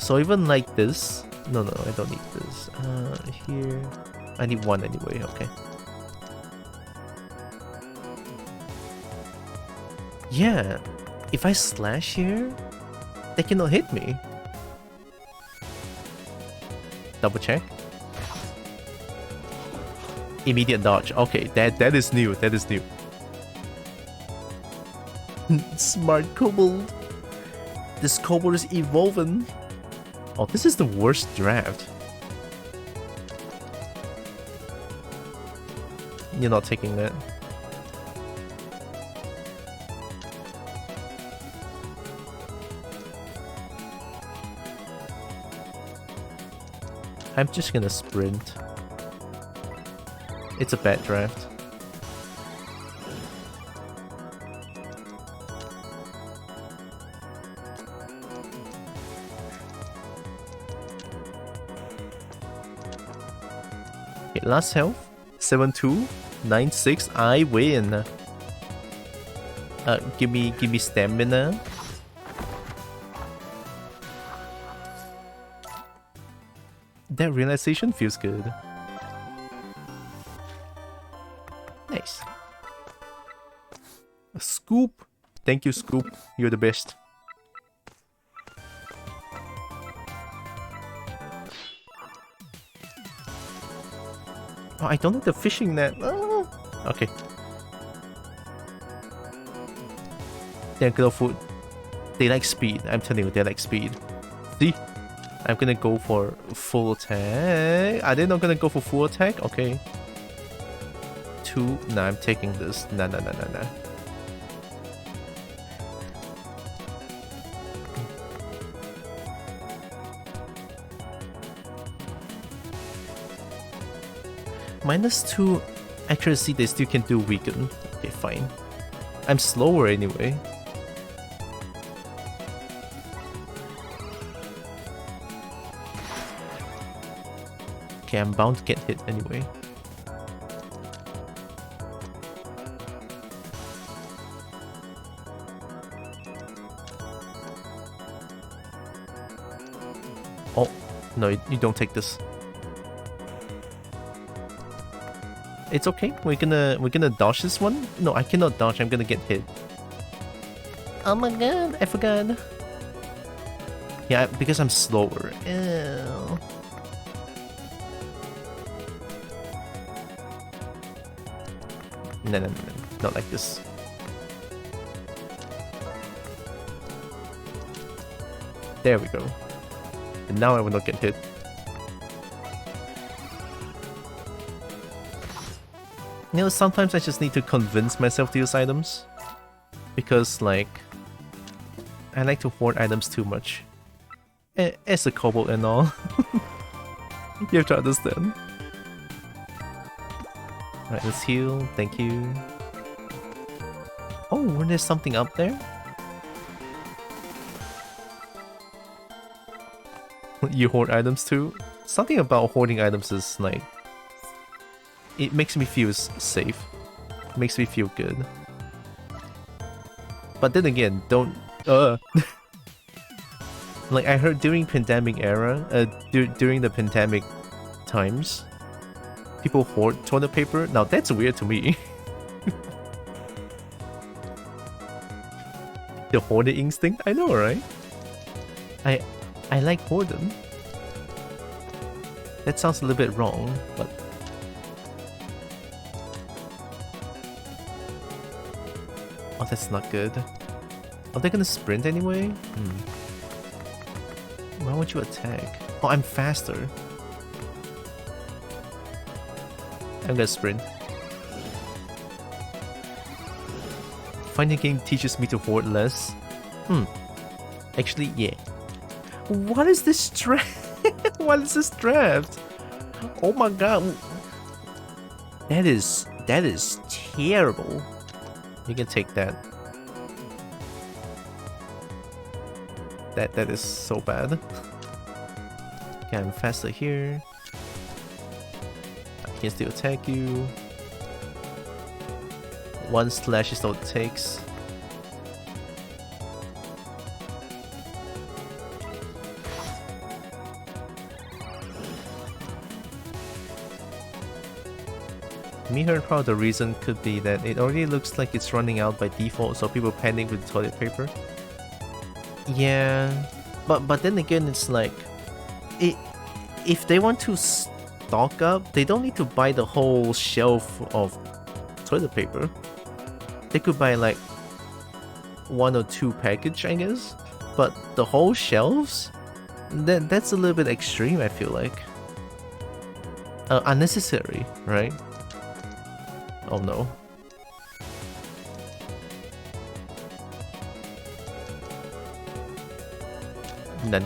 So even like this... No, I don't need this. Here... I need one anyway, okay. Yeah, if I slash here, they cannot hit me. Double check. Immediate dodge. Okay, that is new. That is new. Smart kobold. This kobold is evolving. Oh, this is the worst draft. You're not taking that. I'm just gonna sprint. It's a bad draft. Okay, last health. 7-2, 9-6. I win. Give me stamina. That realization feels good. Nice. A scoop. Thank you, Scoop. You're the best. Oh, I don't have the fishing net. Oh. Okay. They're good food. They like speed. I'm telling you, they like speed. See? I'm gonna go for full attack. Are they not gonna go for full attack? Okay. 2. Nah, I'm taking this. Nah. -2 accuracy, they still can do weaken. Okay, fine. I'm slower anyway. Okay, I'm bound to get hit anyway. Oh, no, you don't take this. It's okay. We're gonna dodge this one. No, I cannot dodge. I'm gonna get hit. Oh my god, I forgot. Yeah, because I'm slower. Ew. No, not like this. There we go. And now I will not get hit. You know, sometimes I just need to convince myself to use items. Because, like, I like to hoard items too much. As a kobold and all. You have to understand. Alright, let's heal. Thank you. Oh, there's something up there? You hoard items too? Something about hoarding items is like... It makes me feel safe. It makes me feel good. But then again, don't... Like, I heard during pandemic era, during the pandemic times, people hoard toilet paper. Now that's weird to me. The hoarder instinct? I know, right? I like hoarding. That sounds a little bit wrong, but... Oh, that's not good. Are they gonna sprint anyway? Why won't you attack? Oh, I'm faster. I'm gonna sprint. Fighting game teaches me to hoard less. Actually, yeah. What is this draft? What is this draft? Oh my god. That is terrible. You can take that. That is so bad. Okay, I'm faster here. I can still attack you. 1 slash is all it takes. Me heard part of the reason could be that it already looks like it's running out by default, so people panic with toilet paper. Yeah, but then again, it's like, if they want to stock up, they don't need to buy the whole shelf of toilet paper. They could buy like 1 or 2 package, I guess. But the whole shelves, that's a little bit extreme, I feel like. Unnecessary, right? Oh no. No.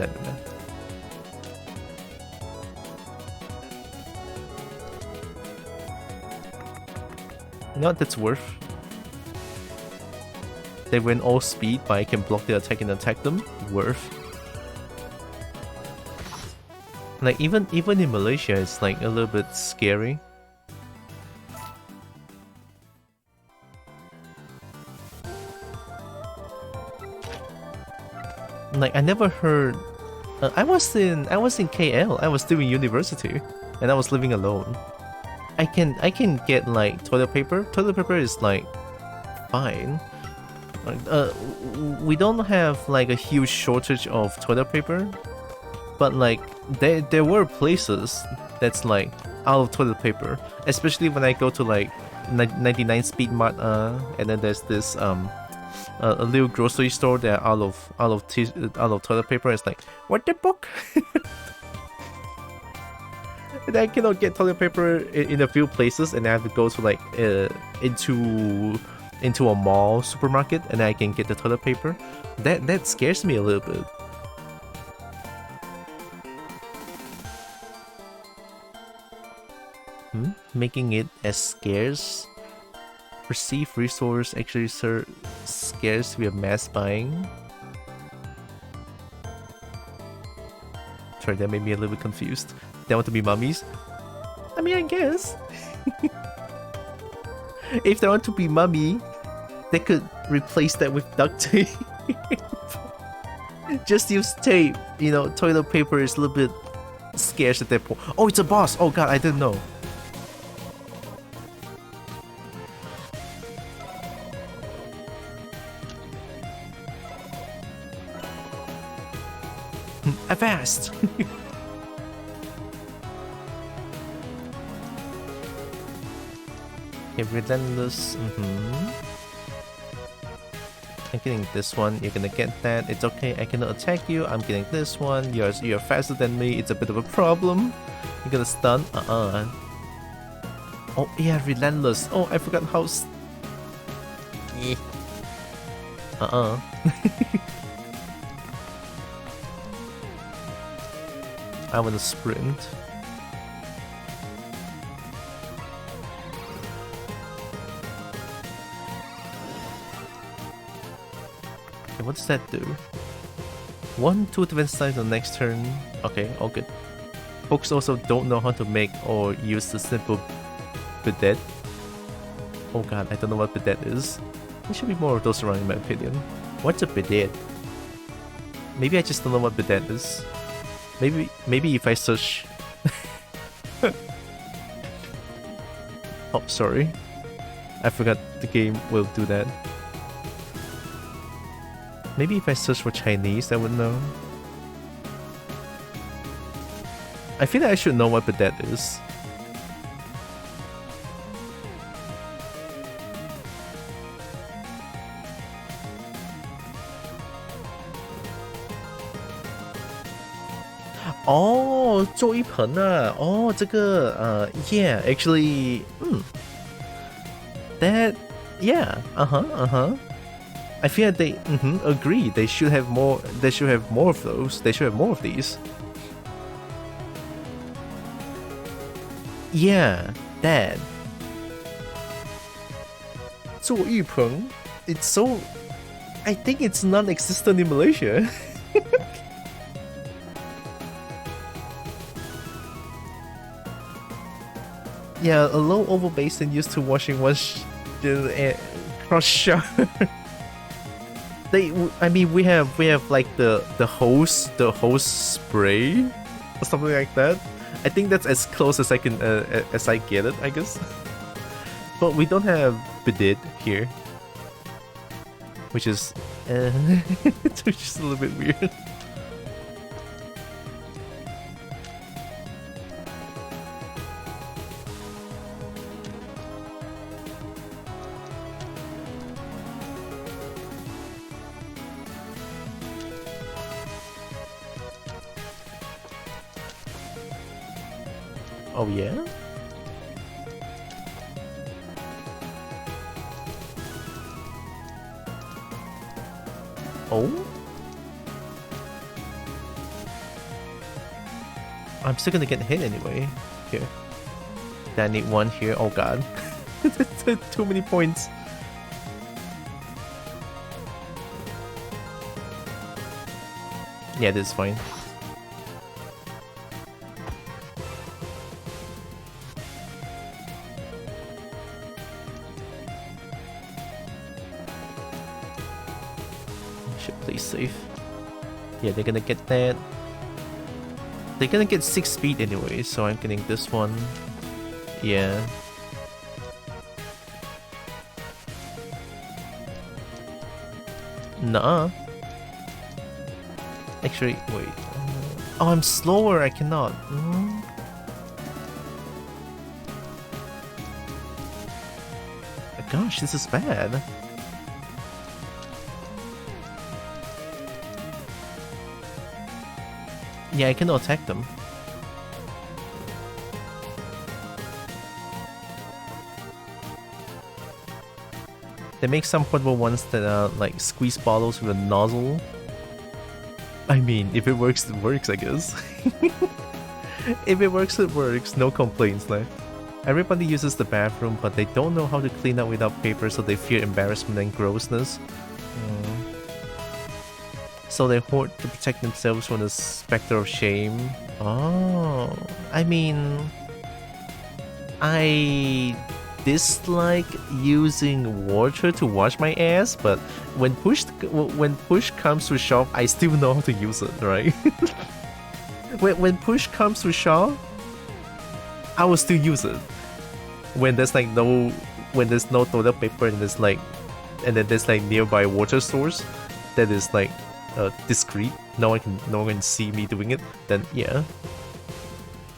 You know what that's worth? They went all speed, but I can block their attack and attack them. Worth. Like even in Malaysia, it's like a little bit scary. Like I never heard. I was in KL. I was still in university, and I was living alone. I can get like toilet paper. Toilet paper is like fine. We don't have like a huge shortage of toilet paper, but like there were places that's like out of toilet paper, especially when I go to like 99 Speed Mart, and then there's this a little grocery store that out of toilet paper. It's like, what the fuck? And I cannot get toilet paper in a few places, and I have to go to like into a mall supermarket, and I can get the toilet paper. That scares me a little bit. Making it as scarce. Perceived resource actually scarce via mass buying. Sorry, that made me a little bit confused. They want to be mummies? I mean, I guess. If they want to be mummy, they could replace that with duct tape. Just use tape. You know, toilet paper is a little bit scarce at that point. Oh, it's a boss! Oh god, I didn't know. Avast! Okay, relentless. I'm getting this one. You're gonna get that. It's okay. I cannot attack you. I'm getting this one. You're faster than me. It's a bit of a problem. You're gonna stun. Oh yeah, relentless. Oh, I forgot how. I want to sprint. Okay, what does that do? 1-2 defense size on next turn. Okay, all good. Folks also don't know how to make or use the simple bidet. Oh god, I don't know what bidet is. There should be more of those around in my opinion. What's a bidet? Maybe I just don't know what bidet is. Maybe if I search... Oh, sorry. I forgot the game will do that. Maybe if I search for Chinese, I would know. I feel like I should know what bidet is. Oh, 做一盆啊. Oh, 这个 yeah, actually, that, yeah, I feel like they, agree. They should have more. They should have more of those. They should have more of these. Yeah, that. 做一盆. It's so. I think it's non-existent in Malaysia. Yeah, a low oval basin used to washing wash cross shower. I mean, we have like the hose spray or something like that. I think that's as close as I can as I get it, I guess. But we don't have bidet here, which is which is a little bit weird. Oh yeah? Oh? I'm still gonna get hit anyway. Here. I need one here. Oh god. Too many points. Yeah, this is fine. Should play safe. Yeah, they're gonna get that. They're gonna get 6 speed anyway, so I'm getting this one. Yeah. Nuh-uh. Actually, wait. Oh, I'm slower. I cannot. Gosh, this is bad. Yeah, I cannot attack them. They make some portable ones that are like squeeze bottles with a nozzle. I mean, if it works, it works, I guess. If it works, it works. No complaints left. Everybody uses the bathroom, but they don't know how to clean up without paper, so they fear embarrassment and grossness. So they hoard to protect themselves from the specter of shame. Oh, I mean, I dislike using water to wash my ass, but when push comes to shove, I still know how to use it, right? when push comes to shove, I will still use it. When there's like no toilet paper and then there's like nearby water source that is like discreet, no one can see me doing it, then yeah.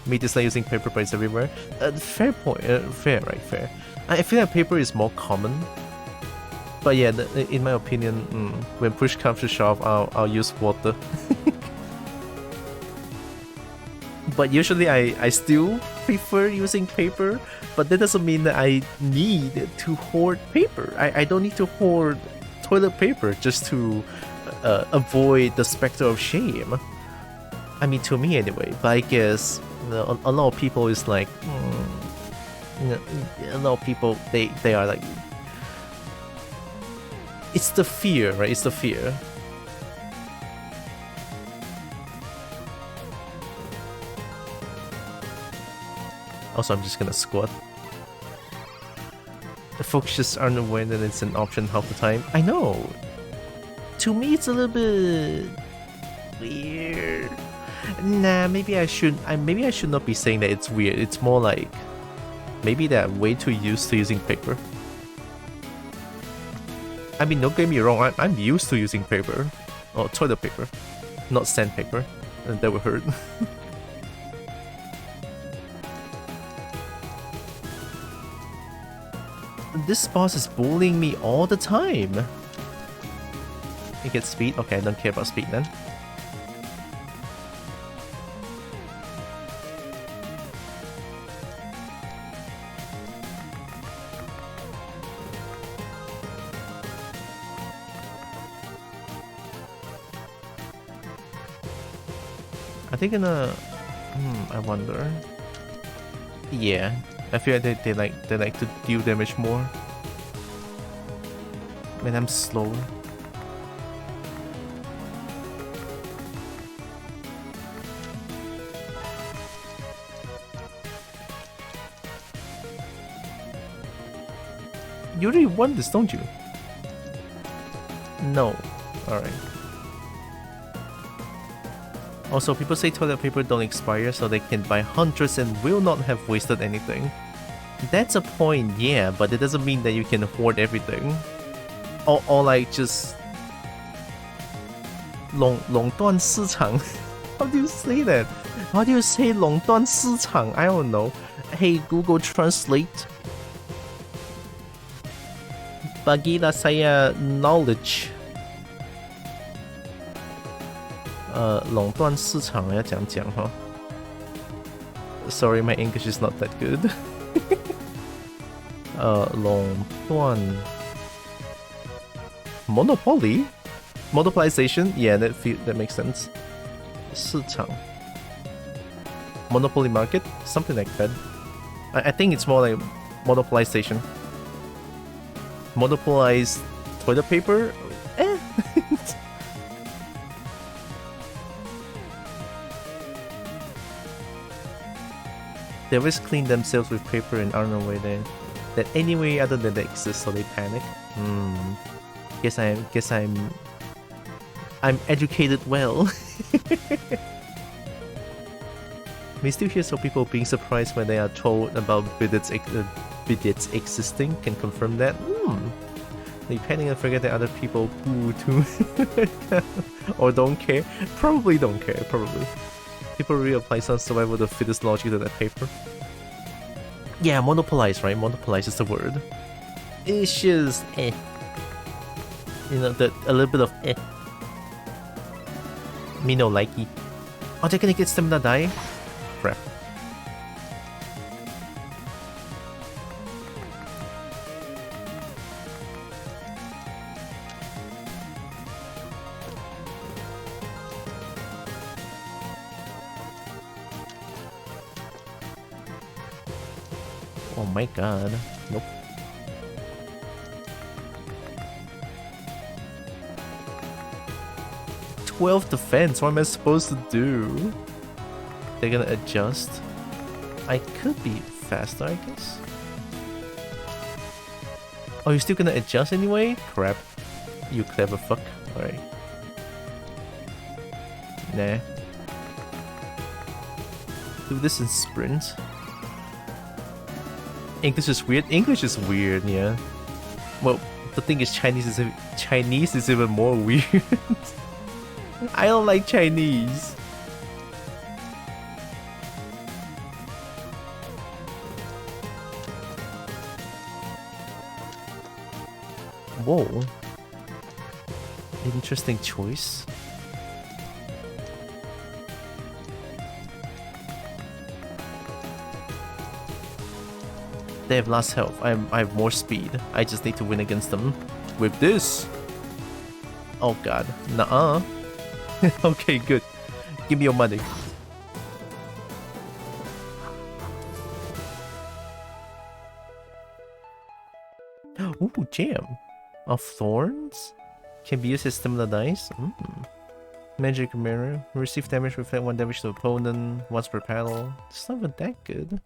Me dislike using paper, but it's everywhere. Fair point. Fair. I feel like paper is more common. But yeah, in my opinion, when push comes to shove, I'll use water. But usually I still prefer using paper, but that doesn't mean that I need to hoard paper. I don't need to hoard toilet paper just to avoid the specter of shame. I mean, to me anyway, but I guess a lot of people is like, a lot of people, they are like, it's the fear, right? It's the fear. Also, I'm just gonna squat. The folks just aren't aware that it's an option half the time. I know. To me, it's a little bit weird. Nah, maybe I should not be saying that it's weird. It's more like maybe they're way too used to using paper. I mean, don't get me wrong. I'm used to using paper, or toilet paper, not sandpaper. And that would hurt. This boss is bullying me all the time. He gets speed? Okay, I don't care about speed then. Are they gonna... I wonder. Yeah. I feel like they like to deal damage more. Man, I'm slow. You already won this, don't you? No. Alright. Also, people say toilet paper don't expire, so they can buy hundreds and will not have wasted anything. That's a point, yeah, but it doesn't mean that you can hoard everything. Or like just 垄断市场. How do you say that? How do you say 垄断市场? I don't know. Hey Google Translate. Bagilah saya knowledge. 垄断市场要讲讲哈. Sorry, my English is not that good. 垄断 Monopoly? Monopolization? Yeah, that makes sense. 市场 Monopoly market? Something like that. I think it's more like monopolization. Monopolize toilet paper? Eh. They always clean themselves with paper and aren't aware that any way other than that exists, so they panic. Guess I'm educated well. We still hear some people being surprised when they are told about bidets existing. Can confirm that. They panic and forget that other people poo too. Or don't care. Probably don't care, probably. People really apply some survival of the fittest logic to that paper. Yeah, monopolize, right? Monopolize is the word. It's just eh. You know, a little bit of eh. Me no likey. Oh, they're gonna get stamina die? Crap. Oh my god. Nope. "12 defense, what am I supposed to do?" They're gonna adjust. I could be faster, I guess. Oh, you're still gonna adjust anyway? Crap. You clever fuck. Alright. Nah. Do this in sprint. English is weird? English is weird, yeah. Well, the thing is Chinese is even more weird. I don't like Chinese. Whoa. Interesting choice. They have less health. I have more speed. I just need to win against them with this. Oh god. Nuh-uh. Okay, good. Give me your money. Ooh, jam. Of thorns? Can be used as stamina dice? Magic mirror. Receive damage, reflect 1 damage to opponent once per battle. It's not even that good.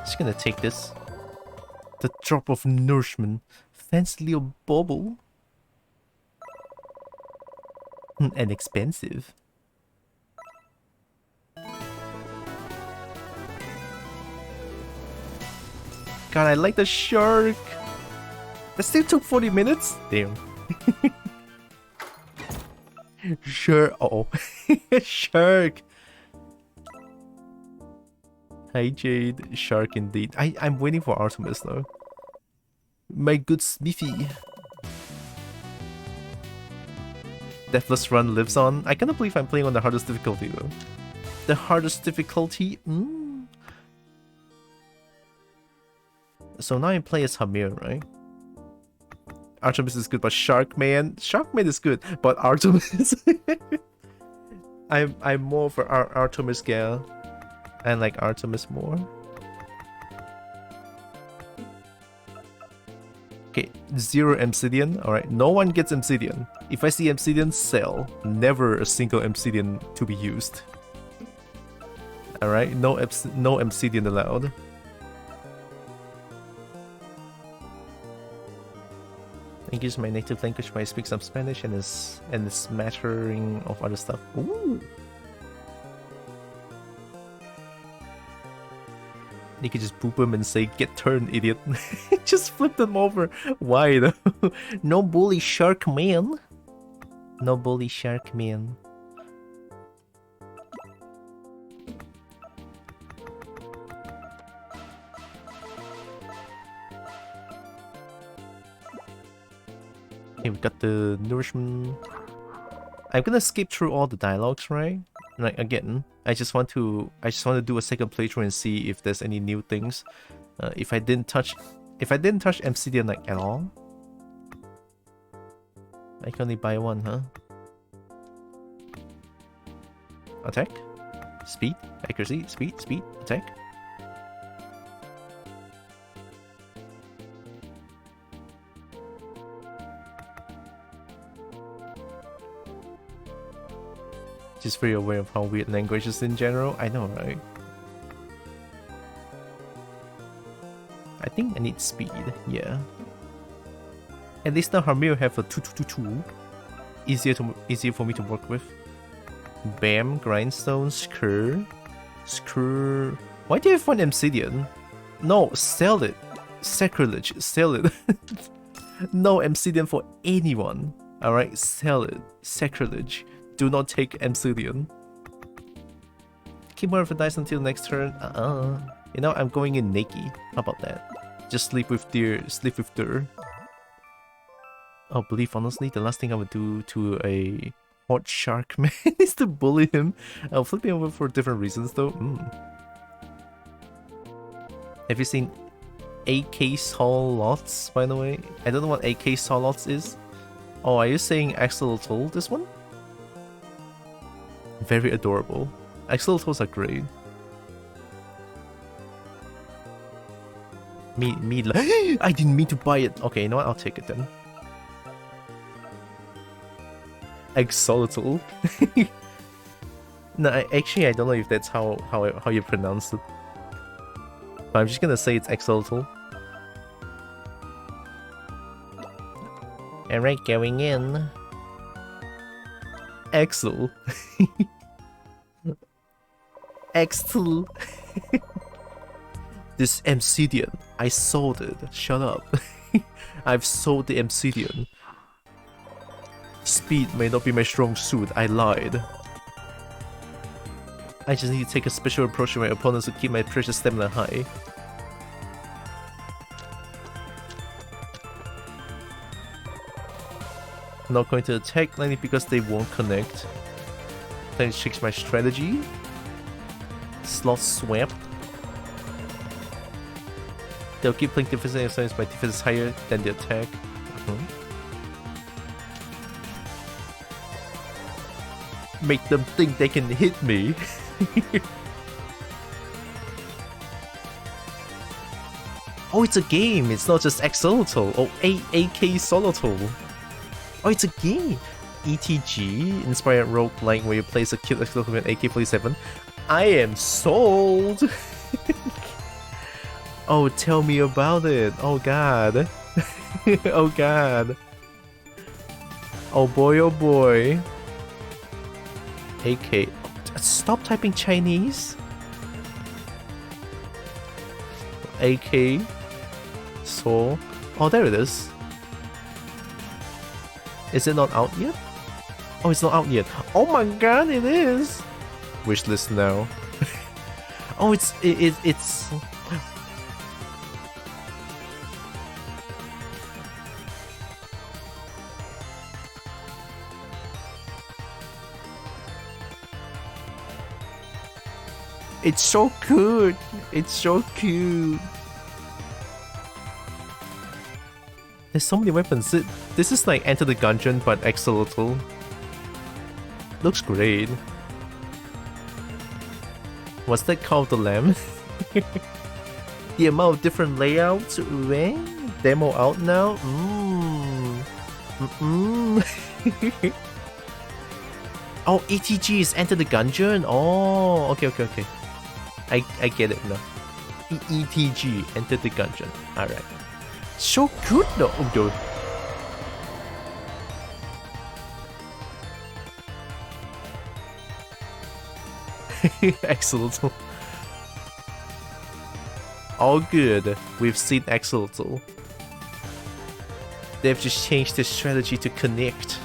Just gonna take this. The drop of nourishment. Fancy little bauble. And expensive. God, I like the shark. That still took 40 minutes? Damn. Sure. Uh oh. Shark. Hi Jade. Shark indeed. I'm waiting for Artemis though. My good Smithy. Deathless Run lives on. I cannot believe I'm playing on the hardest difficulty though. The hardest difficulty? So now I play as Hamir, right? Artemis is good, but Sharkman is good, but Artemis. I'm more for Artemis gal. I like Artemis more. Okay, 0 Obsidian. Alright, no one gets Obsidian. If I see Obsidian, sell. Never a single Obsidian to be used. Alright, no Obsidian allowed. English is my native language, but I speak some Spanish and a smattering of other stuff. Ooh. You could just boop him and say, "Get turned, idiot." Just flip them over. Why though? No bully, shark man. No bully, shark man. Okay, we got the nourishment. I'm gonna skip through all the dialogues, right? Like again, I just want to do a second playthrough and see if there's any new things. If I didn't touch Obsidian like at all, I can only buy one, huh? Attack, speed, accuracy, speed, attack. Just very aware of how weird language is in general. I know, right? I think I need speed, yeah. At least now Harmir have a 2-2-2-2. Easier for me to work with. Bam, grindstone, screw. Why do you have one obsidian? No, sell it. Sacrilege, sell it. No obsidian for anyone. Alright, sell it. Sacrilege. Do not take obsidian. Keep more of a dice until next turn. You know, I'm going in Nakey. How about that? Just sleep with deer. Oh, believe honestly, the last thing I would do to a hot shark man is to bully him. I'll flip him over for different reasons though. Have you seen AK Solots, by the way? I don't know what AK Solots is. Oh, are you saying Axolotl, this one? Very adorable. Axolotls are great. I didn't mean to buy it. Okay, you know what? I'll take it then. Axolotl. No, actually, I don't know if that's how you pronounce it. But I'm just gonna say it's Axolotl. Alright, going in. Axel. Axel. This obsidian, I sold it. Shut up. I've sold the obsidian. Speed may not be my strong suit. I lied. I just need to take a special approach to my opponents to keep my precious stamina high. I'm not going to attack lightning because they won't connect. Then change my strategy. Slot swap. They'll keep playing defense as long as my defense is higher than the attack. Make them think they can hit me. Oh, it's a game. It's not just Axolotl. Oh, AK Solotl. Oh, it's a game. ETG, inspired roguelike where you place a cute Axolotl with AK-47. I am sold. Oh, tell me about it. Oh god. Oh god. Oh boy, oh boy. AK. Stop typing Chinese. AK. So. Oh, there it is. Is it not out yet? Oh, it's not out yet. Oh my god, it is. Wishlist now. Oh, it's. It's so cute. It's so cute. There's so many weapons. This is like Enter the Gungeon, but Axolotl. Looks great. What's that called? The lamb? The amount of different layouts. Demo out now. Oh, ETG is Enter the Gungeon. Oh, okay. I get it now. ETG, Enter the Gungeon. Alright. So good though. Oh, dude. Axolotl. All good. We've seen Axolotl. They've just changed their strategy to connect.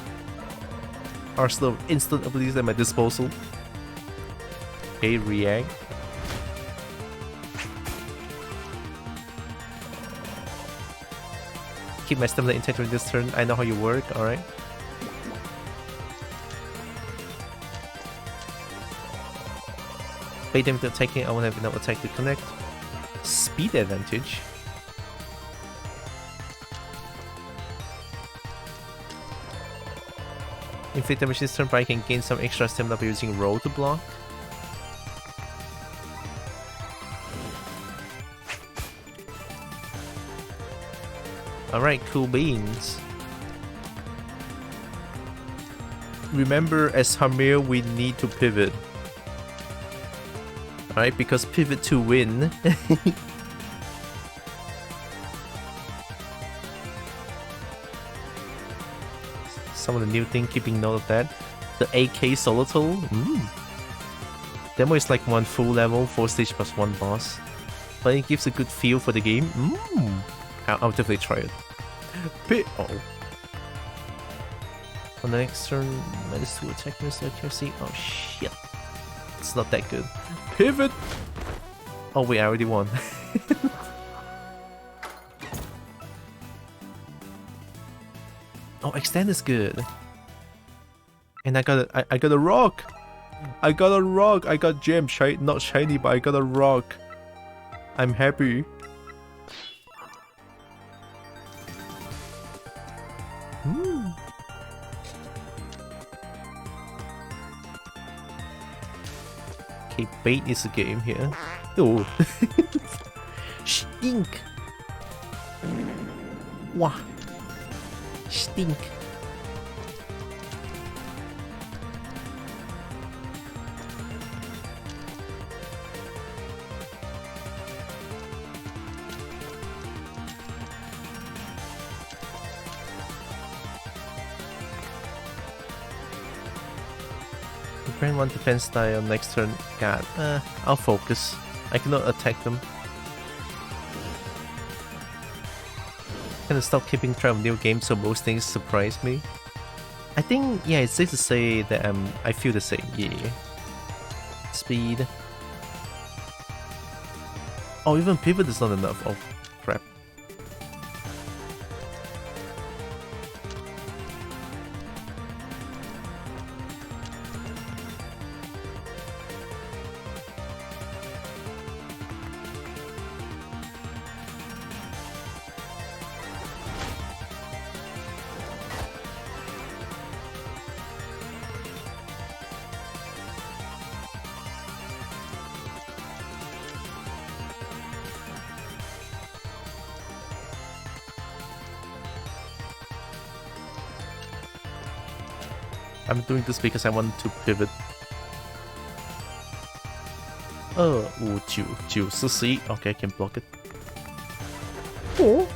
Arsenal of instant abilities at my disposal. Okay, react. Keep my stamina intact during this turn. I know how you work, alright. Bait them to attacking, I won't have enough attack to connect. Speed advantage. Inflict damage this turn, but I can gain some extra stamina by using roll to block. Alright, cool beans. Remember, as Hamir, we need to pivot. Alright, because pivot to win. Some of the new thing, keeping note of that. The AK solo tool. Demo is like 1 full level, 4 stage plus 1 boss. But it gives a good feel for the game. I'll definitely try it. On the next turn, -2 attack, -2 accuracy. Oh shit. It's not that good. Pivot! Oh wait, I already won. Oh, extend is good. And I got a rock! I got a rock! I got gem, not shiny, but I got a rock. I'm happy. Okay, bait is a game here. Oh. Stink! Wow. Stink. Grant 1 defense style next turn. God, I'll focus. I cannot attack them. Gonna stop keeping track of new games so most things surprise me. I think, yeah, it's safe to say that I feel the same, yeah. Speed. Oh, even pivot is not enough. Oh, crap. I'm doing this because I want to pivot. Oh, 94. Okay, I can block it. Oh.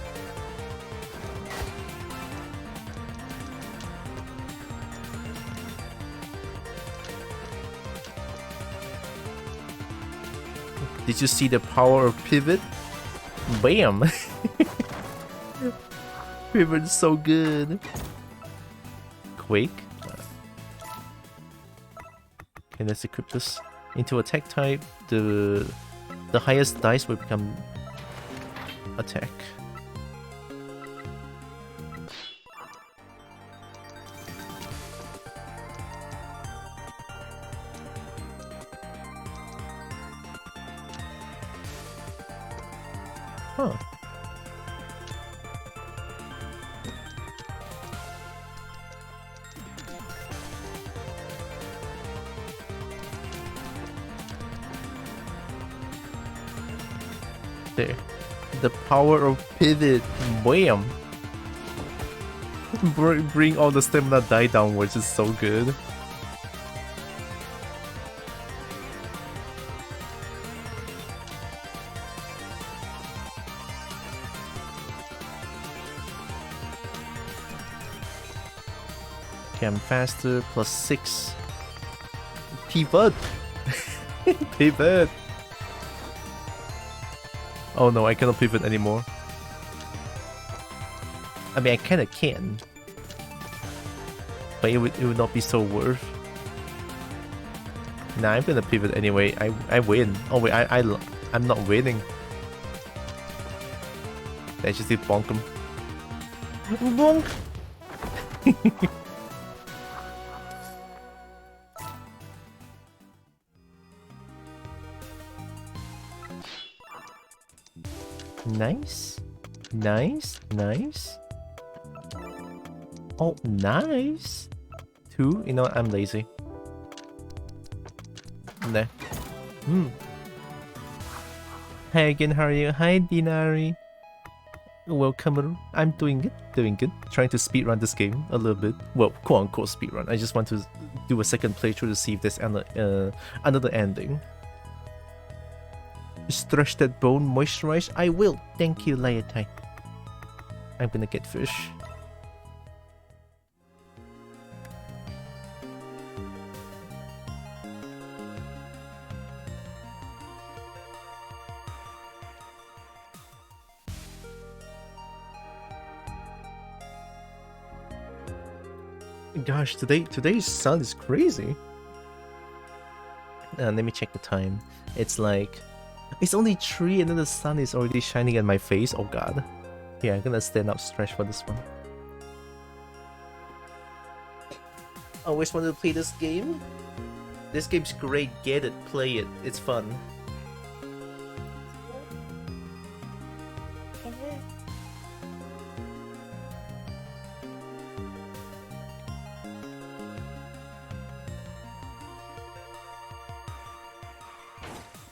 Did you see the power of pivot? Bam! Pivot is so good. Quake. Okay, let's equip this into attack type. The highest dice will become attack. Huh. There. The power of pivot. Bam! Bring all the stamina die downwards is so good. Okay, I'm faster. +6. Pivot! Pivot! Oh no, I cannot pivot anymore. I mean, I kinda can. But it would not be so worth. Nah, I'm gonna pivot anyway. I win. Oh wait, I'm not winning. I just did bonk him. Bonk! Nice. Nice. Nice. Oh, nice. 2? You know what? I'm lazy. Nah. Hi again, how are you? Hi, Dinari. Welcome. I'm doing good. Doing good. Trying to speedrun this game a little bit. Well, quote-unquote speedrun. I just want to do a second playthrough to see if there's another ending. Stretch that bone, moisturize. I will. Thank you, Layatai. I'm gonna get fish. Gosh, today's sun is crazy. Let me check the time. It's like... It's only 3 and then the sun is already shining at my face. Oh god. Yeah, I'm gonna stand up stretch for this one. I always wanted to play this game. This game's great. Get it. Play it. It's fun.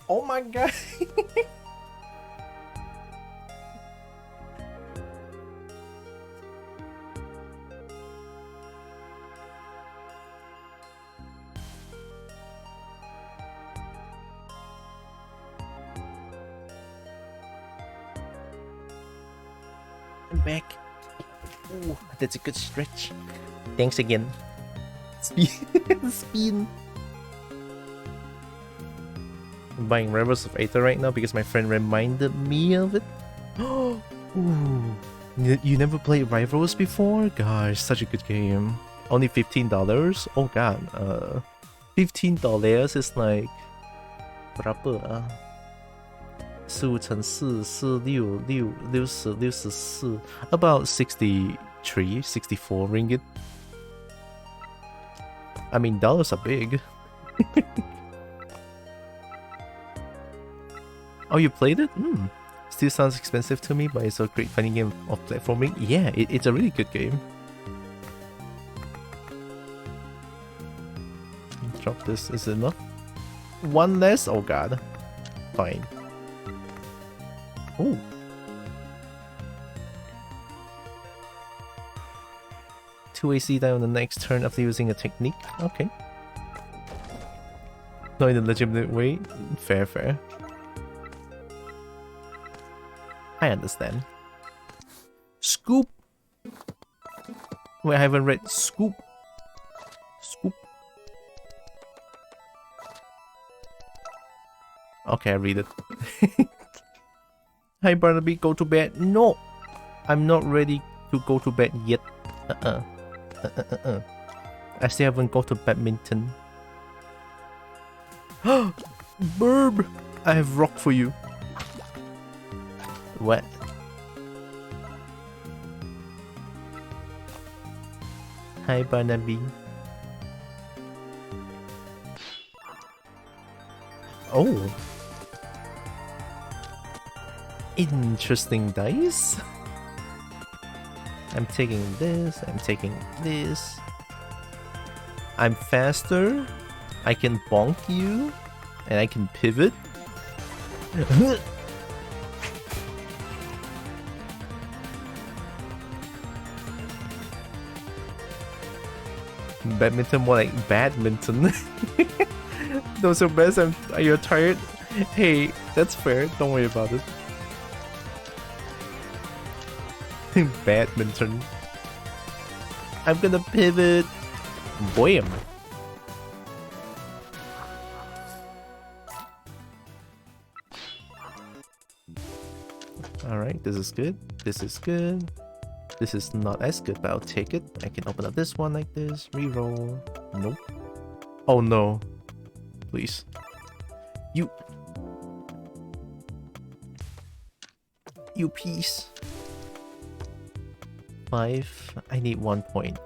Oh my god! I'm back. Ooh, that's a good stretch. Thanks again. Spin. I'm buying Rivers of Aether right now because my friend reminded me of it. Ooh. You never played Rivals before? Gosh, such a good game. Only $15? Oh god. $15 is like... berapa ah? 15乘4 46 64 about 63, 64 ringgit. I mean, dollars are big. Oh, you played it? Still sounds expensive to me, but it's a great funny game of platforming. Yeah, it's a really good game. Drop this, is it enough? One less? Oh god. Fine. Oh. Two AC die on the next turn after using a technique. Okay. Not in a legitimate way. Fair, fair. I understand. Scoop! Wait, I haven't read Scoop. Scoop. Okay, I read it. Hi Barnaby, go to bed. No! I'm not ready to go to bed yet. I still haven't gone to badminton. Burb! I have rock for you. What? Hi Barnaby. Oh. Interesting dice. I'm taking this, I'm taking this. I'm faster. I can bonk you. And I can pivot. Badminton, more like badminton. Those are best. Are you tired? Hey, that's fair. Don't worry about it. Badminton. I'm gonna pivot. Boom. Alright, this is good. This is good. This is not as good, but I'll take it. I can open up this one like this. Reroll. Nope. Oh no. Please. You piece. 5. I need 1 point.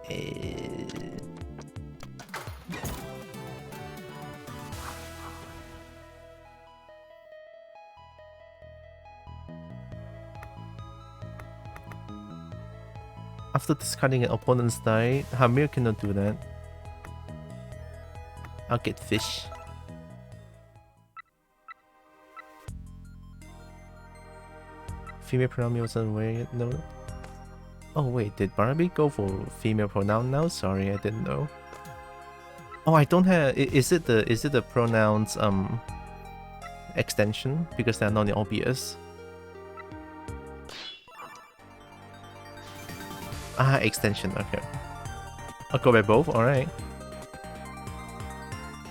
After discarding an opponent's die, Hamir cannot do that. I'll get fish. Female pronoun wasn't wearing it? No. Oh wait, did Barbie go for female pronoun now? Sorry, I didn't know. Oh, I don't have. Is it the pronouns extension because they're not obvious? Ah, extension. Okay. I'll go by both. All right.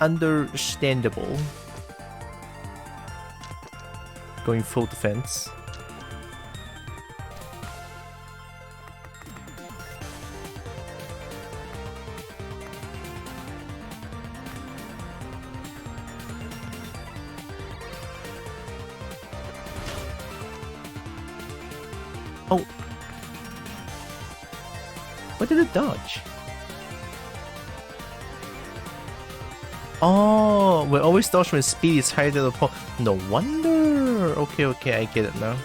Understandable. Going full defense. Oh. What did it dodge? Oh, we always dodge when speed is higher than the pole. No wonder. Okay, I get it now.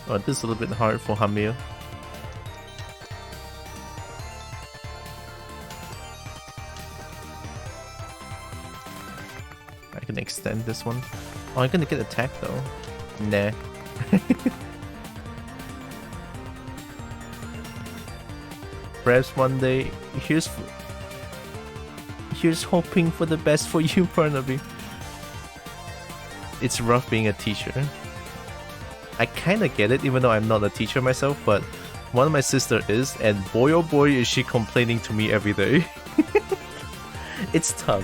Oh, this is a little bit hard for Hamir. I can extend this one. Oh, I'm gonna get attacked though. Nah. Perhaps one day, here's hoping for the best for you, Barnaby. It's rough being a teacher. I kinda get it, even though I'm not a teacher myself, but one of my sister is, and boy oh boy is she complaining to me every day. It's tough.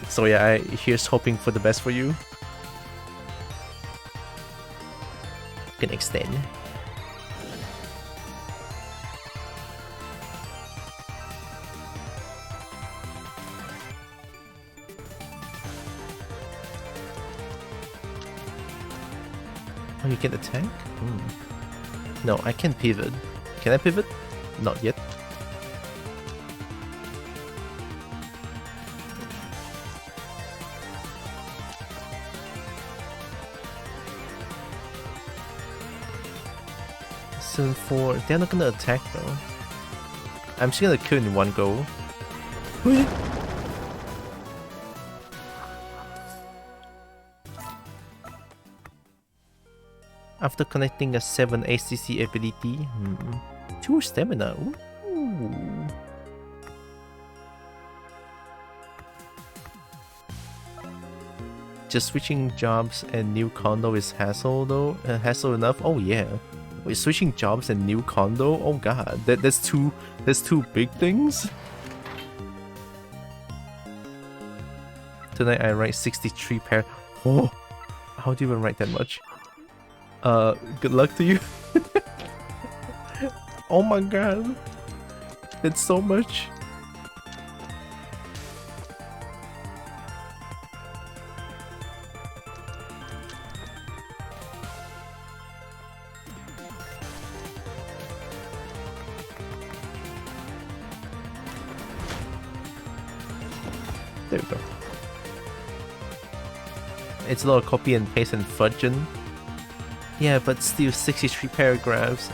So yeah, here's hoping for the best for you. Can extend. Oh, you can attack? No, I can pivot. Can I pivot? Not yet. Season 4. They're not gonna attack though. I'm just gonna kill in one go. After connecting a 7 ACC ability, 2 stamina. Ooh. Just switching jobs and new condo is hassle though. Hassle enough? Oh yeah. Wait, switching jobs and new condo? Oh god, that's two big things. Tonight I write 63 pair. Oh, how do you even write that much? Good luck to you. Oh my god, that's so much. There we go. It's a lot of copy and paste and fudging. Yeah, but still 63 paragraphs.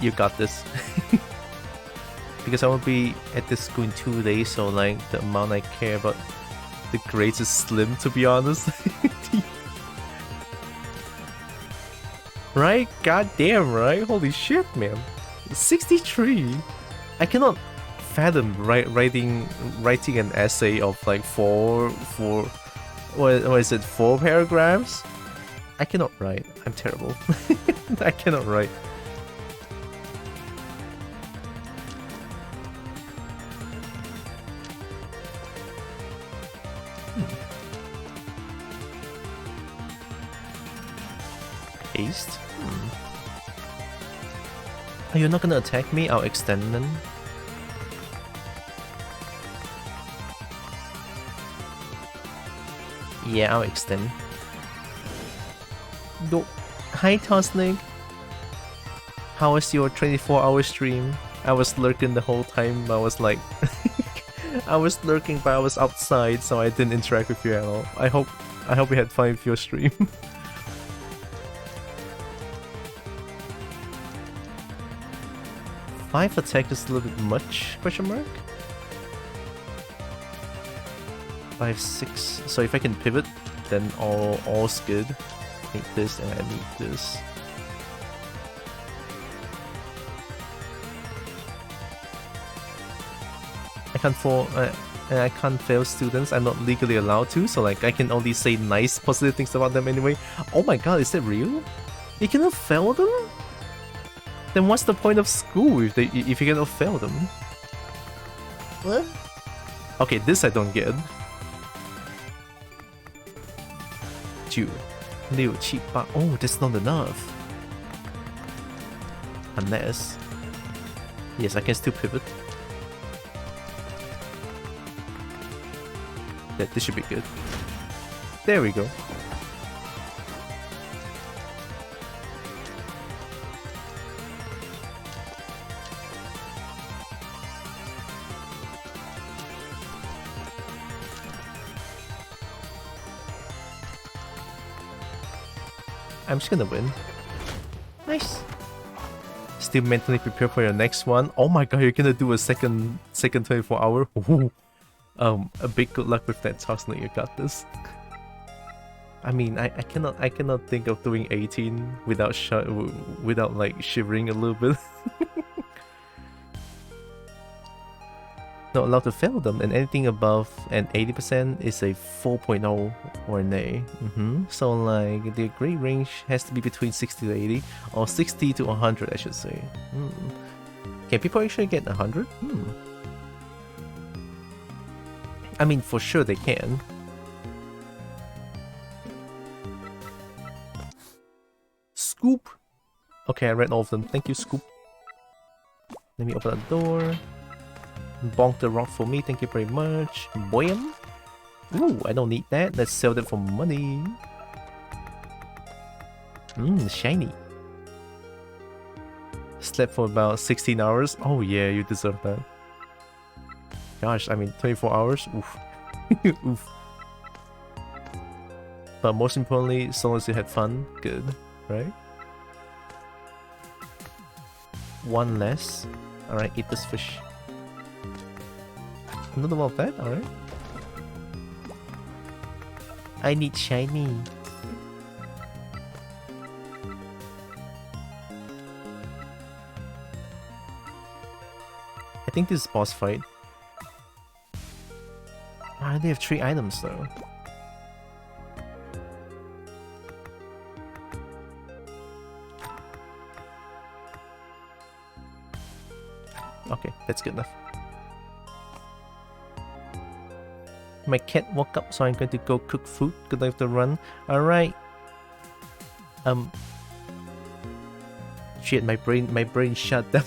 You got this. Because I won't be at this school in 2 days, so like the amount I care about the grades is slim, to be honest. Right? Goddamn, right? Holy shit, man. 63. I cannot fathom writing an essay of like four what is it, 4 paragraphs? I cannot write. I'm terrible. I cannot write. Haste? Oh, you're not gonna attack me? I'll extend then. Yeah, I'll extend. No. Hi, Tosnig. How was your 24-hour stream? I was lurking the whole time. I was like... I was lurking, but I was outside, so I didn't interact with you at all. I hope you had fun with your stream. 5 attack is a little bit much, question mark? 5, 6. So if I can pivot, then all's good. I need this and I need this. I can't fail students. I'm not legally allowed to, so like I can only say nice, positive things about them anyway. Oh my god, is that real? You cannot fail them? Then what's the point of school if you cannot fail them? What? Okay, this I don't get. 9, 6, 7. Oh, that's not enough. Unless... Yes, I can still pivot. Yeah, this should be good. There we go. I'm just gonna win. Nice. Still mentally prepare for your next one. Oh my god, you're gonna do a second 24-hour. Ooh. A big good luck with that, Toxley. You got this. I mean, I cannot think of doing 18 without like shivering a little bit. Not allowed to fail them, and anything above an 80% is a 4.0 or an A. So like the grade range has to be between 60 to 80, or 60 to 100, I should say. Can people actually get 100? I mean, for sure they can. Scoop! Okay, I read all of them. Thank you, Scoop. Let me open the door. Bonk the rock for me, thank you very much. Boyam! Ooh, I don't need that. Let's sell that for money. Shiny. Slept for about 16 hours. Oh yeah, you deserve that. Gosh, I mean, 24 hours? Oof. Oof. But most importantly, as long as you had fun, good, right? One less. Alright, eat this fish. Another one of that? Alright. I need shiny. I think this is boss fight. Ah, they have 3 items though. Okay, that's good enough. My cat woke up, so I'm going to go cook food because I have to run. Alright. Shit, my brain shut down.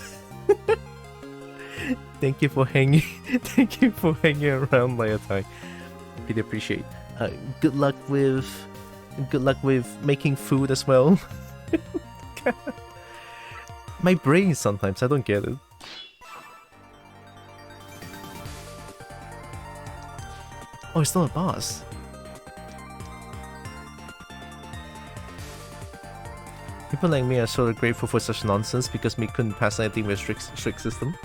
Thank you for hanging. Thank you for hanging around, Layatai. Really appreciate. Good luck with making food as well. My brain sometimes, I don't get it. Oh, it's not a boss. People like me are sort of grateful for such nonsense because we couldn't pass anything with strict system.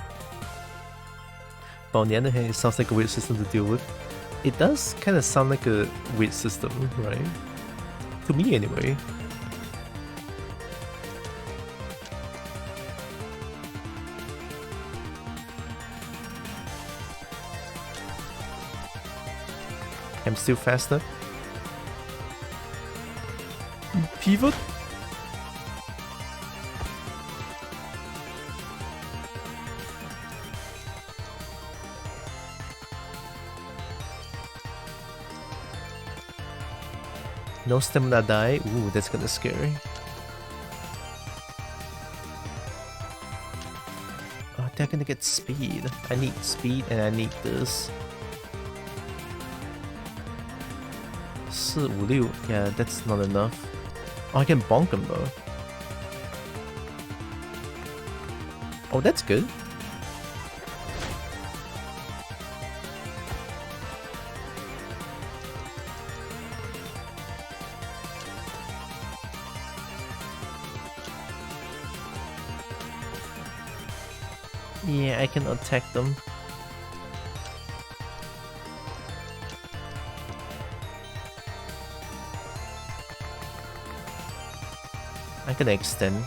But on the other hand, it sounds like a weird system to deal with. It does kind of sound like a weird system, right? To me anyway. I'm still faster. Pivot? No stamina die? Ooh, that's kinda scary. they're gonna get speed. I need speed and I need this. 4, 5, 6. Yeah, that's not enough. Oh, I can bonk him though. Oh, that's good. Yeah, I can attack them. I'm gonna extend.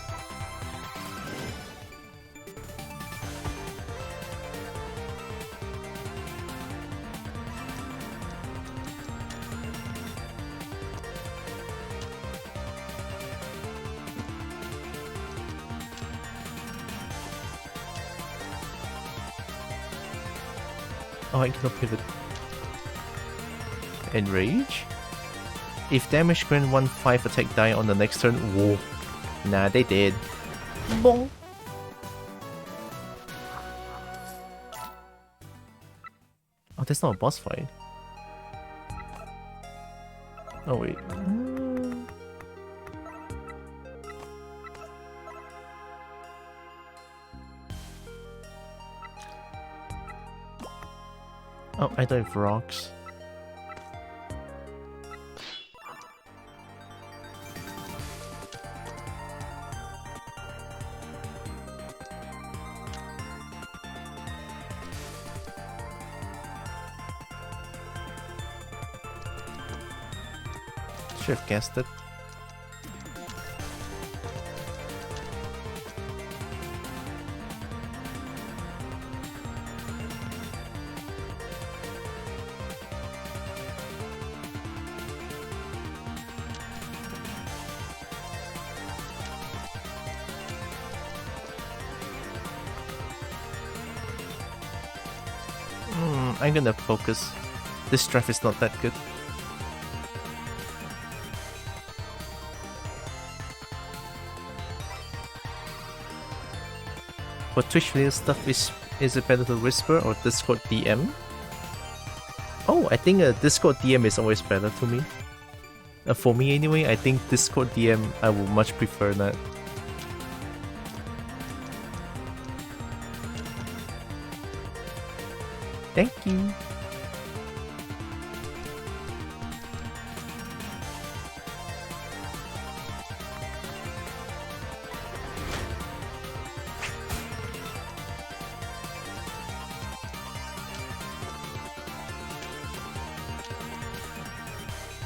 Oh, I cannot pivot. Enrage? If damage grant 1/5 attack die on the next turn, whoa. Nah, they did. Bong. Oh, that's not a boss fight. Oh, wait. Oh, I don't have rocks. Should have guessed it. I'm gonna focus. This strength is not that good. For Twitch video stuff, is it better to Whisper or Discord DM? Oh, I think Discord DM is always better to me. For me anyway, I think Discord DM, I would much prefer that. Thank you.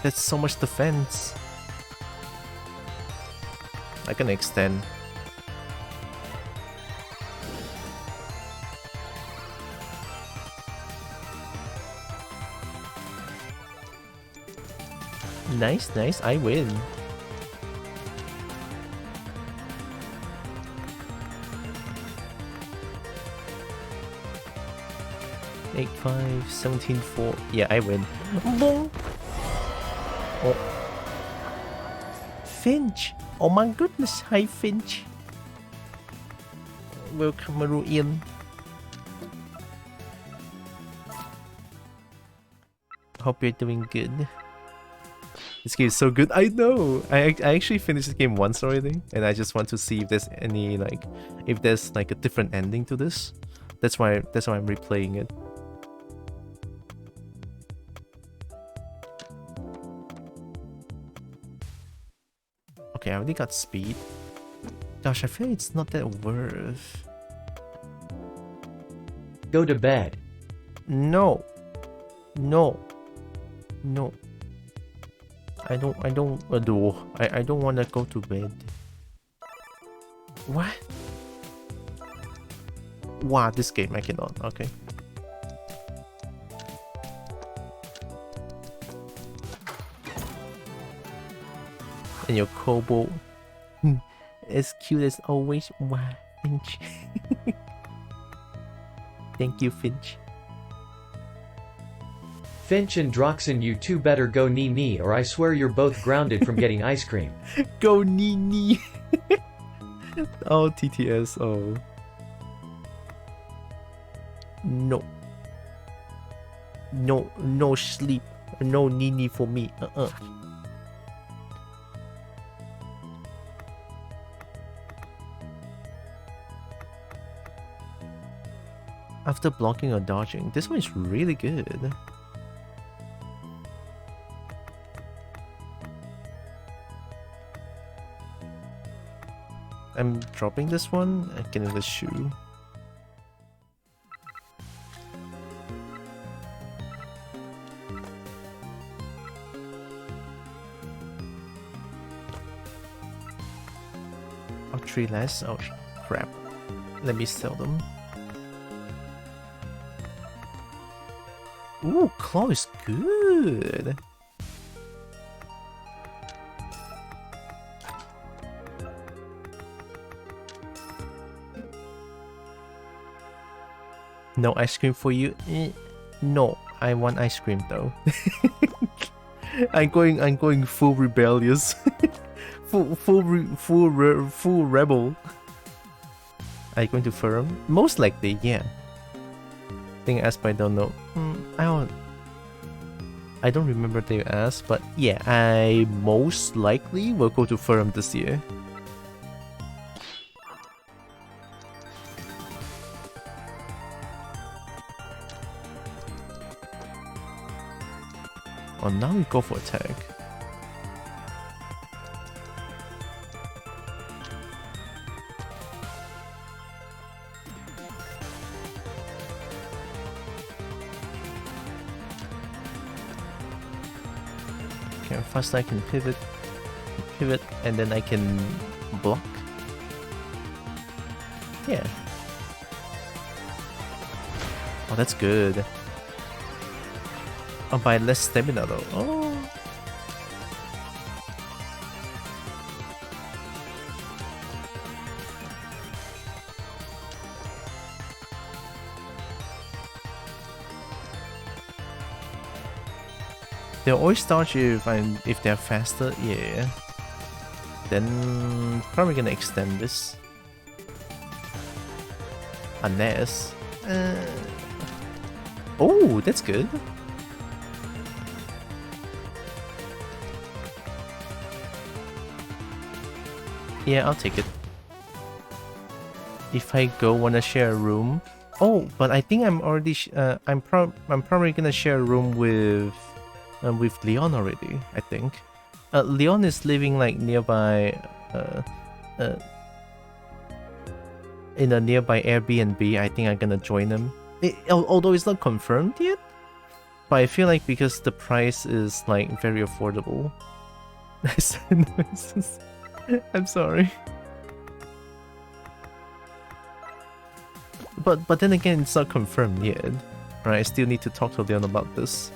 That's so much defense. I can extend. Nice, nice, I win. Eight, 5, 17, 4. Yeah, I win. Boom. Oh. Finch! Oh my goodness, hi Finch! Welcome Ruin. Hope you're doing good. This game is so good. I know! I actually finished this game once already, and I just want to see if there's any, like, if there's like a different ending to this. That's why I'm replaying it. Okay, I already got speed. Gosh, I feel it's not that worth. Go to bed. No. No. No. I don't want to go to bed. What? Wow, this game I cannot. Okay. And your kobold. As cute as always. Wow, Finch. Thank you, Finch. Finch and Droxen, you two better go nee or I swear you're both grounded from getting ice cream. Go nee. Oh, TTS, oh. No. No, no sleep. No Nini for me. After blocking or dodging, this one is really good. I'm dropping this one and getting the shoe. Oh, 3 less? Oh crap. Let me sell them. Ooh, claw is good. No ice cream for you? No, I want ice cream though. I'm going full rebellious. full rebel. Are you going to firm? Most likely, yeah. Thing asked, but I don't know. I don't remember they asked, but yeah, I most likely will go to firm this year. Oh, now we go for attack. Okay, first I can pivot, and then I can block. Yeah. Oh, that's good. Oh, by less stamina though. Oh. They'll always dodge if they're faster, yeah. Then probably gonna extend this. Unless oh, that's good. Yeah, I'll take it. If I go wanna share a room. Oh, but I think I'm already I'm probably gonna share a room with Leon already, I think. Leon is living like nearby in a nearby Airbnb. I think I'm gonna join him. Although it's not confirmed yet. But I feel like because the price is like very affordable. I'm sorry. But then again, it's not confirmed yet. Right, I still need to talk to Leon about this.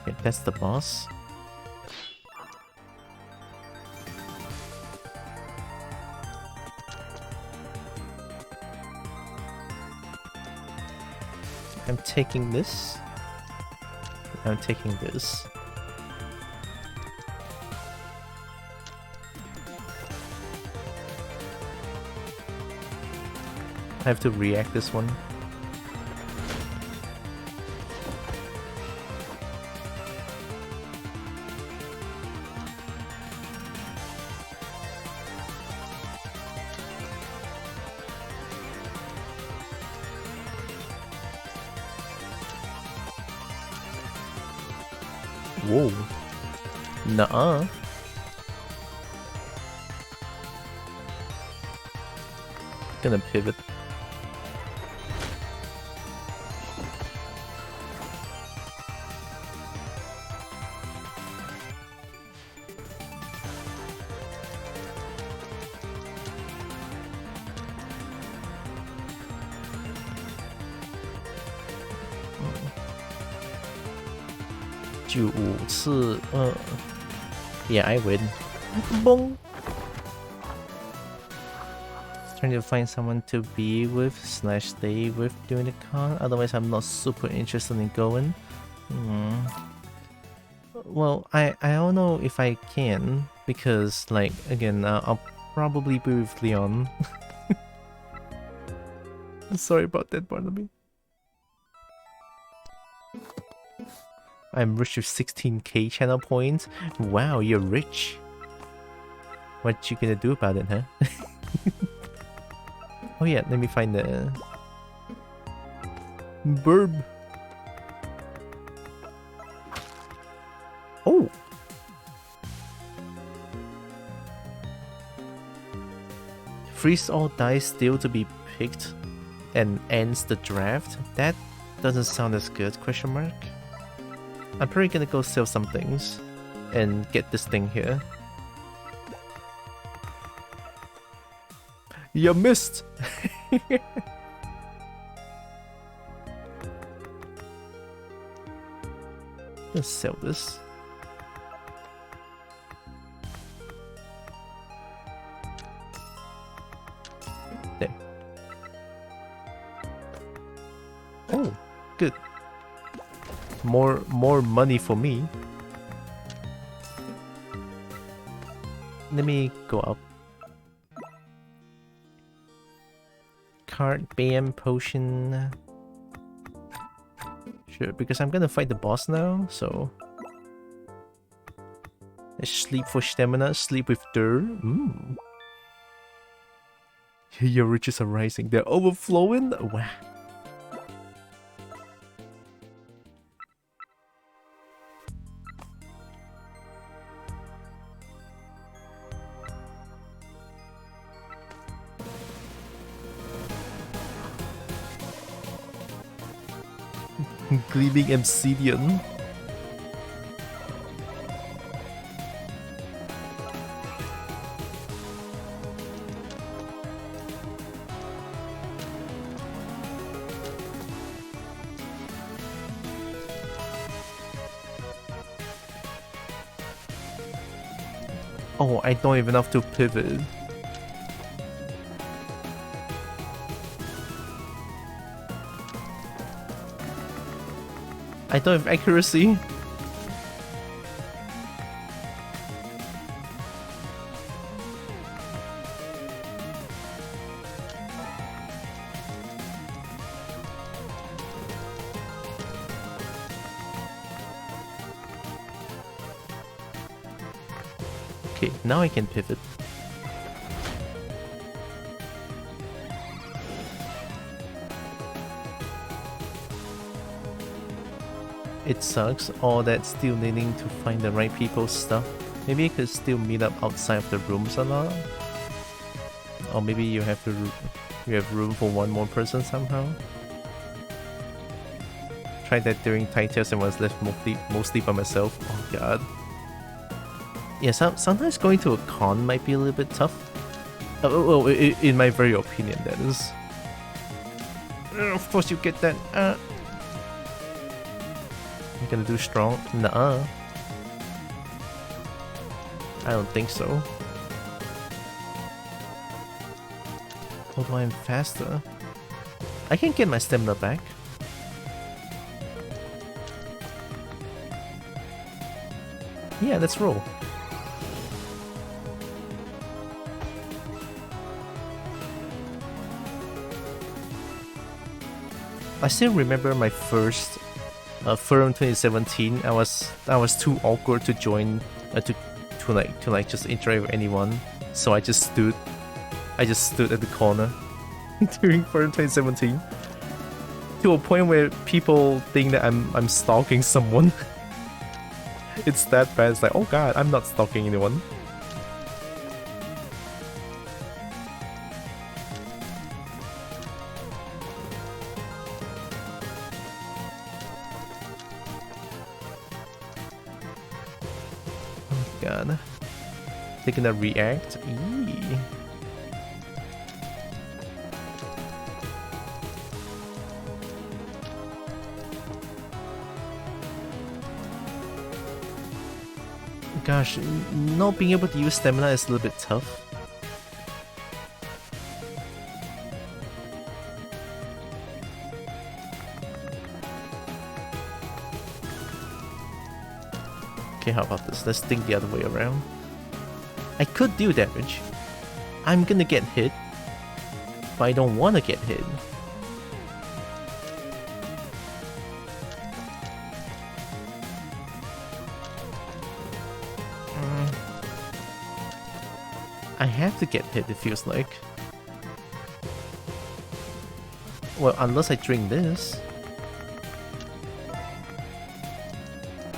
Okay, that's the boss. I'm taking this. I'm taking this. I have to react this one. Whoa. Nuh-uh. Gonna pivot. Yeah, I win. Boom. Trying to find someone to be with / stay with during the con. Otherwise, I'm not super interested in going. Well, I don't know if I can, because, like, again, I'll probably be with Leon. Sorry about that, Barnaby. I'm rich with 16k channel points. Wow, you're rich. What you gonna do about it, huh? Oh yeah, let me find the... Burb. Oh! Freeze all dice still to be picked and ends the draft? That doesn't sound as good, question mark. I'm probably gonna go sell some things and get this thing here. You missed! Let's sell this. There. Oh, good. More money for me. Let me go up. Card, BM, potion. Sure, because I'm gonna fight the boss now, so... Sleep for stamina, sleep with dirt. Your riches are rising, they're overflowing? Wow. Gleaming obsidian. Oh, I don't even have to pivot. I don't have accuracy. Okay, now I can pivot. It sucks, all that still needing to find the right people stuff. Maybe you could still meet up outside of the rooms a lot. Or maybe you have room for one more person somehow. Tried that during Titus and was left mostly by myself. Oh god. Yeah, sometimes going to a con might be a little bit tough. Well, in my very opinion, that is. Of course you get that. You gonna do strong? Nuh-uh. I don't think so. Although I'm faster. I can get my stamina back. Yeah, let's roll. I still remember my first Forum 2017. I was too awkward to join to just interact with anyone, so I just stood at the corner during Forum 2017 to a point where people think that I'm stalking someone. It's that bad. It's like, oh god, I'm not stalking anyone. God. They're gonna react. Eee. Gosh, not being able to use stamina is a little bit tough. Okay, how about this? Let's think the other way around. I could do damage. I'm gonna get hit, but I don't want to get hit. I have to get hit, it feels like. Well, unless I drink this.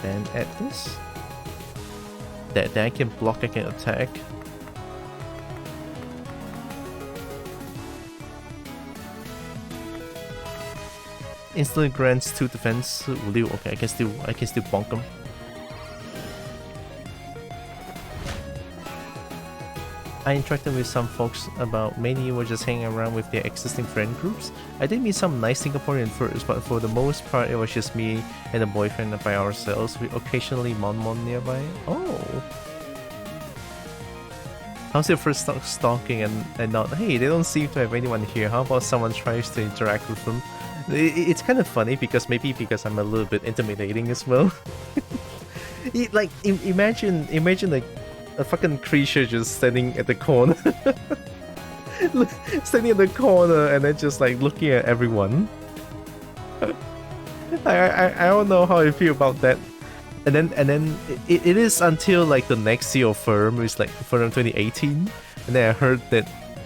Then add this. Then I can block, I can attack. Instantly grants 2 defense. Liu. Okay, I can still bonk him. I interacted with some folks about many were just hanging around with their existing friend groups. I did meet some nice Singaporean first, but for the most part it was just me and a boyfriend by ourselves. We occasionally mon nearby. Oh. How's your first stalking and not, hey, they don't seem to have anyone here. How about someone tries to interact with them? It's kind of funny because maybe because I'm a little bit intimidating as well. Like, imagine like a fucking creature just standing at the corner. Standing at the corner and then just like looking at everyone. I don't know how I feel about that. And then it is until like the next year of Firm, it's like Firm 2018. And then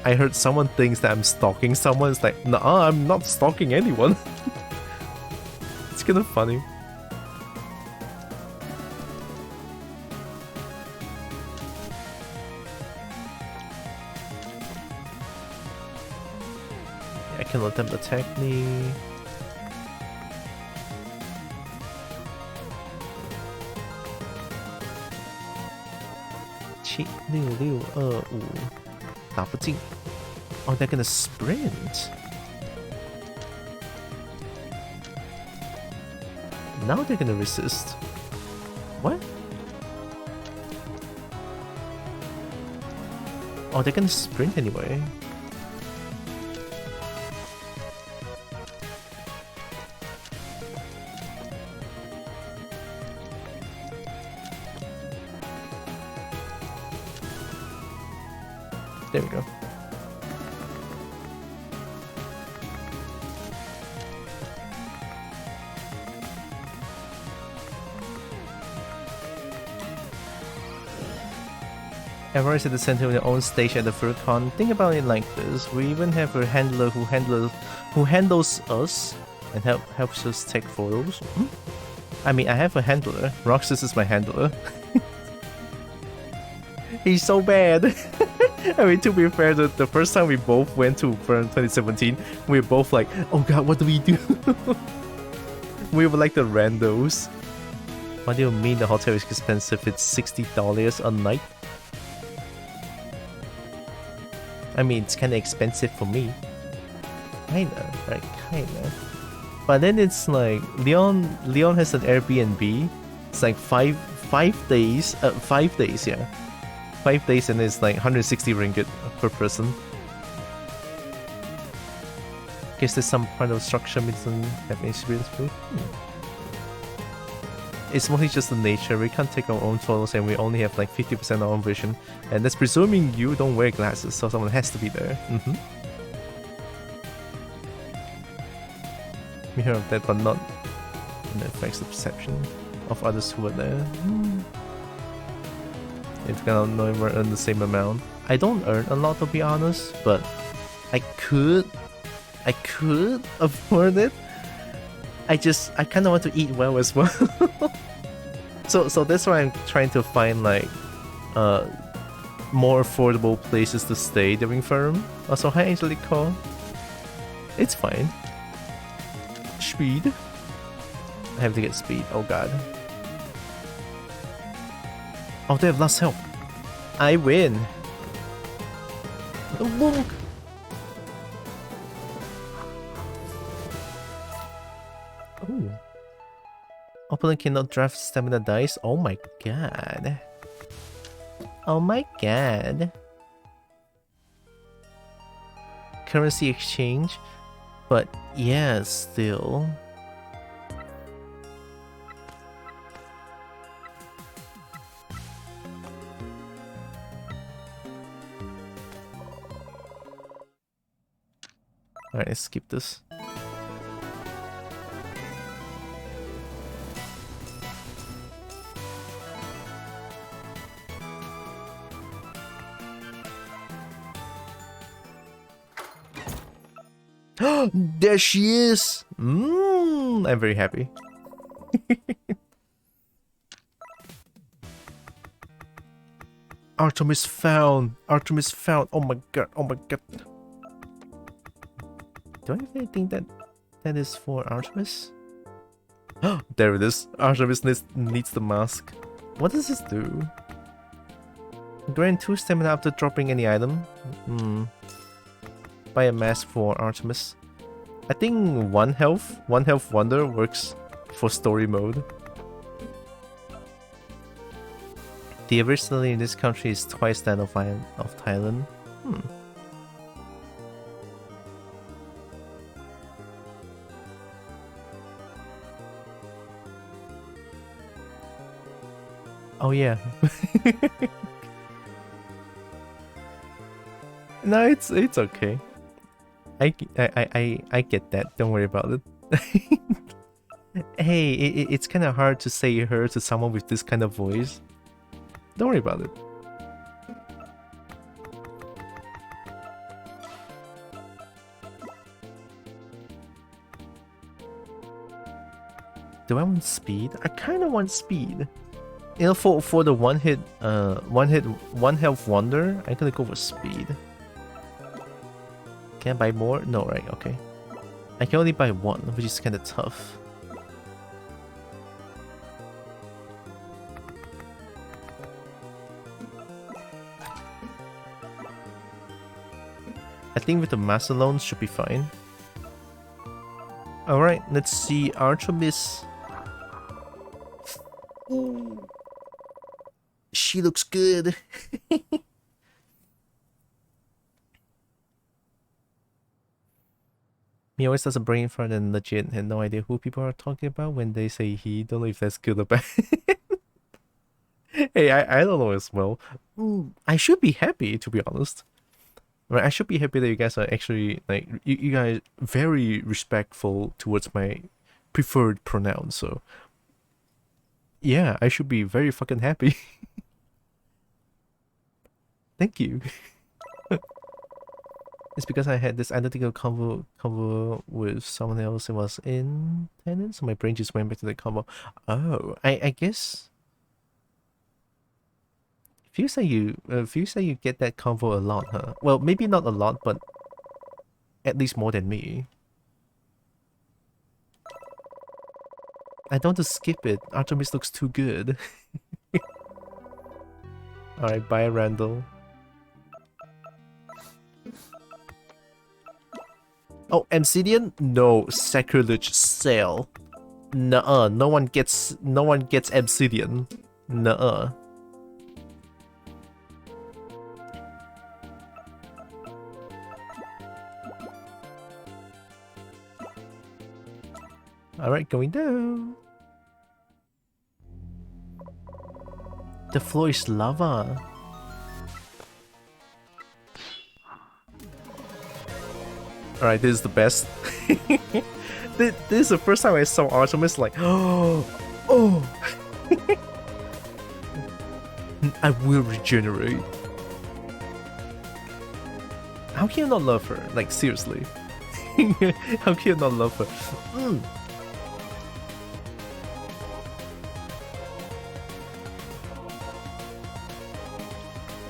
I heard someone thinks that I'm stalking someone. It's like, nah, I'm not stalking anyone. It's kind of funny. I can let them attack me. Cheat 6625 打不进. Oh, they're gonna sprint. Now they're gonna resist. What? Oh, they're gonna sprint anyway. There we go. Everyone's at the center of their own station at the FurCon. Think about it like this: we even have a handler who handles us and helps us take photos. I mean, I have a handler. Roxas is my handler. He's so bad. I mean, to be fair, the first time we both went to Firm 2017, we were both like, oh god, what do we do? We were like the randos. What do you mean the hotel is expensive? It's $60 a night? I mean, it's kinda expensive for me. Kinda, right? Kinda. But then it's like, Leon has an Airbnb. It's like 5 days, 5 days, yeah. 5 days and it's like 160 ringgit per person. Guess there's some part of structure we don't have any experience with. It's mostly just the nature. We can't take our own photos and we only have like 50% of our own vision. And that's presuming you don't wear glasses, so someone has to be there. We hear of that, but not and it affects the perception of others who are there. If you cannot know we earn the same amount. I don't earn a lot to be honest, but I could afford it. I kinda want to eat well as well. So that's why I'm trying to find like more affordable places to stay during Firm. Also, hi Angelico. It's fine. Speed. I have to get speed, oh god. Oh, they have last help. I win. Look. Ooh. Opponent cannot draft stamina dice. Oh my god. Oh my god. Currency exchange. But yeah, still. Alright, let's skip this. There she is! I'm very happy. Artemis found! Artemis found! Oh my god, oh my god. Do I really think that that is for Artemis? There it is. Artemis needs the mask. What does this do? Grant 2 stamina after dropping any item. Buy a mask for Artemis. I think 1 health wonder works for story mode. The average salary in this country is twice that of Thailand. Oh yeah. No, it's okay. I get that. Don't worry about it. Hey, it's kind of hard to say her to someone with this kind of voice. Don't worry about it. Do I want speed? I kind of want speed. You know, for the one health wonder, I'm gonna go for speed. Can I buy more? No, right? Okay. I can only buy 1, which is kind of tough. I think with the master loans should be fine. Alright, let's see Artemis. Ooh. She looks good. He always does a brain fart and legit had no idea who people are talking about when they say he. Don't know if that's good or bad. Hey, I don't know as well. I should be happy, to be honest. Right, I should be happy that you guys are actually, like, you guys very respectful towards my preferred pronoun, so... Yeah, I should be very fucking happy. Thank you. It's because I had this identical convo with someone else and was in Tekken, so my brain just went back to the convo. Oh, I guess... Feels like you get that convo a lot, huh? Well, maybe not a lot, but at least more than me. I don't want to skip it. Artemis looks too good. Alright, bye Randall. Oh, Obsidian? No, sacrilege sale. Nuh-uh, no one gets Obsidian. Nuh-uh. Alright, going down. The floor is lava. Alright, this is the best. This is the first time I saw Artemis like, oh. I will regenerate. How can you not love her? Like, seriously. How can you not love her?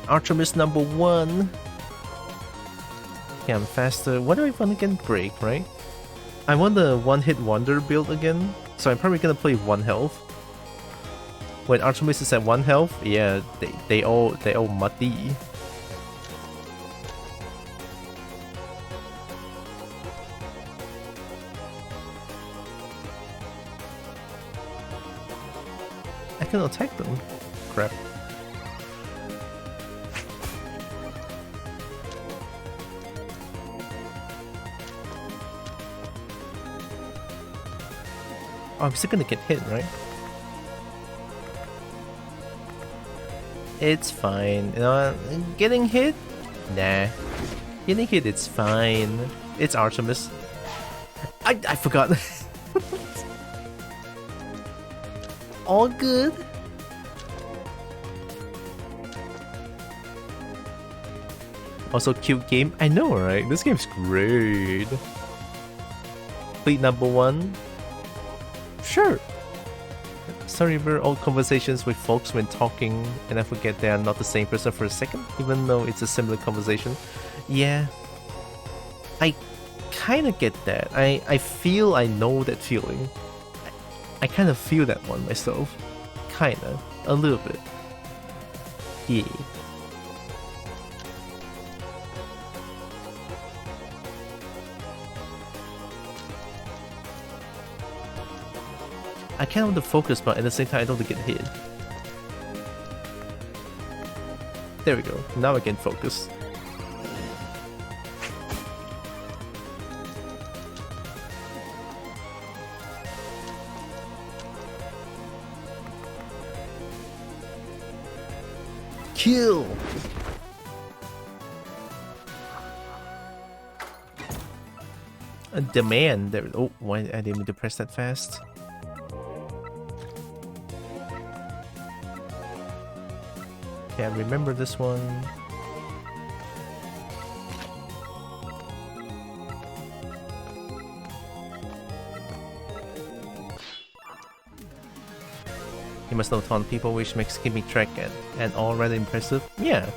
Artemis #1. Okay, I'm faster. What do I want to get? Break, right? I want the one-hit wonder build again, so I'm probably gonna play 1 health. When Artemis is at 1 health, yeah, they all muddy. I can attack them. Crap. Oh, I'm still gonna get hit, right? It's fine. You know, getting hit? Nah. Getting hit, it's fine. It's Artemis. I forgot. All good. Also, cute game. I know, right? This game's great. Fleet number 1. Sure. Sorry for old conversations with folks when talking, and I forget they are not the same person for a second, even though it's a similar conversation. Yeah. I kind of get that. I feel I know that feeling. I kind of feel that one myself. Kinda. A little bit. Yeah. I kind of want to focus, but at the same time I don't want to get hit. There we go. Now I can focus. Kill! A demand. There. Oh, why I didn't mean to press that fast. Okay, I remember this one. You must know taunt people, which makes keeping track and all rather impressive. Yeah.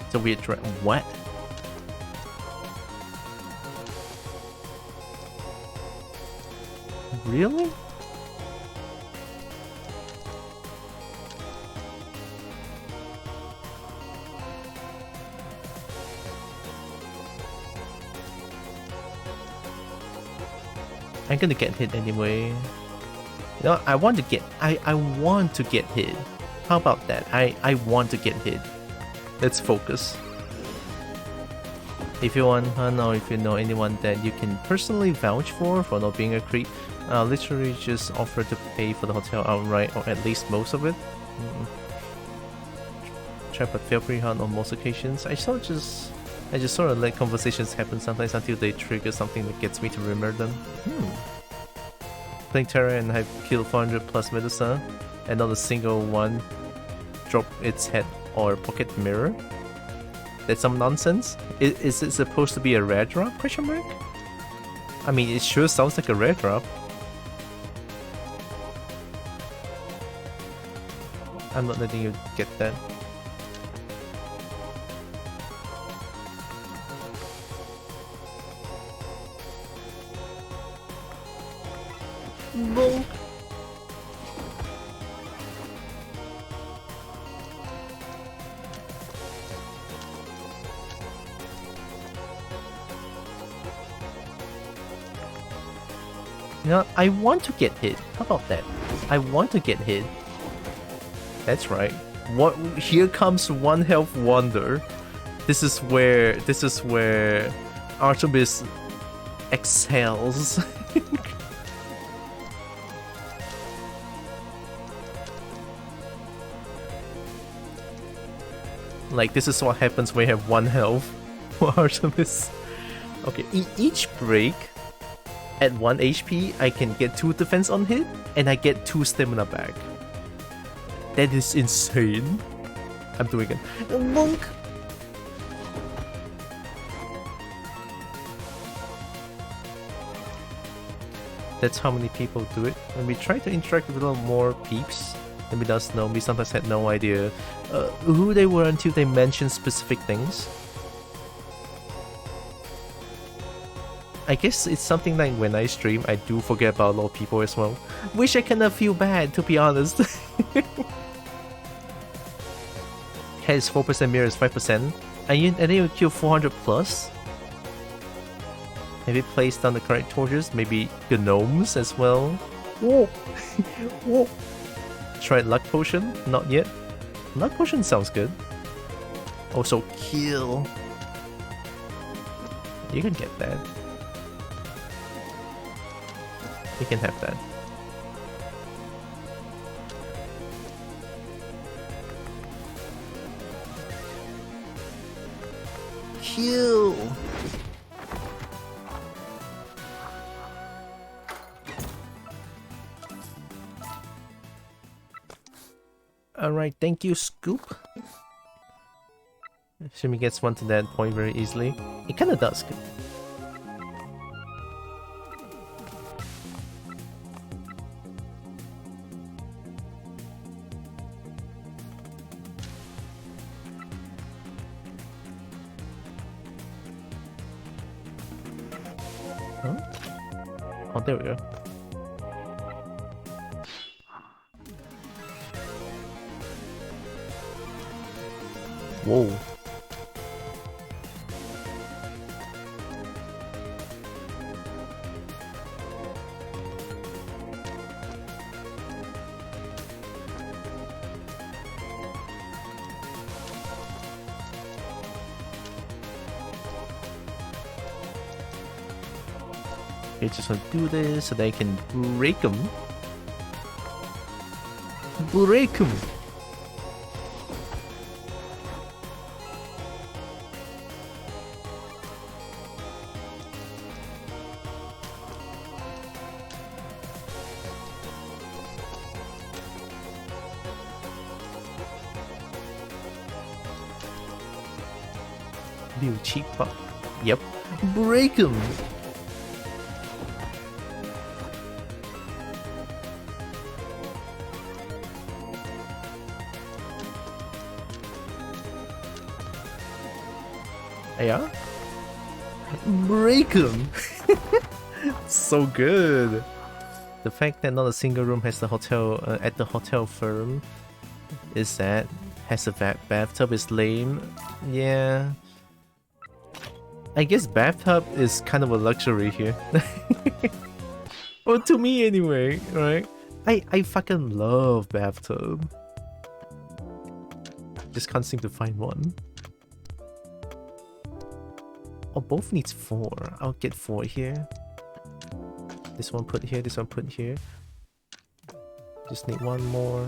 It's a weird threat. What? Really? I'm gonna get hit anyway. You know, I want to get hit. How about that? I want to get hit. Let's focus. If you want, or if you know anyone that you can personally vouch for not being a creep, literally just offer to pay for the hotel outright, or at least most of it. Try but fail pretty hard on most occasions. I just sort of let conversations happen sometimes until they trigger something that gets me to remember them. Playing Terra and I've killed 400 plus Medusa, and not a single one drop its head or pocket mirror. That's some nonsense. Is it supposed to be a rare drop? Question mark? I mean, it sure sounds like a rare drop. I'm not letting you get that. No. You know, I want to get hit. How about that? I want to get hit. That's right. What? Here comes one health wonder. This is where Artemis excels. Like, this is what happens when you have 1 health for Artemis. Okay, each break at 1 HP, I can get 2 defense on hit, and I get 2 stamina back. That is insane. I'm doing it. Monk. That's how many people do it. When we try to interact with a little more peeps, let me let us know. We sometimes had no idea who they were until they mentioned specific things. I guess it's something like when I stream, I do forget about a lot of people as well. Wish I cannot feel bad, to be honest. Has 4%, mirror is 5%. And then you kill 400 plus. Maybe place down the correct torches, maybe gnomes as well. Whoa! Whoa! Try luck potion? Not yet. Luck potion sounds good. Also, kill. You can get that. You can have that. Kill. Alright, thank you, Scoop. Shimmy gets one to that point very easily. It kinda does. Huh? Oh, there we go. Whoa. Okay, just want to do this so they can break them. Break them. You cheap fuck. Yep. Break him. Yeah. Break him. So good. The fact that not a single room has the hotel at the hotel firm is sad. Has a bathtub is lame. Yeah. I guess bathtub is kind of a luxury here. Well, to me anyway, right? I fucking love bathtub. Just can't seem to find one. Oh, both needs 4. I'll get 4 here. This one put here, this one put here. Just need one more.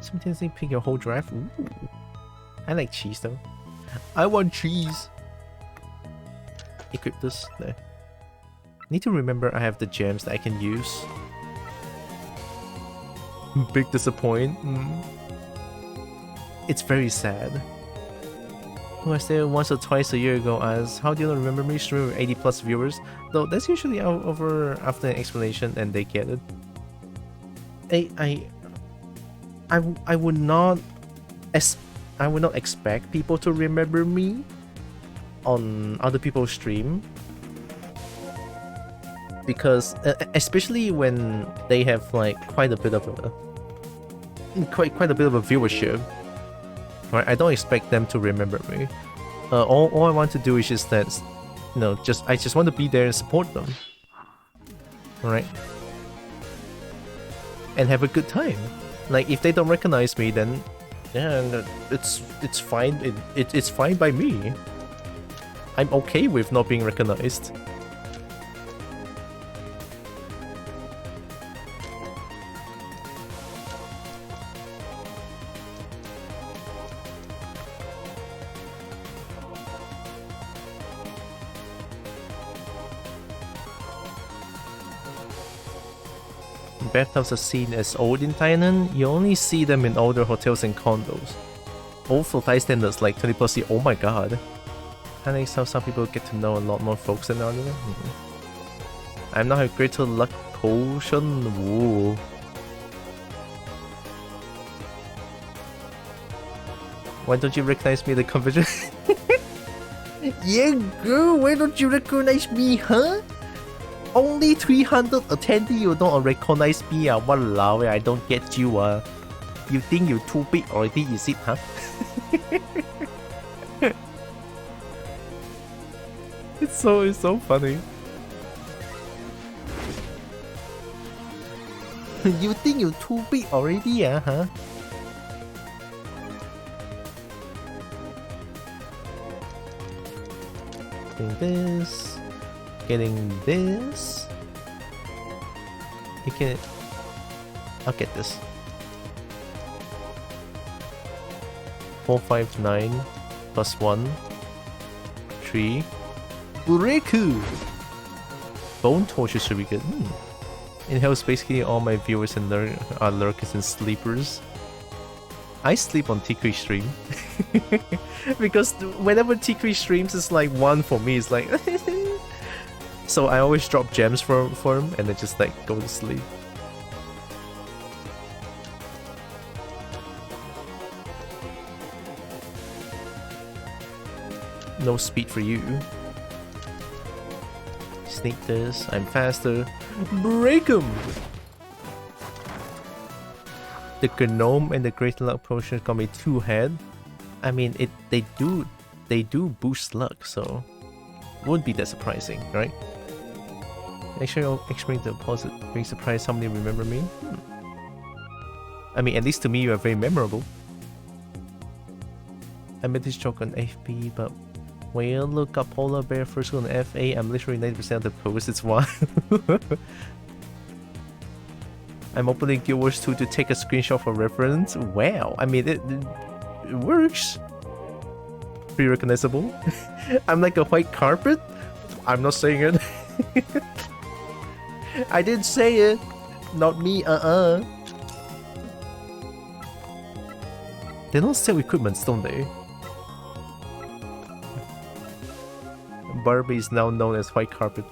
Sometimes they pick your whole draft. Ooh. I like cheese though. I want cheese. Equip this. There. Need to remember I have the gems that I can use. Big disappoint. It's very sad. Who I stayed once or twice a year ago as how do you not remember me? Stream with 80 plus viewers. Though that's usually over after an explanation and they get it. I would not expect people to remember me on other people's stream, because especially when they have like quite a bit of a viewership, right? I don't expect them to remember me. All I want to do is just that, you know, I just want to be there and support them, right? And have a good time. Like if they don't recognize me, then yeah, it's fine. It's fine by me. I'm okay with not being recognized. Bathtubs are seen as old in Thailand. You only see them in older hotels and condos. Old for Thai standards, like 20 plus years. Oh my god. That makes how some people get to know a lot more folks than others. I'm not a greater luck potion. Woo. Why don't you recognize me at the convention? Yeah, girl, why don't you recognize me, huh? Only 300 attendee, you don't recognize me, walao, I don't get you, You think you're too big already, is it, huh? It's so funny. You think you're too big already, huh? Getting this. Getting this. You can... I'll get this. 459 plus 1. 3. Bureku! Bone torture should be good. In Hell's basically all my viewers and are lurkers and sleepers. I sleep on Tikri stream. Because whenever Tikri streams, it's like 1 for me. It's like... So I always drop gems for him and then just like go to sleep. No speed for you. Sneak this. I'm faster. Break 'em! The Gnome and the Great Luck Potion got me 2 head. I mean, they do boost luck, so wouldn't be that surprising, right? Actually, I'll experience the opposite. Being surprised how many remember me. I mean, at least to me, you are very memorable. I made this joke on FB, but when you look up Polar Bear first on FA, I'm literally 90% of the post. It's one. I'm opening Guild Wars 2 to take a screenshot for reference. Wow, I mean, it works. Pretty recognizable. I'm like a white carpet. I'm not saying it. I didn't say it. Not me, They don't sell equipments, don't they? Barbie is now known as white carpet.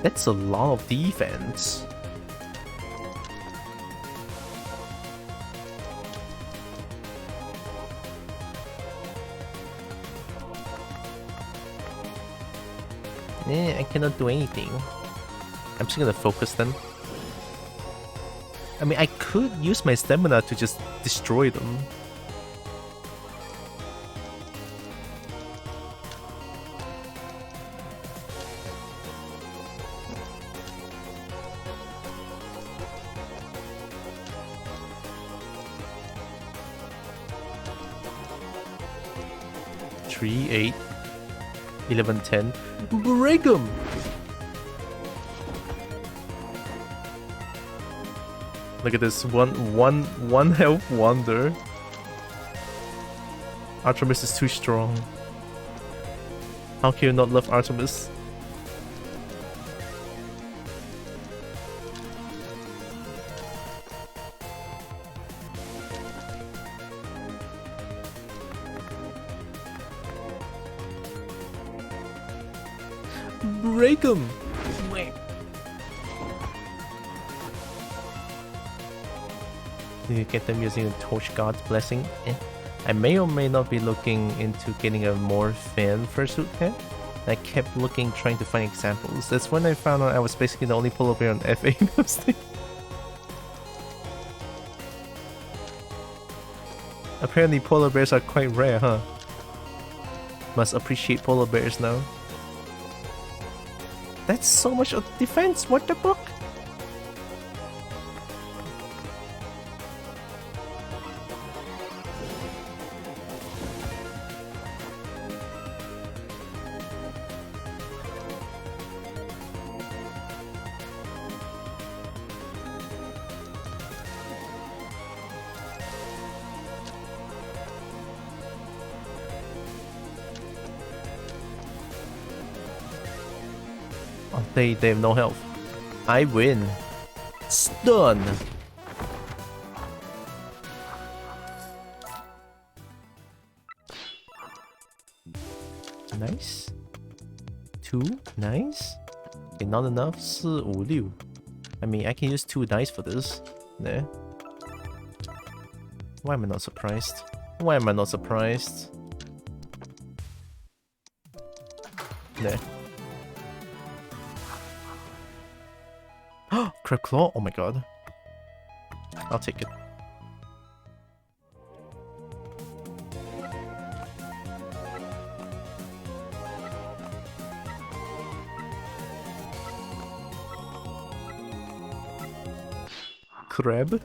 That's a lot of defense. I cannot do anything. I'm just gonna focus then. I mean, I could use my stamina to just destroy them. Three, 8, 11, 10. Break 'em! Look at this one health wonder. Artemis is too strong. How can you not love Artemis? Break 'em! You get them using a Torch God's Blessing. I may or may not be looking into getting a more fan fursuit head. I kept looking, trying to find examples. That's when I found out I was basically the only polar bear on FA mostly. Apparently polar bears are quite rare, huh? Must appreciate polar bears now. That's so much of defense, what the fuck? They have no health. I win. Stun. Nice. 2, nice. Okay, not enough. 4, 5, 6. I mean, I can use 2 dice for this. There. Why am I not surprised? Why am I not surprised? There. Crab claw? Oh my god. I'll take it. Crab?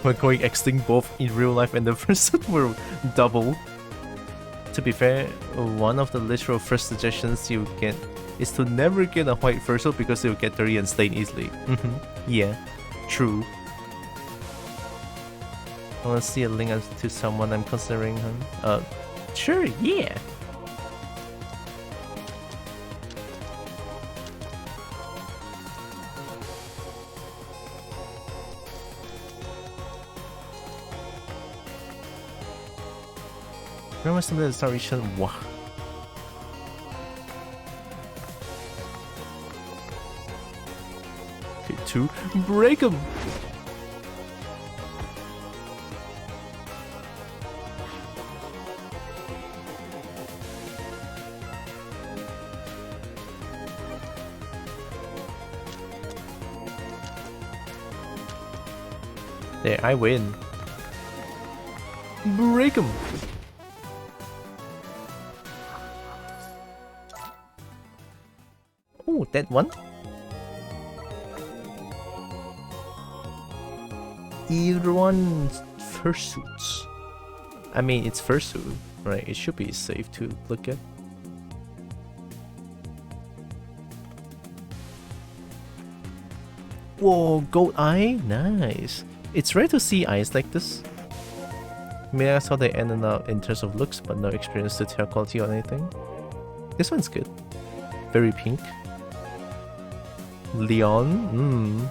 We're going extinct both in real life and the first world. Double. To be fair, one of the literal first suggestions you get is to never get a white fursuit because it will get dirty and stain easily. Yeah, true. I wanna see a link to someone I'm considering. Sure, yeah. Remember some of the starvation? Wow. Okay, 2. Break him! There, I win. Break him! Oh, that one? Everyone fursuits. I mean, it's fursuit, right? It should be safe to look at. Whoa, gold eye? Nice. It's rare to see eyes like this. Maybe I saw they ended up in terms of looks, but no experience to tell quality or anything. This one's good. Very pink. Leon?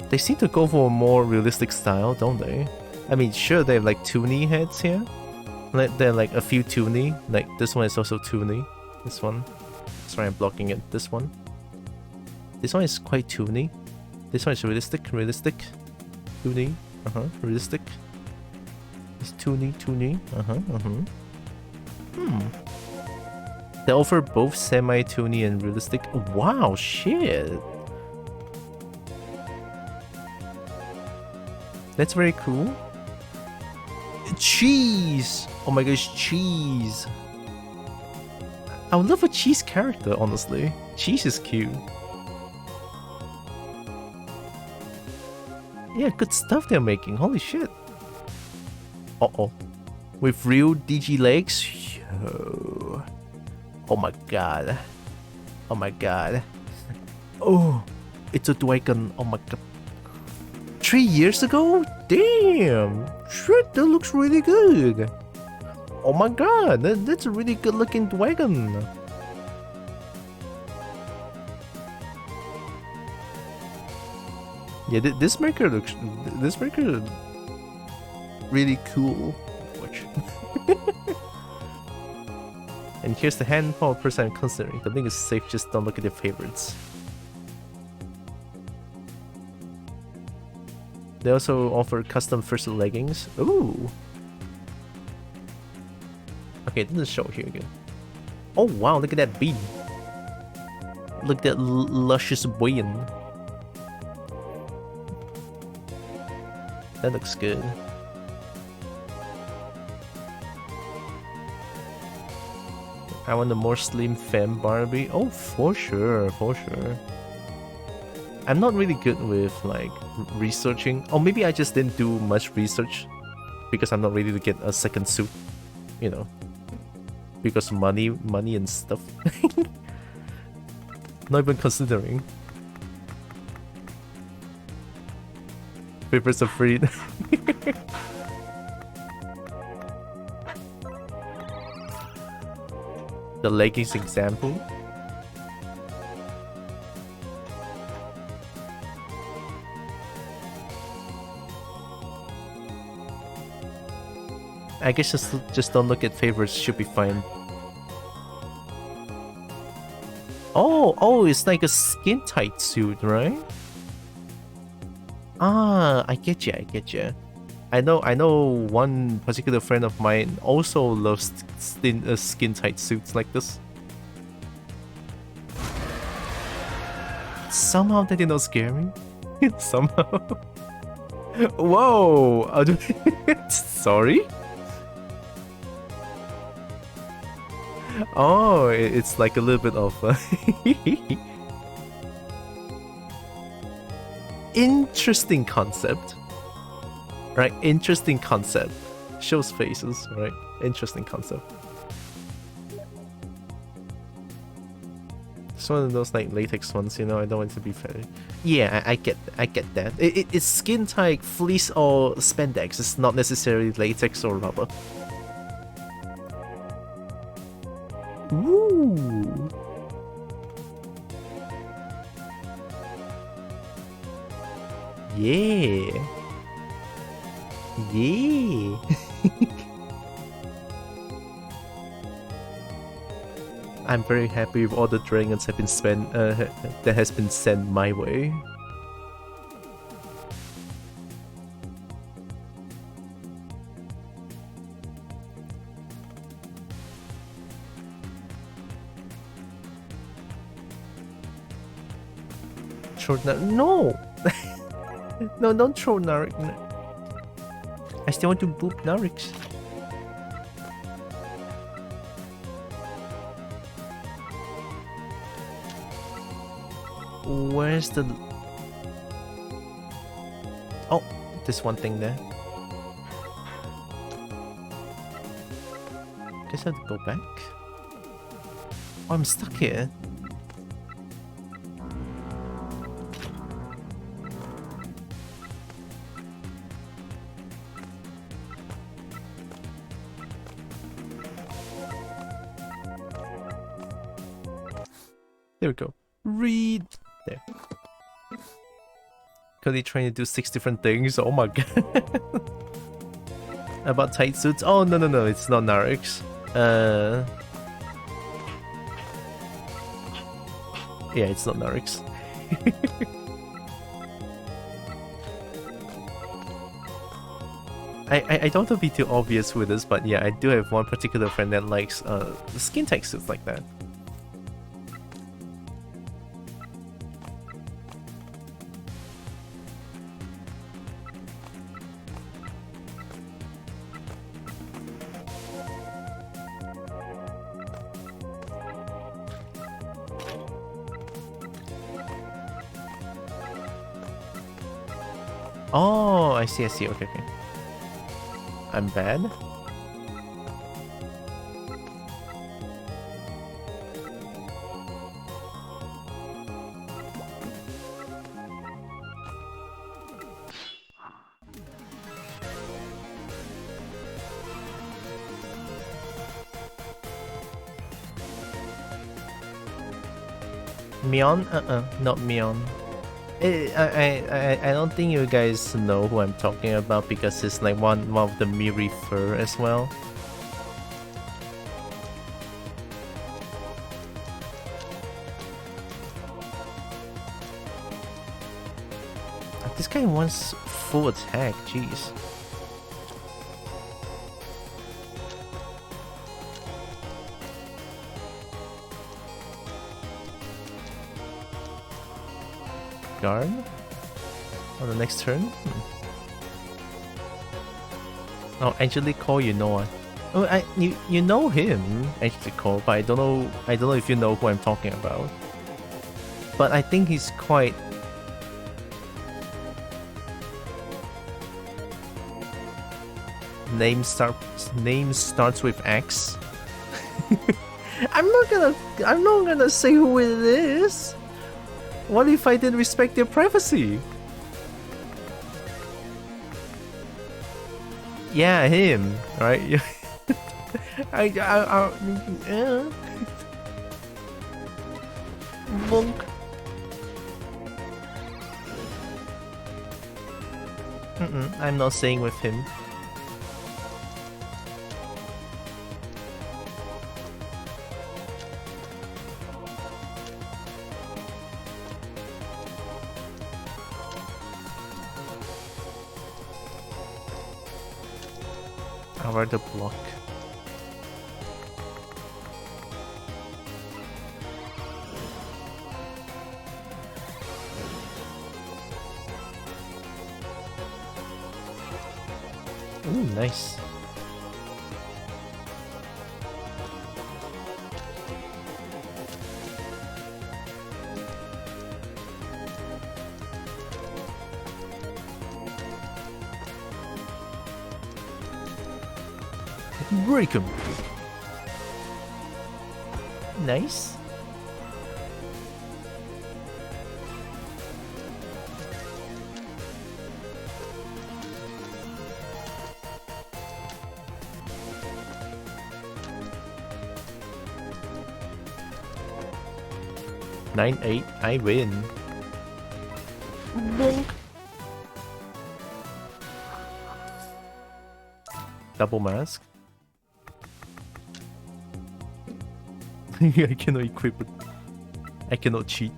They seem to go for a more realistic style, don't they? I mean, sure, they have like toony heads here. Like, there are like a few toony. Like, this one is also toony. This one. Sorry, I'm blocking it. This one. This one is quite toony. This one is realistic. Toony. Realistic. It's toony. They offer both semi-toony and realistic. Wow, shit. That's very cool. Cheese! Oh my gosh, cheese. I would love a cheese character, honestly. Cheese is cute. Yeah, good stuff they're making. Holy shit. Uh-oh. With real DG legs? Yo. Oh my god. Oh my god. Oh, it's a dragon. Oh my god. 3 years ago? Damn. Shit, that looks really good. Oh my god, that's a really good looking dragon. Yeah, this maker looks really cool. Watch. And here's the handful of person I'm considering. The link is safe, just don't look at your favorites. They also offer custom fursuit leggings. Ooh. Okay, it doesn't show here again. Oh wow, look at that bean. Look at that luscious bean. That looks good. I want a more slim femme Barbie. Oh, for sure, for sure. I'm not really good with like researching. Or maybe I just didn't do much research because I'm not ready to get a second suit, you know, because money and stuff. Not even considering. Papers are free. The leggings example. I guess just don't look at favorites, should be fine. Oh, it's like a skin tight suit, right? Ah, I get you. I know one particular friend of mine also loves skin tight suits like this. Somehow that did not scare me. Somehow. Whoa! Sorry? Oh, it's like a little bit of interesting concept. Right? Interesting concept. Shows faces, right? Interesting concept. It's one of those like latex ones, you know, I don't want to be fair. Yeah, I get that. It's skin tight, fleece or spandex. It's not necessarily latex or rubber. Ooh. Yeah. Yeah. I'm very happy with all the dragons have been spent that has been sent my way. No! No, don't throw Narik. I still want to boop Narix. Where's the... Oh, there's one thing there. Guess I have to go back. Oh, I'm stuck here. There we go. Read. There. Currently trying to do 6 different things. Oh my god. About tight suits. Oh no, it's not Narix. Yeah, it's not Narix. I don't want to be too obvious with this, but yeah, I do have one particular friend that likes skin tight suits like that. Oh, I see. Okay. I'm bad. Mion? Not Mion. I don't think you guys know who I'm talking about because it's like one of the Miri fur as well. This guy wants full attack, jeez. Guard on the next turn. Oh, Angelico, you know. Oh, you know him, Angelico, but I don't know if you know who I'm talking about. But I think he's quite. Name starts with X. I'm not gonna say who it is. What if I didn't respect their privacy? Yeah, him, right? Yeah. Monk. I'm not saying with him. I'll rather block. Ooh, nice. Break him. Nice. Nine, 8, I win. Bonk. Double mask. I cannot equip it. I cannot cheat.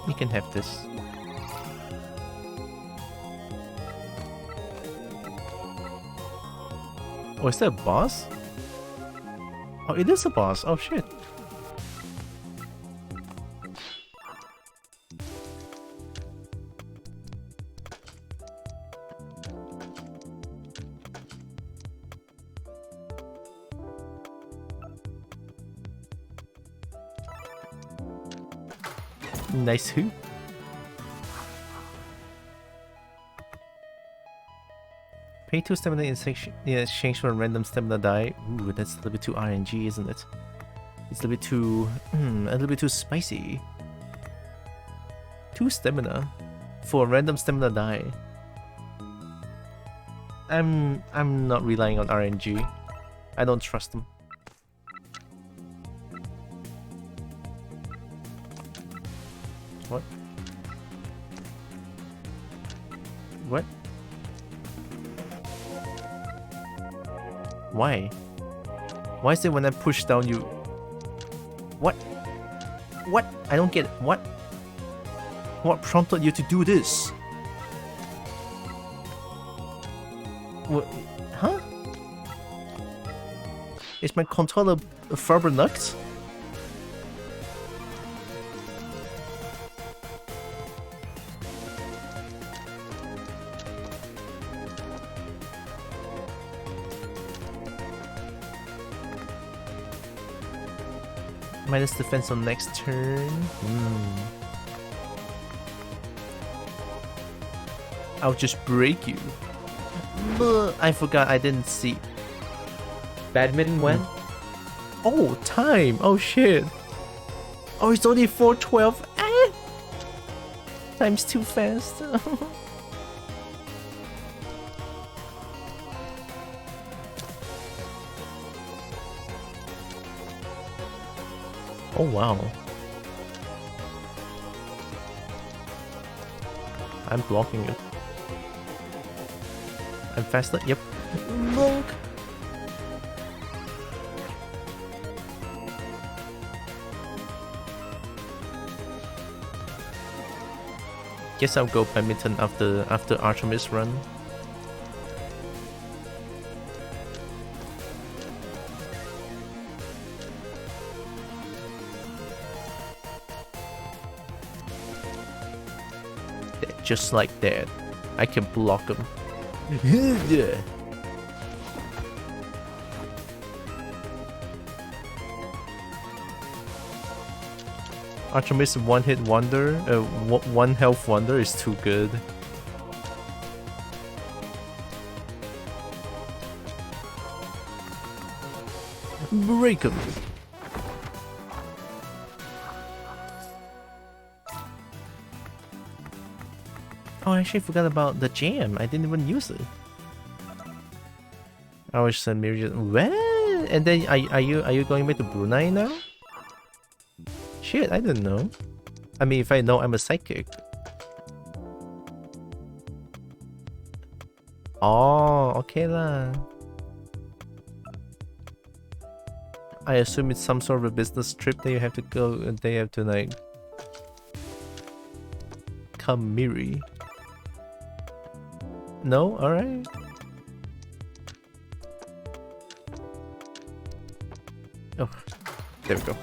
You can have this. Oh, is that a boss? Oh, it is a boss. Oh, shit. Nice hoop. Pay 2 stamina in exchange for a random stamina die. Ooh, that's a little bit too RNG, isn't it? It's a little bit too spicy. 2 stamina for a random stamina die. I'm not relying on RNG. I don't trust them. What? What? Why? Why is it when I push down you... What? What? I don't get it. What? What prompted you to do this? What? Huh? Is my controller Faber Nuts? Minus defense on next turn. I'll just break you. I forgot I didn't see. Badminton when? Oh, time! Oh shit! Oh, it's only 4:12. Ah! Time's too fast. Oh wow. I'm blocking it. I'm faster. Yep. Bonk. Guess I'll go badminton after Artemis run. Just like that, I can block him. Artemis one-hit wonder, one health wonder is too good. Break him. Oh, I actually forgot about the jam. I didn't even use it. I was just well, and then are you going back to Brunei now? Shit, I didn't know. I mean, if I know, I'm a psychic. Oh, okay lah. I assume it's some sort of a business trip that you have to go and they have to like come Miri. No? Alright. Oh, there we go.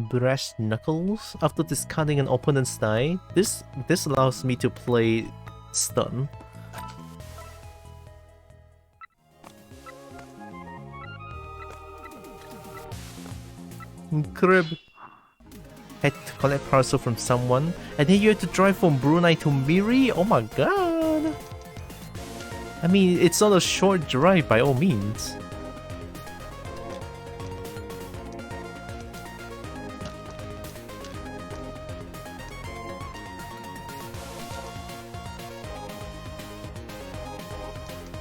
Brass knuckles. After discarding an opponent's die, this allows me to play stun. Crib. Had to collect parcel from someone, and then you have to drive from Brunei to Miri? Oh my god! I mean, it's not a short drive by all means.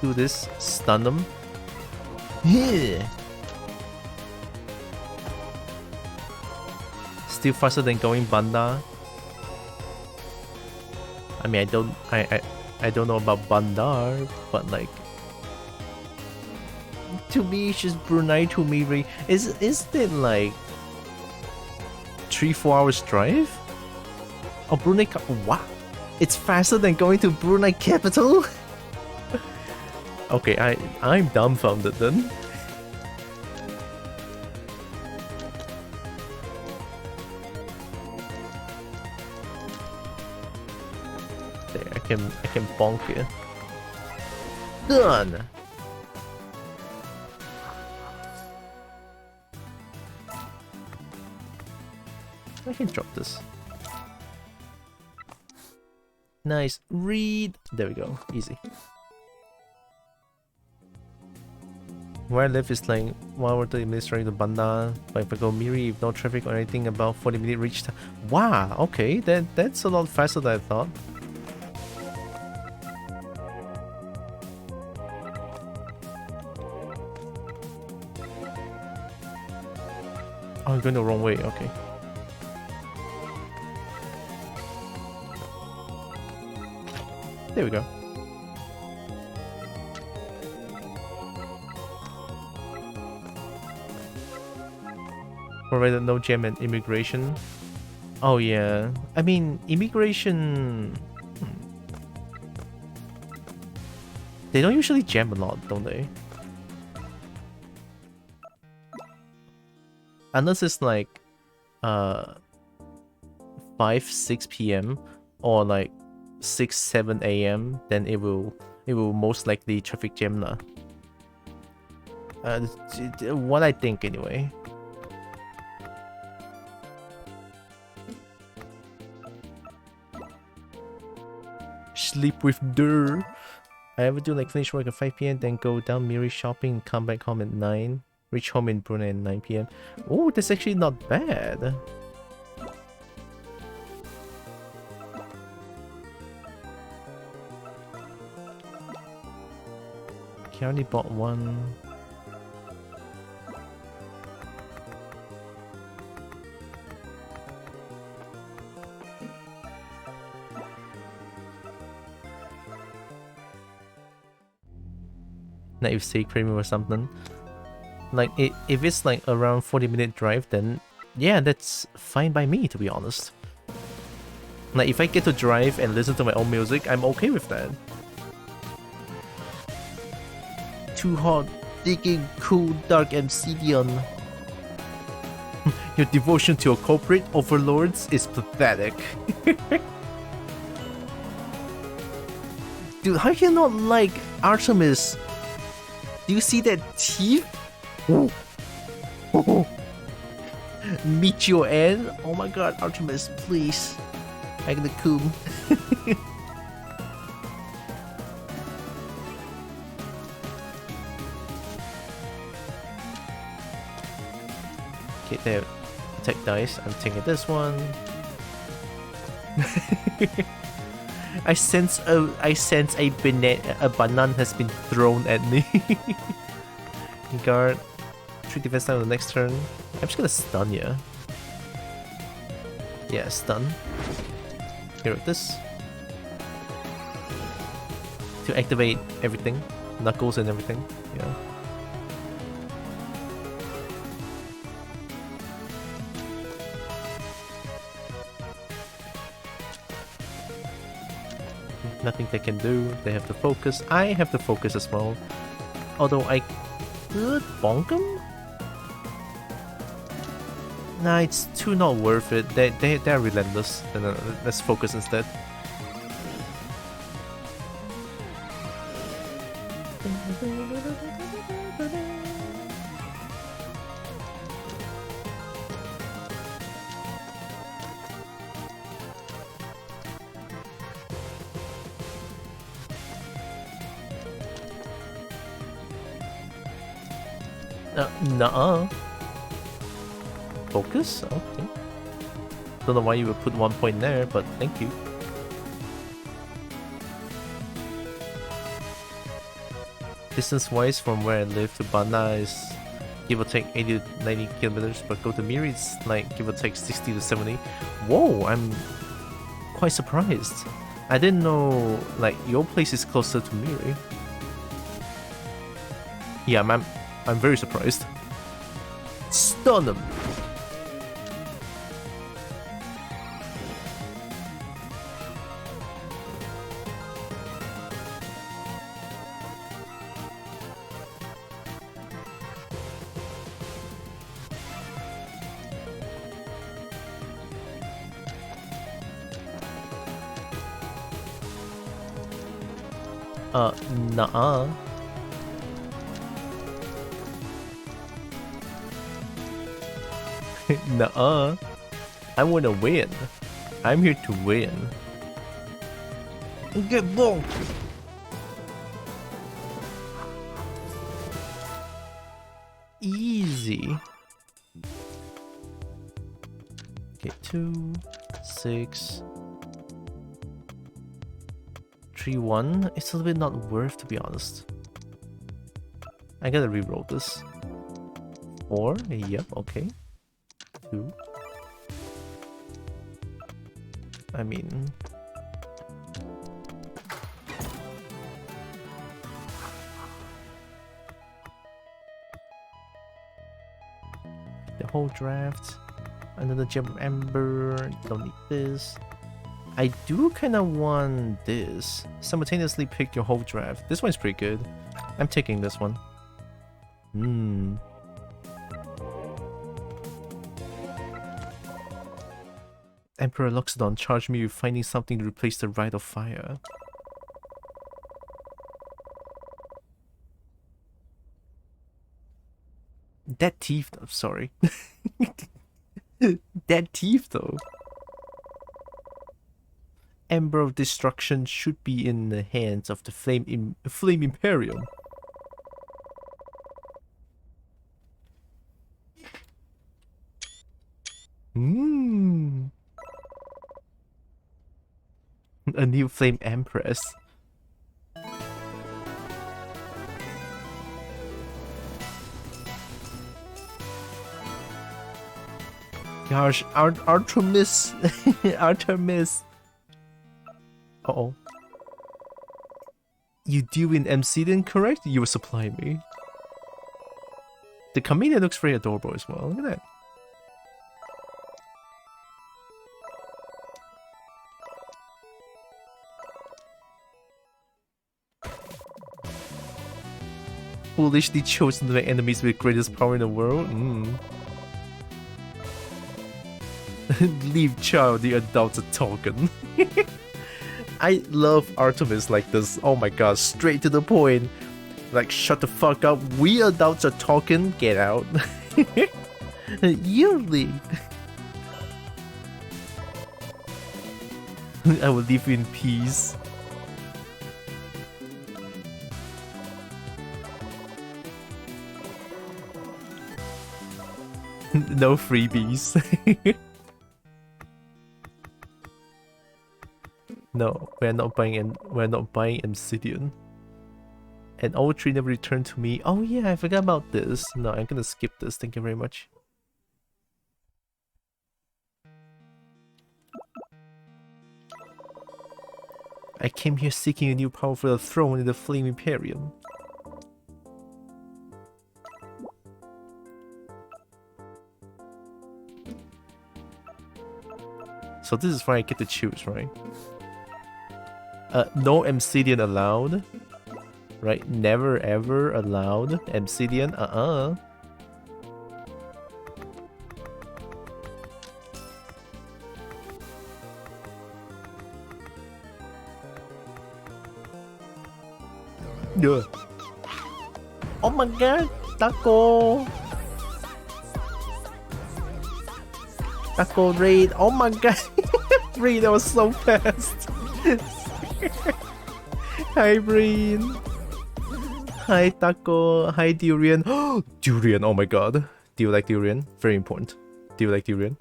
Do this, stun them. Yeah. Still faster than going Banda. I mean, I don't know about Bandar, but like, to me, it's just Brunei to Miri. Is it like 3-4 hours drive? Oh, Brunei. What? It's faster than going to Brunei capital. Okay, I'm dumbfounded then. There, I can bonk it. Done. I can drop this. Nice. Read. There we go. Easy. Where I live is like 1 hour to administering the Banda. But if I go Miri, if no traffic or anything, about 40-minute reach time. Wow, okay, that's a lot faster than I thought. Oh, I'm going the wrong way, okay. There we go. Provided no jam and immigration. Oh yeah. I mean, immigration... They don't usually jam a lot, don't they? Unless it's like 5-6 p.m. or like 6-7 a.m. then it will most likely traffic jam lah. What I think anyway. Sleep with Dur. I ever do like finish work at 5 p.m. then go down Miri shopping, come back home at 9. Reach home in Brunei at 9 p.m. Oh, that's actually not bad. Okay, I only bought one. Not if say creamy or something. Like if it's like around 40-minute drive, then yeah, that's fine by me, to be honest. Like if I get to drive and listen to my own music, I'm okay with that. Too hot, digging, cool, dark obsidian. Your devotion to your corporate overlords is pathetic. Dude, how can you not like Artemis? Do you see that teeth? Meet your end? Oh my god, Artemis, please. Like the coom. Okay, there. Attack dice. I'm taking this one. I sense a banana has been thrown at me. Guard. 3 defense time on the next turn. I'm just gonna stun you. Yeah, stun. Here it is. To activate everything, knuckles and everything. Yeah. Nothing they can do. They have to focus. I have to focus as well. Although I could bonk them? Nah, it's too not worth it. They're relentless. Let's focus instead. Nuh-uh. Focus? Okay. Don't know why you would put 1 point there, but thank you. Distance-wise, from where I live to Bana is give or take 80 to 90 kilometers, but go to Miri it's like give or take 60 to 70. Whoa, I'm quite surprised. I didn't know like your place is closer to Miri. Yeah, I'm very surprised. Stun him! Nuh-uh. Nuh-uh. I wanna win. I'm here to win. Get bonked! Easy. Okay, 2, 6, 3, 1. It's a little bit not worth, to be honest. I gotta reroll this. 4, yep, okay. 2. I mean... the whole draft. Another gem of ember. Don't need this. I do kind of want this. Simultaneously pick your whole draft. This one's pretty good. I'm taking this one. Emperor Loxodon charged me with finding something to replace the Rite of Fire. Dead teeth, I'm sorry. Dead teeth though. Ember of Destruction should be in the hands of the Flame Imperium. A new Flame Empress. Gosh, Artemis. Artemis. Uh-oh. You deal in Obsidian, correct? You will supply me. The chameleon looks very adorable as well. Look at that. Foolishly chosen the enemies with greatest power in the world? Leave child, the adults are talking. I love Artemis like this. Oh my god, straight to the point. Like, shut the fuck up. We adults are talking. Get out. You leave. I will leave you in peace. No freebies. No, we're not buying Obsidian. And all three never returned to me. Oh yeah, I forgot about this. No, I'm gonna skip this. Thank you very much. I came here seeking a new powerful throne in the Flame Imperium. So this is where I get to choose, right? No Obsidian allowed. Right? Never ever allowed Obsidian. Yeah. Oh my god, Taco! Taco raid, oh my god! Raid, that was so fast! Hi Breen! Hi Taco, hi Durian. Durian, oh my god. Do you like Durian? Very important. Do you like Durian?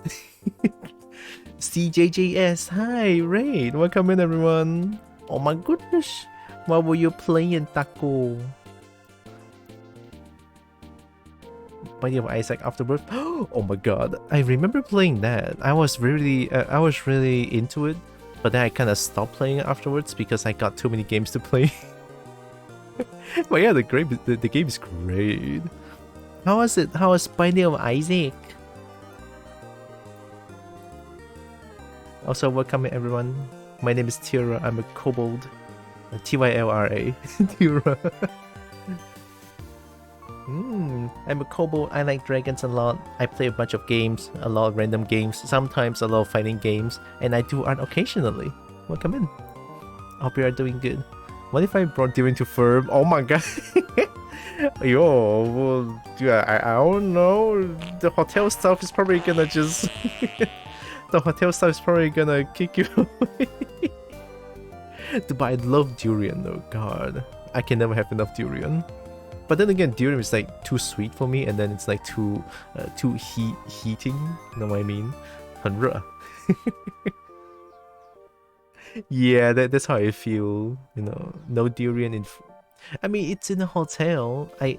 CJJS, hi Raid, welcome in everyone. Oh my goodness. What were you playing, Taco? Binding of Isaac Afterbirth. Oh my god, I remember playing that. I was really into it, but then I kind of stopped playing it afterwards because I got too many games to play. But yeah, the game is great. How was it? How was Binding of Isaac? Also, welcome everyone. My name is Tyra. I'm a kobold. Tyra. Tyra. I'm a kobold. I like dragons a lot. I play a bunch of games, a lot of random games, sometimes a lot of fighting games, and I do art occasionally. Welcome in. Hope you are doing good. What if I brought Dylan to Firm? Oh my god. Yo, well, yeah, I don't know. The hotel stuff is probably gonna just... the hotel stuff is probably gonna kick you away. But I love durian though, god. I can never have enough durian. But then again, durian is like too sweet for me, and then it's like too heating. You know what I mean? 很热. Yeah, that's how I feel. You know, no durian in. I mean, it's in a hotel. I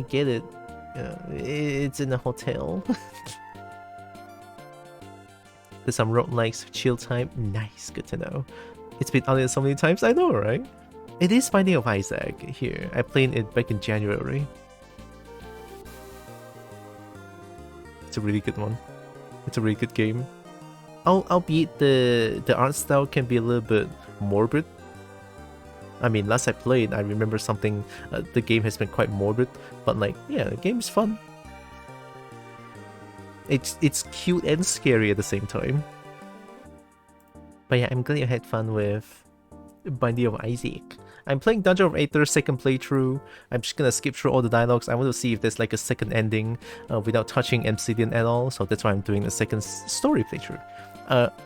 get it. It's in a hotel. There's some roguelikes, chill time. Nice, good to know. It's been on it so many times. I know, right? It is Binding of Isaac here. I played it back in January. It's a really good one. It's a really good game. Albeit the art style can be a little bit morbid. I mean, last I played, I remember something. The game has been quite morbid, but like, yeah, the game is fun. It's cute and scary at the same time. But yeah, I'm glad you had fun with Binding of Isaac. I'm playing Dungeon of Aether second playthrough. I'm just gonna skip through all the dialogues. I want to see if there's like a second ending without touching Obsidian at all. So that's why I'm doing the second story playthrough.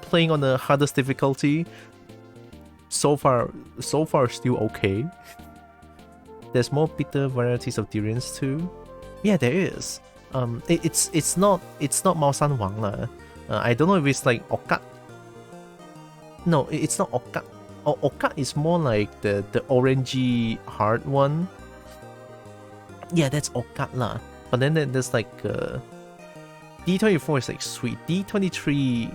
Playing on the hardest difficulty. So far still okay. There's more bitter varieties of durians too. Yeah, there is. It's not Mao San Wang lah. I don't know if it's like Okat. No, it's not Okat. Okat is more like the orangey hard one. Yeah, that's Okat lah. But then there's like D24 is like sweet. D23,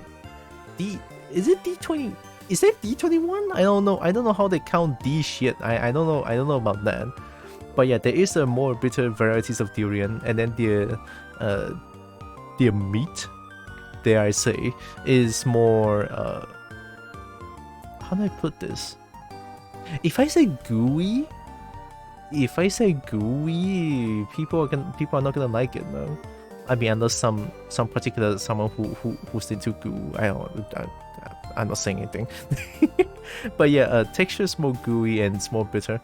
is it D20? Is it D21? I don't know. I don't know how they count D shit. I don't know. I don't know about that. But yeah, there is a more bitter varieties of durian, and then their meat, dare I say, is more how do I put this? If I say gooey, people are not gonna like it, no. I mean, unless some particular someone who's into goo. I'm not saying anything. But yeah, texture is more gooey and it's more bitter.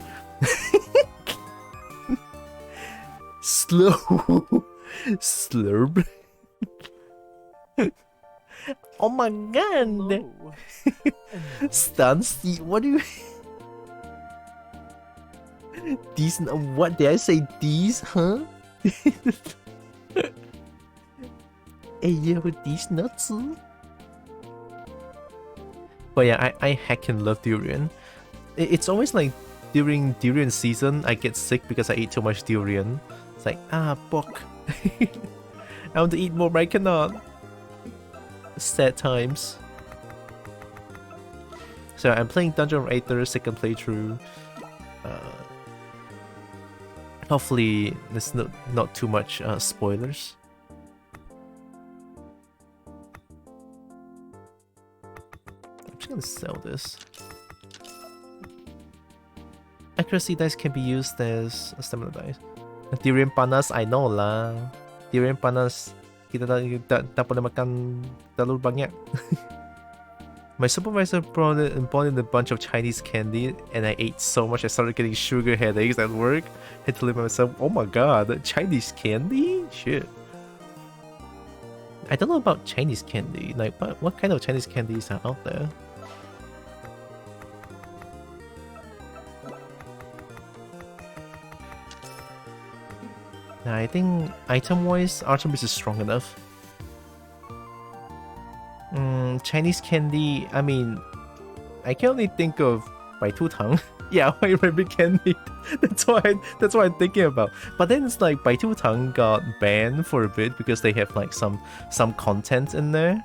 Slurp. Oh my god! Stancy, what do you? These? What did I say? These? Huh? Hey yo, these nuts. But yeah, I heckin' love durian. It's always like during durian season, I get sick because I eat too much durian. It's like, fuck. I want to eat more, but I cannot. Sad times. So I'm playing Dungeon of Aether second playthrough. Hopefully there's not too much spoilers. I'm just gonna sell this. Accuracy dice can be used as a stamina dice. Durian panas, I know lah. Durian panas, kita tak boleh makan terlalu banyak. My supervisor brought in a bunch of Chinese candy, and I ate so much I started getting sugar headaches at work. Had to live by myself. Oh my god, Chinese candy? Shit. I don't know about Chinese candy. Like, what kind of Chinese candies are out there? Nah, I think item-wise, Artemis is strong enough. Chinese candy, I mean, I can only think of Bai Tu Tang. Yeah, white rabbit candy. That's what I'm thinking about. But then it's like Bai Tu Tang got banned for a bit because they have like some content in there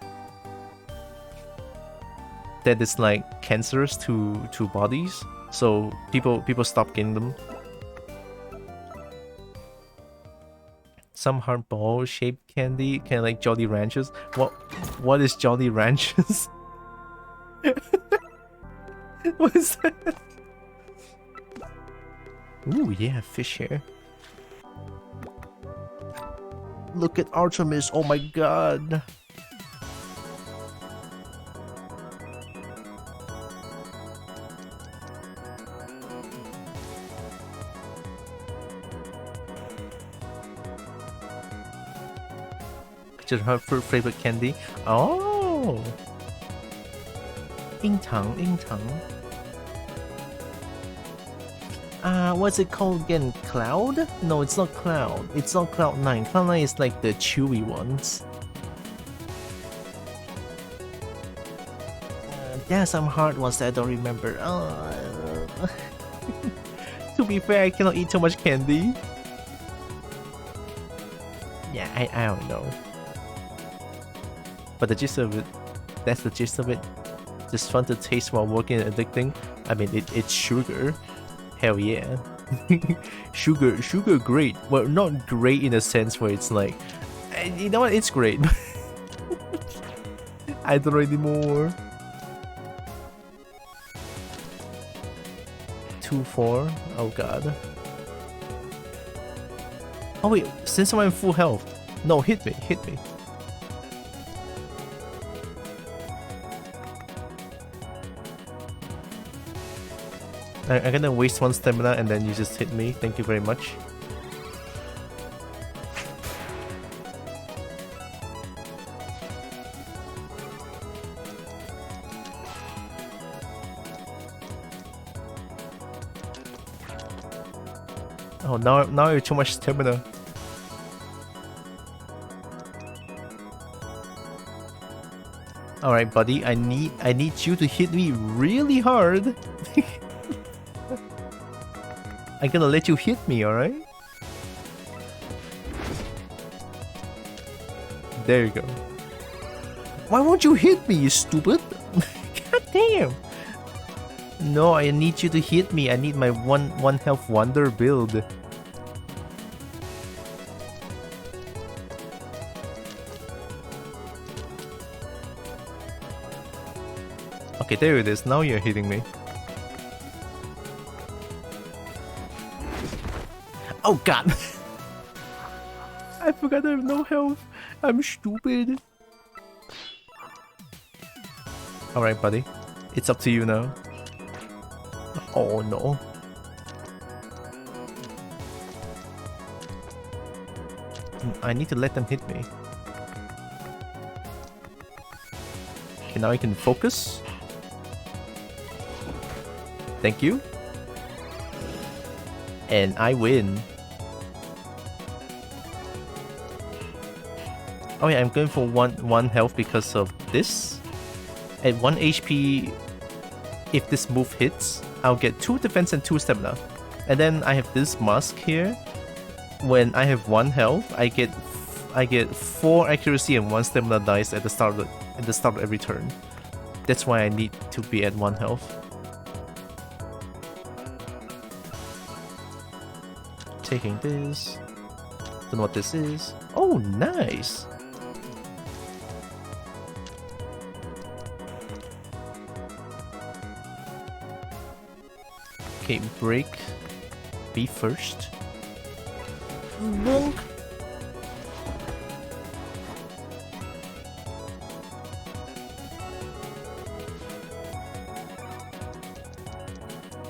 that is like cancerous to bodies. So people stop getting them. Some hardball shaped candy, kind of like Jolly Ranchers. What is Jolly Ranchers? What is that? Ooh, yeah, fish hair. Look at Artemis, oh my god. Just her fruit flavored candy. Oh, Ing Tang. What's it called again? Cloud? No, it's not Cloud. It's not Cloud 9. Cloud 9 is like the chewy ones. There are some hard ones that I don't remember. To be fair, I cannot eat too much candy. Yeah, I don't know. But the gist of it, that's the gist of it. Just fun to taste while working and addicting. I mean, it's sugar. Hell yeah. Sugar great. Well, not great in a sense where it's like, you know what, it's great. I don't know anymore. 2-4. Oh god. Oh wait, since I'm in full health. No, hit me. I'm gonna waste one stamina and then you just hit me. Thank you very much. Oh, now I have too much stamina. Alright, buddy, I need you to hit me really hard. I'm gonna let you hit me, alright? There you go. Why won't you hit me, you stupid? God damn! No, I need you to hit me. I need my one health wonder build. Okay, there it is. Now you're hitting me. Oh god! I forgot I have no health. I'm stupid. Alright, buddy. It's up to you now. Oh no. I need to let them hit me. Okay, now I can focus. Thank you. And I win. Oh yeah, I'm going for one health because of this. At 1 HP, if this move hits, I'll get 2 defense and 2 stamina. And then I have this mask here. When I have 1 health, I get 4 accuracy and 1 stamina dice at the start of every turn. That's why I need to be at 1 health. Taking this. Don't know what this is. Oh, nice! Okay, break. Be first. Bonk!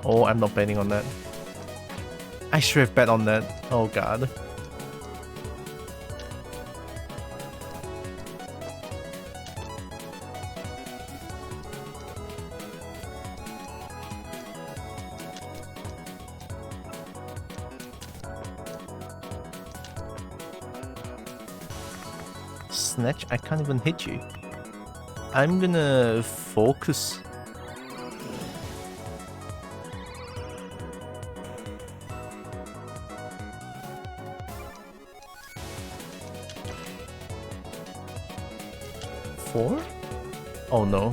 Oh, I'm not betting on that. I should have bet on that. Oh god. Snatch? I can't even hit you. I'm gonna focus. Four? Oh no.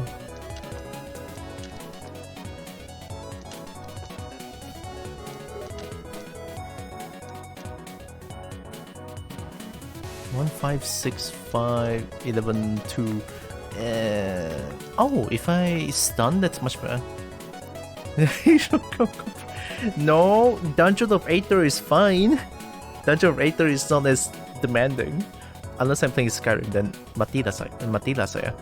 One, 5, 6, 5, 11, 2. Oh, if I stun, that's much better. No, Dungeon of Aether is fine. Dungeon of Aether is not as demanding. Unless I'm playing Skyrim, then mati saya.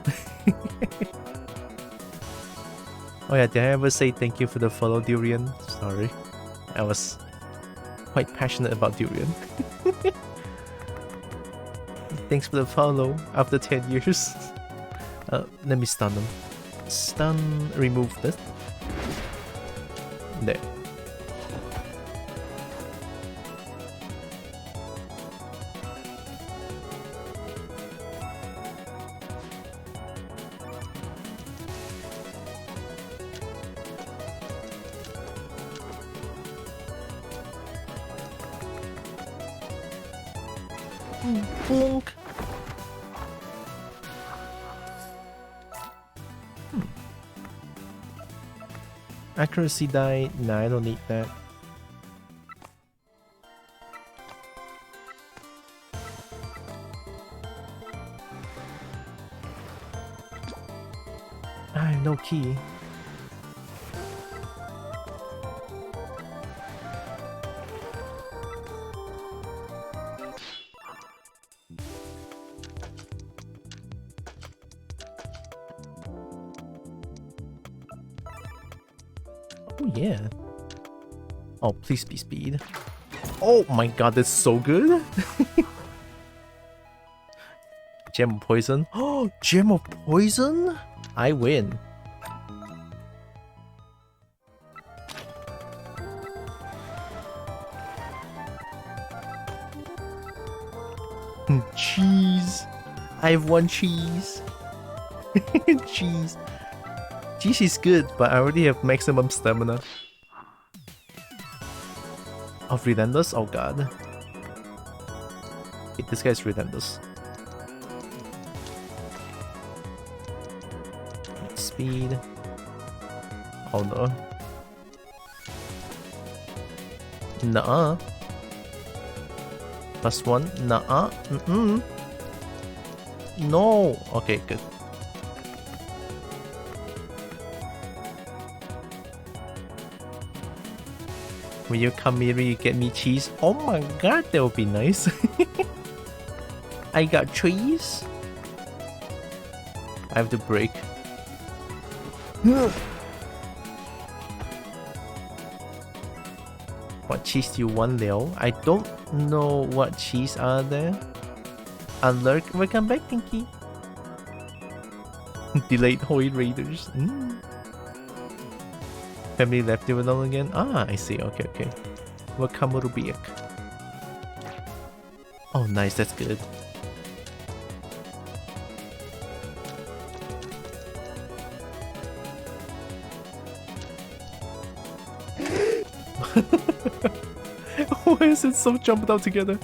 Oh yeah, did I ever say thank you for the follow, Durian? Sorry. I was quite passionate about Durian. Thanks for the follow after 10 years. Let me stun them. Stun, remove this. There. Bonk. Accuracy die? Nah, I don't need that. I have no key. Oh yeah. Oh, please be speed. Oh my god, that's so good. Gem of poison. Oh, gem of poison? I win. Cheese. I have 1 cheese. Cheese. Cheese is good, but I already have maximum stamina. Of Relentless? Oh god. Okay, this guy's Relentless. Speed. Oh no. Nuh-uh. +1. Nuh-uh. Mm-mm. No. Okay, good. When you come here, you get me cheese. Oh my god, that would be nice. I got cheese. I have to break. What cheese do you want, Leo? I don't know what cheese are there. Unlurk, welcome back, Tinky. Delayed Hoy Raiders. Family left you alone again? Ah, I see. Okay, okay. Welcome, Rubiak. Oh, nice. That's good. Why is it so jumped out together?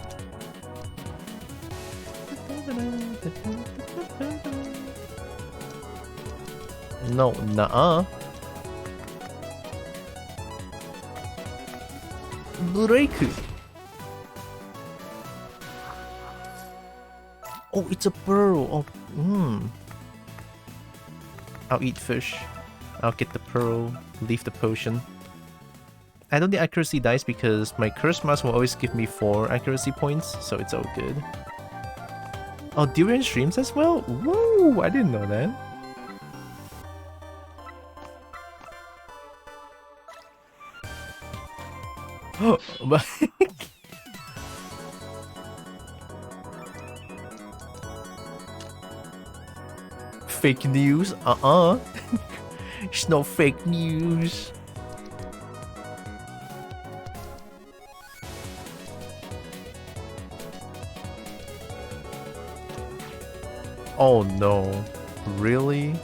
No, nuh-uh. Break. Oh, it's a pearl. Oh, I'll eat fish. I'll get the pearl, leave the potion. I don't think accuracy dies because my curse mask will always give me 4 accuracy points, so it's all good. Oh, durian streams as well? Whoa, I didn't know that. Oh, but fake news? It's not fake news. Oh no. Really?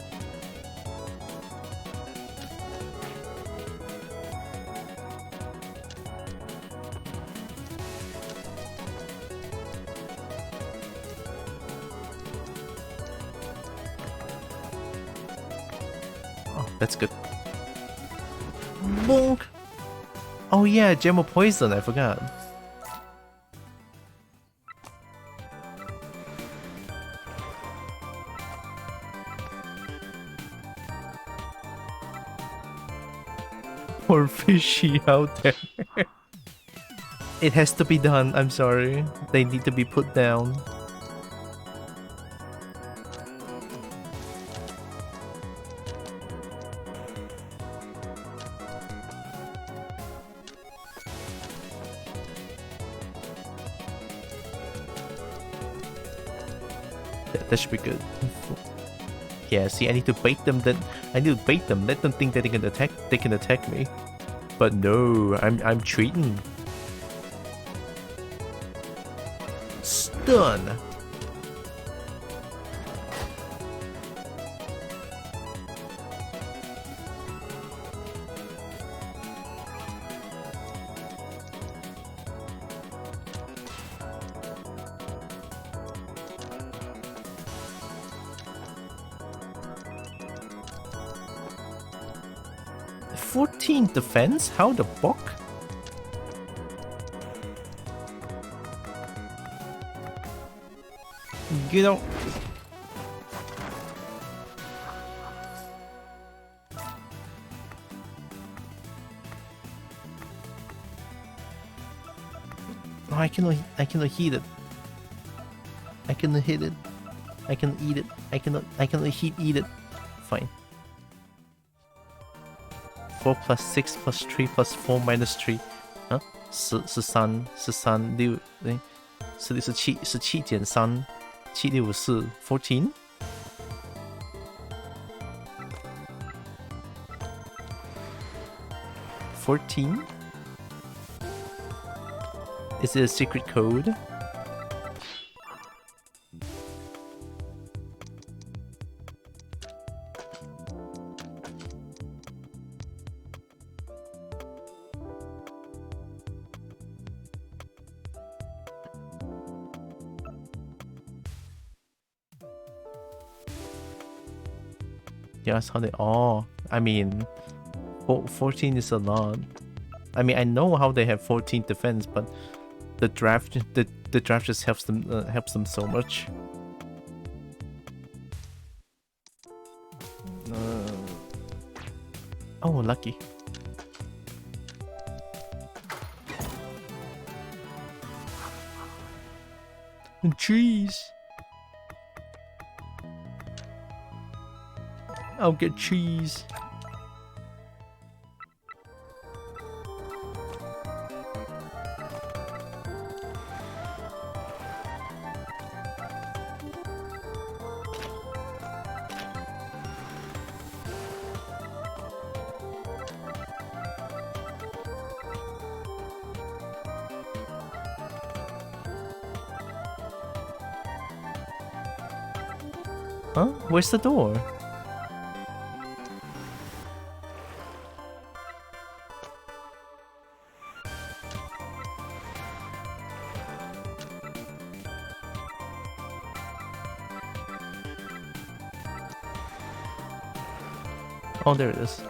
Oh, that's good. Bonk! Oh yeah, gem of poison, I forgot. Poor fishy out there. It has to be done, I'm sorry. They need to be put down. That should be good. Yeah, see, I need to bait them. Then I need to bait them. Let them think that they can attack. They can attack me. But no, I'm treating. Stun. Defense? How the fuck? Get out. Oh, I cannot heat it. I cannot hit it. I can eat it. I cannot eat it. Fine. 4 plus 6 plus 3 plus 4 minus 3. Huh? 13 6 6 17 减3 7 6 4 14. 14? Is it a secret code? Yeah, that's how they. Oh, I mean, 14 is a lot. I mean, I know how they have 14 defense, but the draft just helps them so much. Oh, lucky. Cheese. I'll get cheese. Huh? Where's the door? Oh, there it is.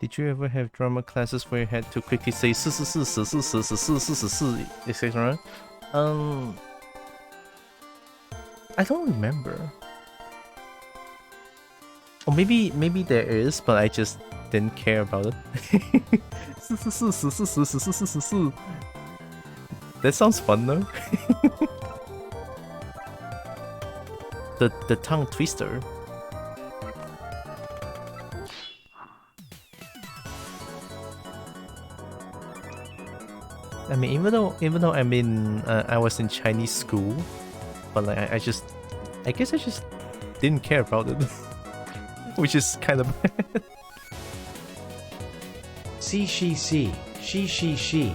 Did you ever have drama classes where you had to quickly say etc.? I don't remember. Or maybe there is, but I just didn't care about it. That sounds fun though. the tongue twister. I mean, even though I was in Chinese school, but like I guess I just didn't care about it, which is kind of bad. She, sheezy, sheezy, sheezy.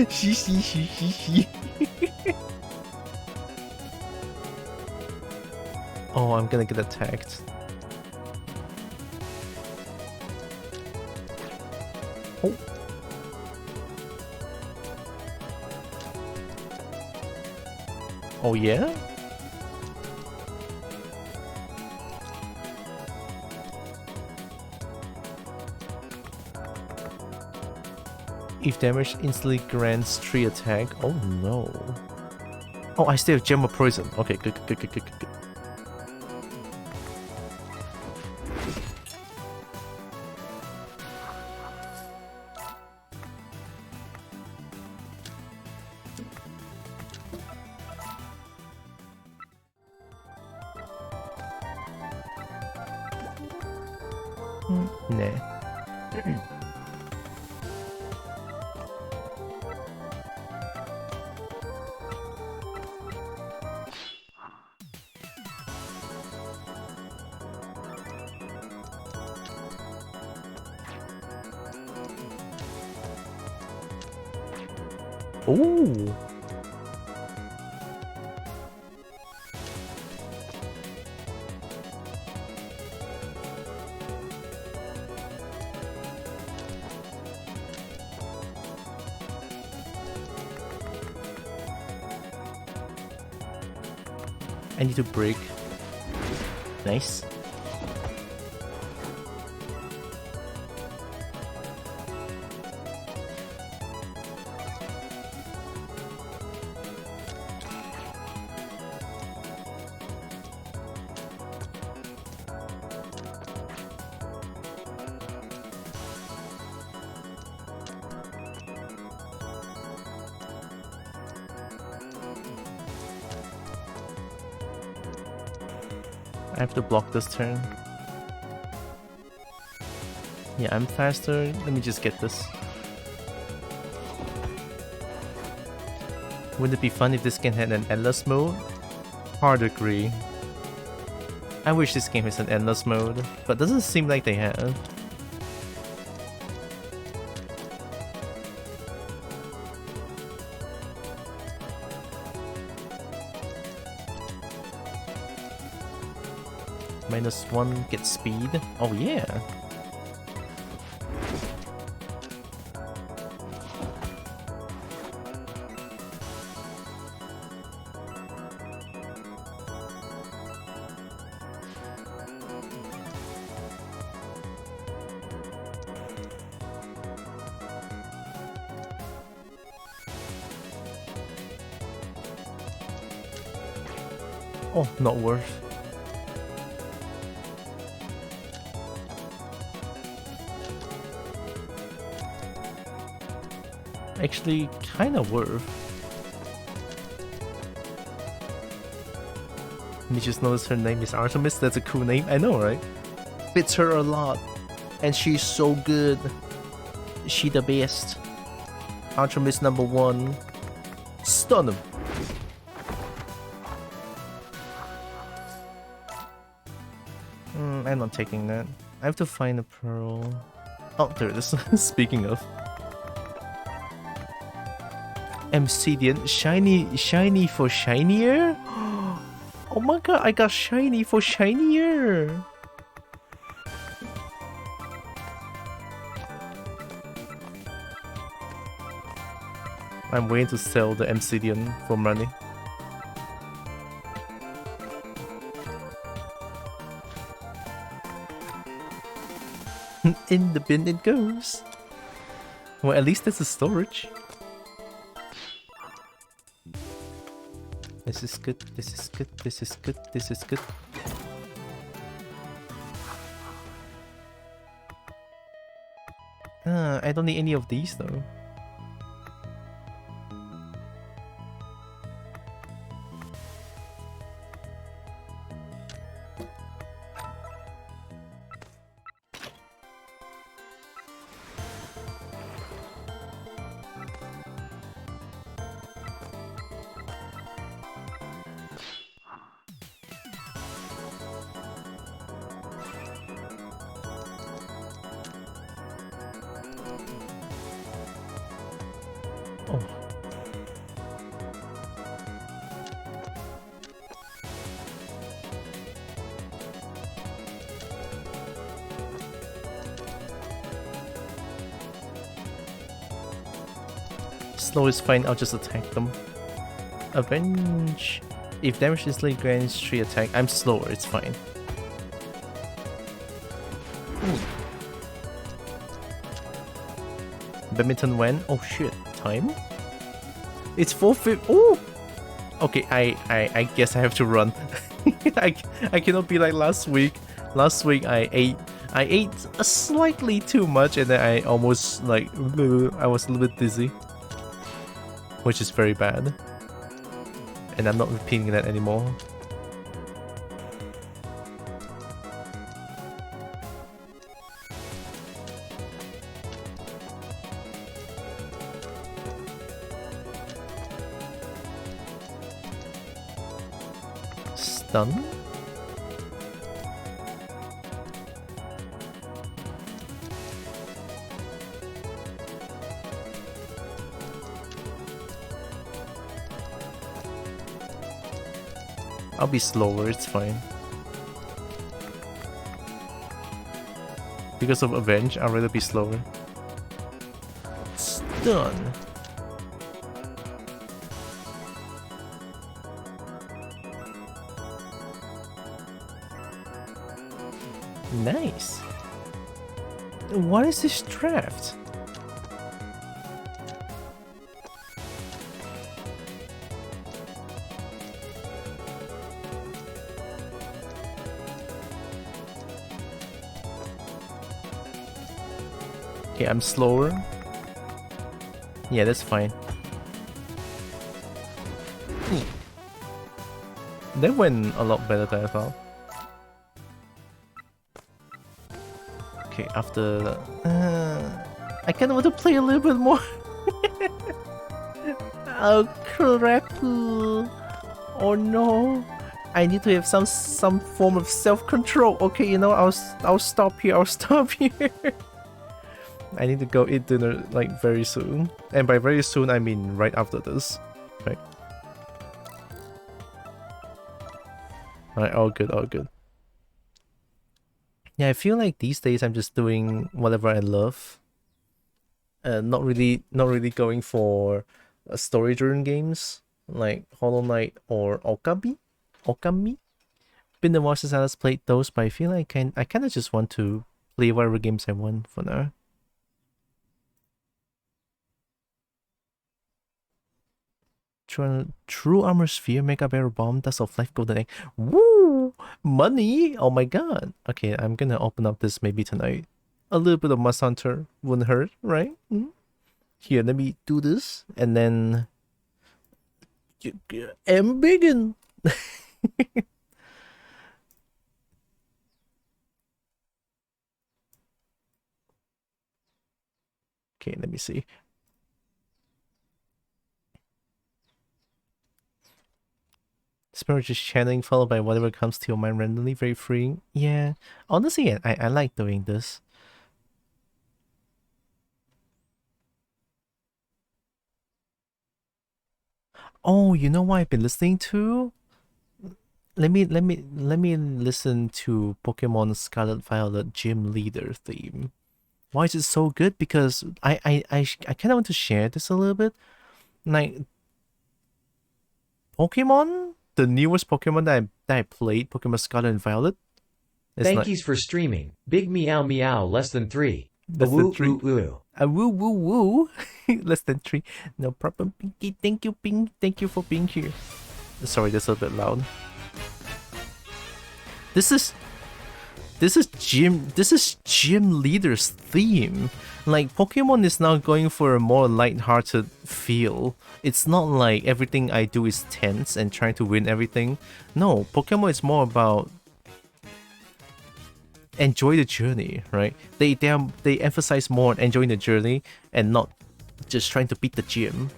She. Oh, I'm gonna get attacked. Oh. Oh yeah? If damage instantly grants 3 attack. Oh no. Oh, I still have Gem of Poison. Okay, good. Nah. Ooh. I need to break. Nice. I have to block this turn. Yeah, I'm faster. Let me just get this. Wouldn't it be fun if this game had an endless mode? Hard agree. I wish this game has an endless mode, but doesn't seem like they have. -1 gets speed. Oh yeah. Oh, not worth. Actually, kinda worth. You just noticed her name is Artemis? That's a cool name. I know, right? Fits her a lot. And she's so good. She the best. Artemis #1. Stun him. I'm not taking that. I have to find a pearl. Oh, there it is. Speaking of. Obsidian, shiny for shinier? Oh my god, I got shiny for shinier! I'm waiting to sell the Obsidian for money. In the bin it goes. Well, at least there's a storage. This is good, this is good, this is good, this is good. I don't need any of these though. Slow is fine, I'll just attack them. Avenge. If damage instantly grants 3 attack, I'm slower, it's fine. Badminton when? Oh shit, time? It's 4:50. Oh! Okay, I guess I have to run. I cannot be like last week. Last week I ate a slightly too much and then I almost like I was a little bit dizzy. Which is very bad. And I'm not repeating that anymore. Stun? I'll be slower, it's fine. Because of Avenge, I'd rather be slower. Stun! Nice! What is this draft? Okay, I'm slower. Yeah, that's fine. That went a lot better than I thought. Okay, after that, I kind of want to play a little bit more. Oh crap! Oh no! I need to have some form of self-control. Okay, you know, I'll stop here. I'll stop here. I need to go eat dinner like very soon, and by very soon I mean right after this. Right. Alright, all good, all good. Yeah, I feel like these days I'm just doing whatever I love. Not really going for story-driven games like Hollow Knight or Okami. Been a while since I last played those, but I feel like I kind of just want to play whatever games I want for now. True Armor Sphere, Mega Barrel Bomb, Dust of Life, Golden Egg. Woo! Money! Oh my god. Okay, I'm gonna open up this maybe tonight. A little bit of Must Hunter wouldn't hurt, right? Here, let me do this, and then... I'm biggin'! Okay, let me see. Spirit just channeling followed by whatever comes to your mind randomly, very freeing. Yeah, honestly, I like doing this. Oh, you know what I've been listening to? Let me listen to Pokemon Scarlet Violet Gym Leader theme. Why is it so good? Because I kind of want to share this a little bit. Like Pokemon, the newest Pokemon that I played, Pokemon Scarlet and Violet. Thankies for streaming. Big meow meow less than 3. Less than 3. Woo. A woo woo woo. Less than 3. No problem, Pinky. Thank you, Pink. Thank you for being here. Sorry, that's a bit loud. This is gym leader's theme. Like Pokemon is now going for a more light-hearted feel. It's not like everything I do is tense and trying to win everything. No, Pokemon is more about enjoy the journey, right? They emphasize more on enjoying the journey and not just trying to beat the gym.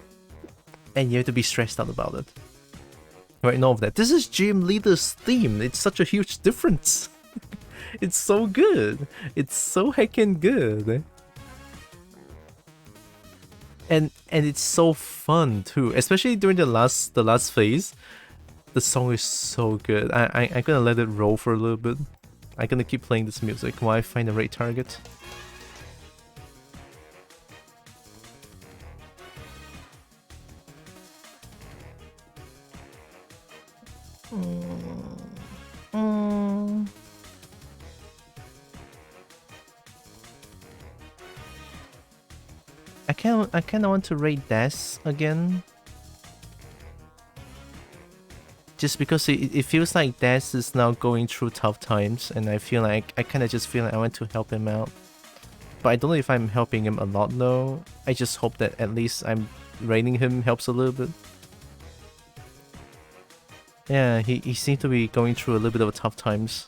And you have to be stressed out about it. Right, none of that. This is gym leader's theme. It's such a huge difference. It's so good. It's so heckin' good. And it's so fun too, especially during the last phase. The song is so good. I'm gonna let it roll for a little bit. I'm gonna keep playing this music while I find the right target. I kinda want to raid Des again. Just because it feels like Des is now going through tough times, and I feel like I want to help him out. But I don't know if I'm helping him a lot though. I just hope that at least I'm raiding him helps a little bit. Yeah, he seemed to be going through a little bit of tough times.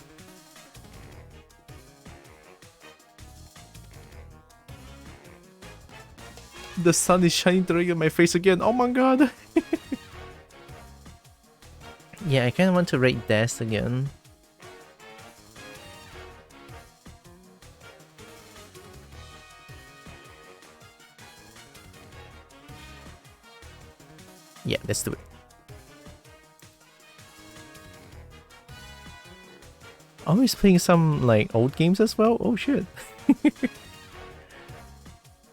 The sun is shining directly in my face again. Oh my god. Yeah, I kinda want to raid Des again. Yeah, let's do it. Always playing some like old games as well? Oh shit.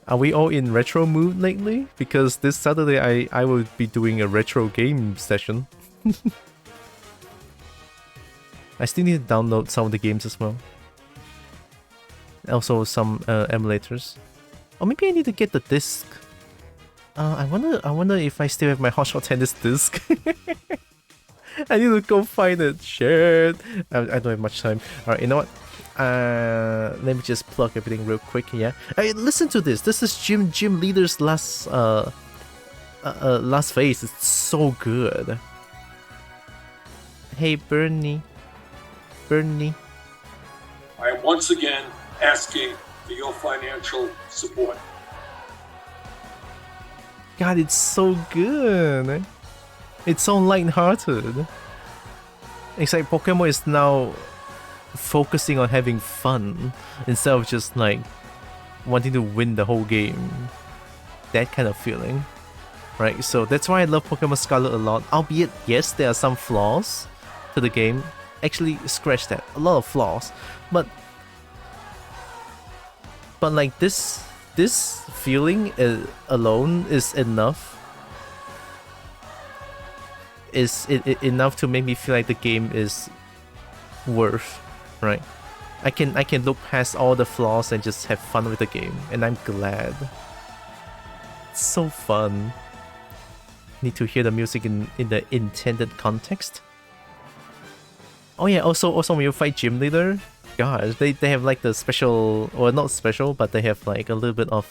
Are we all in retro mood lately? Because this Saturday I will be doing a retro game session. I still need to download some of the games as well. Also some emulators. Or maybe I need to get the disc. I wonder if I still have my Hot Shot Tennis disc. I need to go find it. Shit. I don't have much time. Alright, you know what? Let me just plug everything real quick. Yeah. Hey, listen to this. This is Gym Leader's last phase. It's so good. Hey, Bernie. I am once again asking for your financial support. God, it's so good. It's so lighthearted. It's like Pokemon is now focusing on having fun instead of just like wanting to win the whole game. That kind of feeling, right? So that's why I love Pokemon Scarlet a lot. Albeit, yes, there are some flaws to the game. Actually, scratch that. A lot of flaws, but like this feeling alone is enough. Is enough to make me feel like the game is worth, right? I can look past all the flaws and just have fun with the game, and I'm glad. It's so fun. Need to hear the music in the intended context. Oh yeah, also when you fight Gym Leader, gosh, they have like the special, or not special, but they have like a little bit of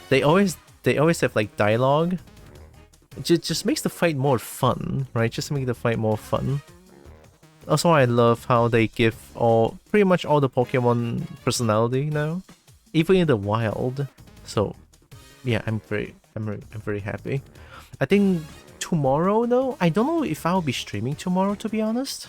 they always have like dialogue. It just makes the fight more fun, right? Just make the fight more fun. Also, I love how they give pretty much all the Pokemon personality now, even in the wild. So yeah, I'm very happy. I think tomorrow though, I don't know if I'll be streaming tomorrow, to be honest.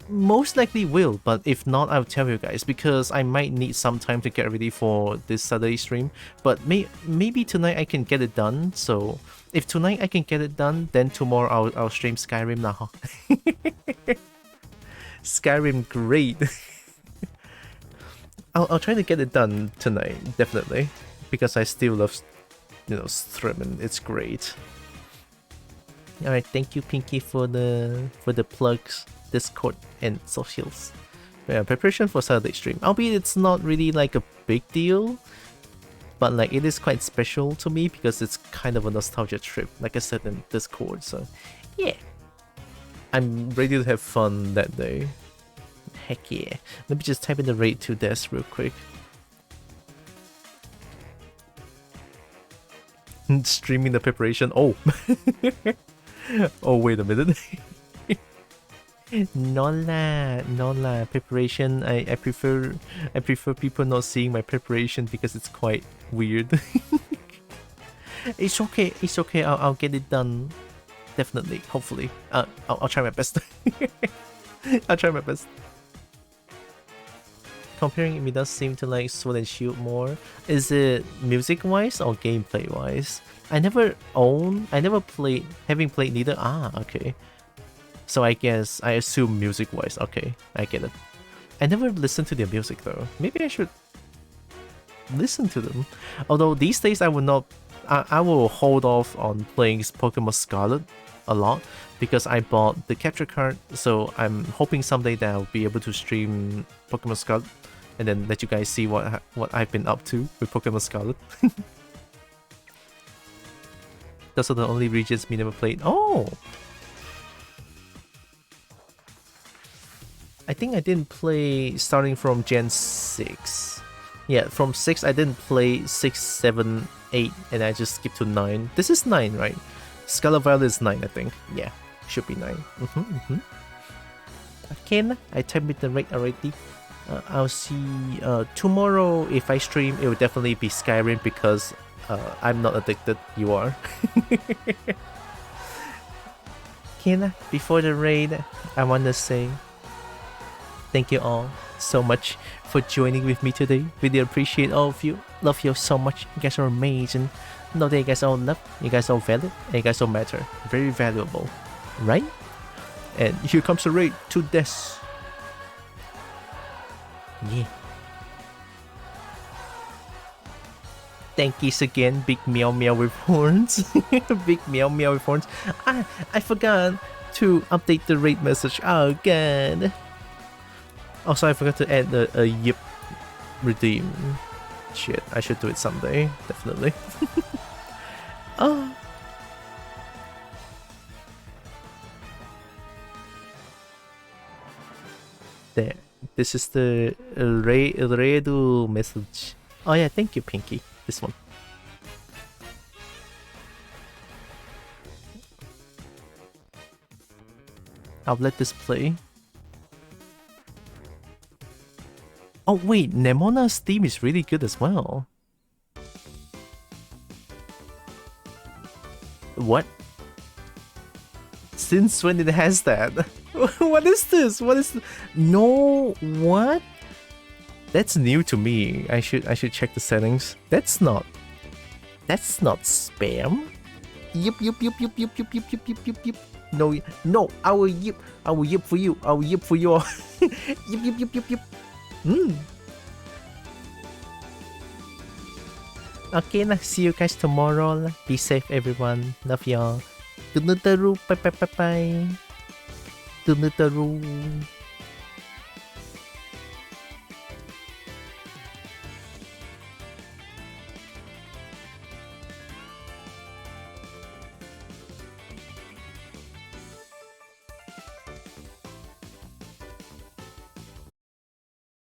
Most likely will, but if not, I'll tell you guys, because I might need some time to get ready for this Saturday stream. But maybe tonight I can get it done. So if tonight I can get it done, then tomorrow I'll stream Skyrim now. Skyrim, great. I'll try to get it done tonight, definitely, because I still love you know, streaming. It's great. All right, thank you, Pinky, for the plugs, Discord and socials. Yeah, preparation for Saturday stream. Albeit it's not really like a big deal, but like it is quite special to me because it's kind of a nostalgia trip, like I said in Discord. So yeah, I'm ready to have fun that day. Heck yeah. Let me just type in the raid to Des real quick. Streaming the preparation. Oh. Oh, wait a minute. No, preparation. I prefer people not seeing my preparation because it's quite weird. It's okay. I'll get it done. Definitely, hopefully. I'll try my best. I'll try my best. Comparing, it does seem to like Sword and Shield more. Is it music wise or gameplay wise? I never played, having played neither. Ah, okay. So I guess, I assume music wise. Okay, I get it. I never listened to their music though. Maybe I should listen to them. Although these days I will not, I will hold off on playing Pokemon Scarlet a lot because I bought the capture card. So I'm hoping someday that I'll be able to stream Pokemon Scarlet and then let you guys see what I've been up to with Pokemon Scarlet. Those are the only regions me never played. Oh! I think I didn't play starting from Gen 6. Yeah, from 6 I didn't play 6, 7, 8, and I just skipped to 9. This is 9, right? Scarlet Violet is 9, I think. Yeah, should be 9. Okay, I typed with the rate already. I'll see tomorrow if I stream. It will definitely be Skyrim because I'm not addicted. You are. Kena, before the raid, I want to say thank you all so much for joining with me today. Really appreciate all of you. Love you so much. You guys are amazing. Know that you guys all love. You guys all valid. And you guys all matter. Very valuable, right? And here comes the raid to Des. Yeah. Thank you again, Big Meow Meow with horns. Big Meow Meow with horns. I forgot to update the raid message. Oh god. Also, I forgot to add a yip redeem. Shit, I should do it someday. Definitely. Oh. There. This is the redo message. Oh yeah, thank you, Pinky. This one. I'll let this play. Oh wait, Nemona's theme is really good as well. What? Since when it has that? What is this? What is no, what? That's new to me. I should check the settings. That's not spam. Yip. No, I will yip for you. I will yip for you. Yip. Okay, see you guys tomorrow. Be safe, everyone. Love y'all. Bye.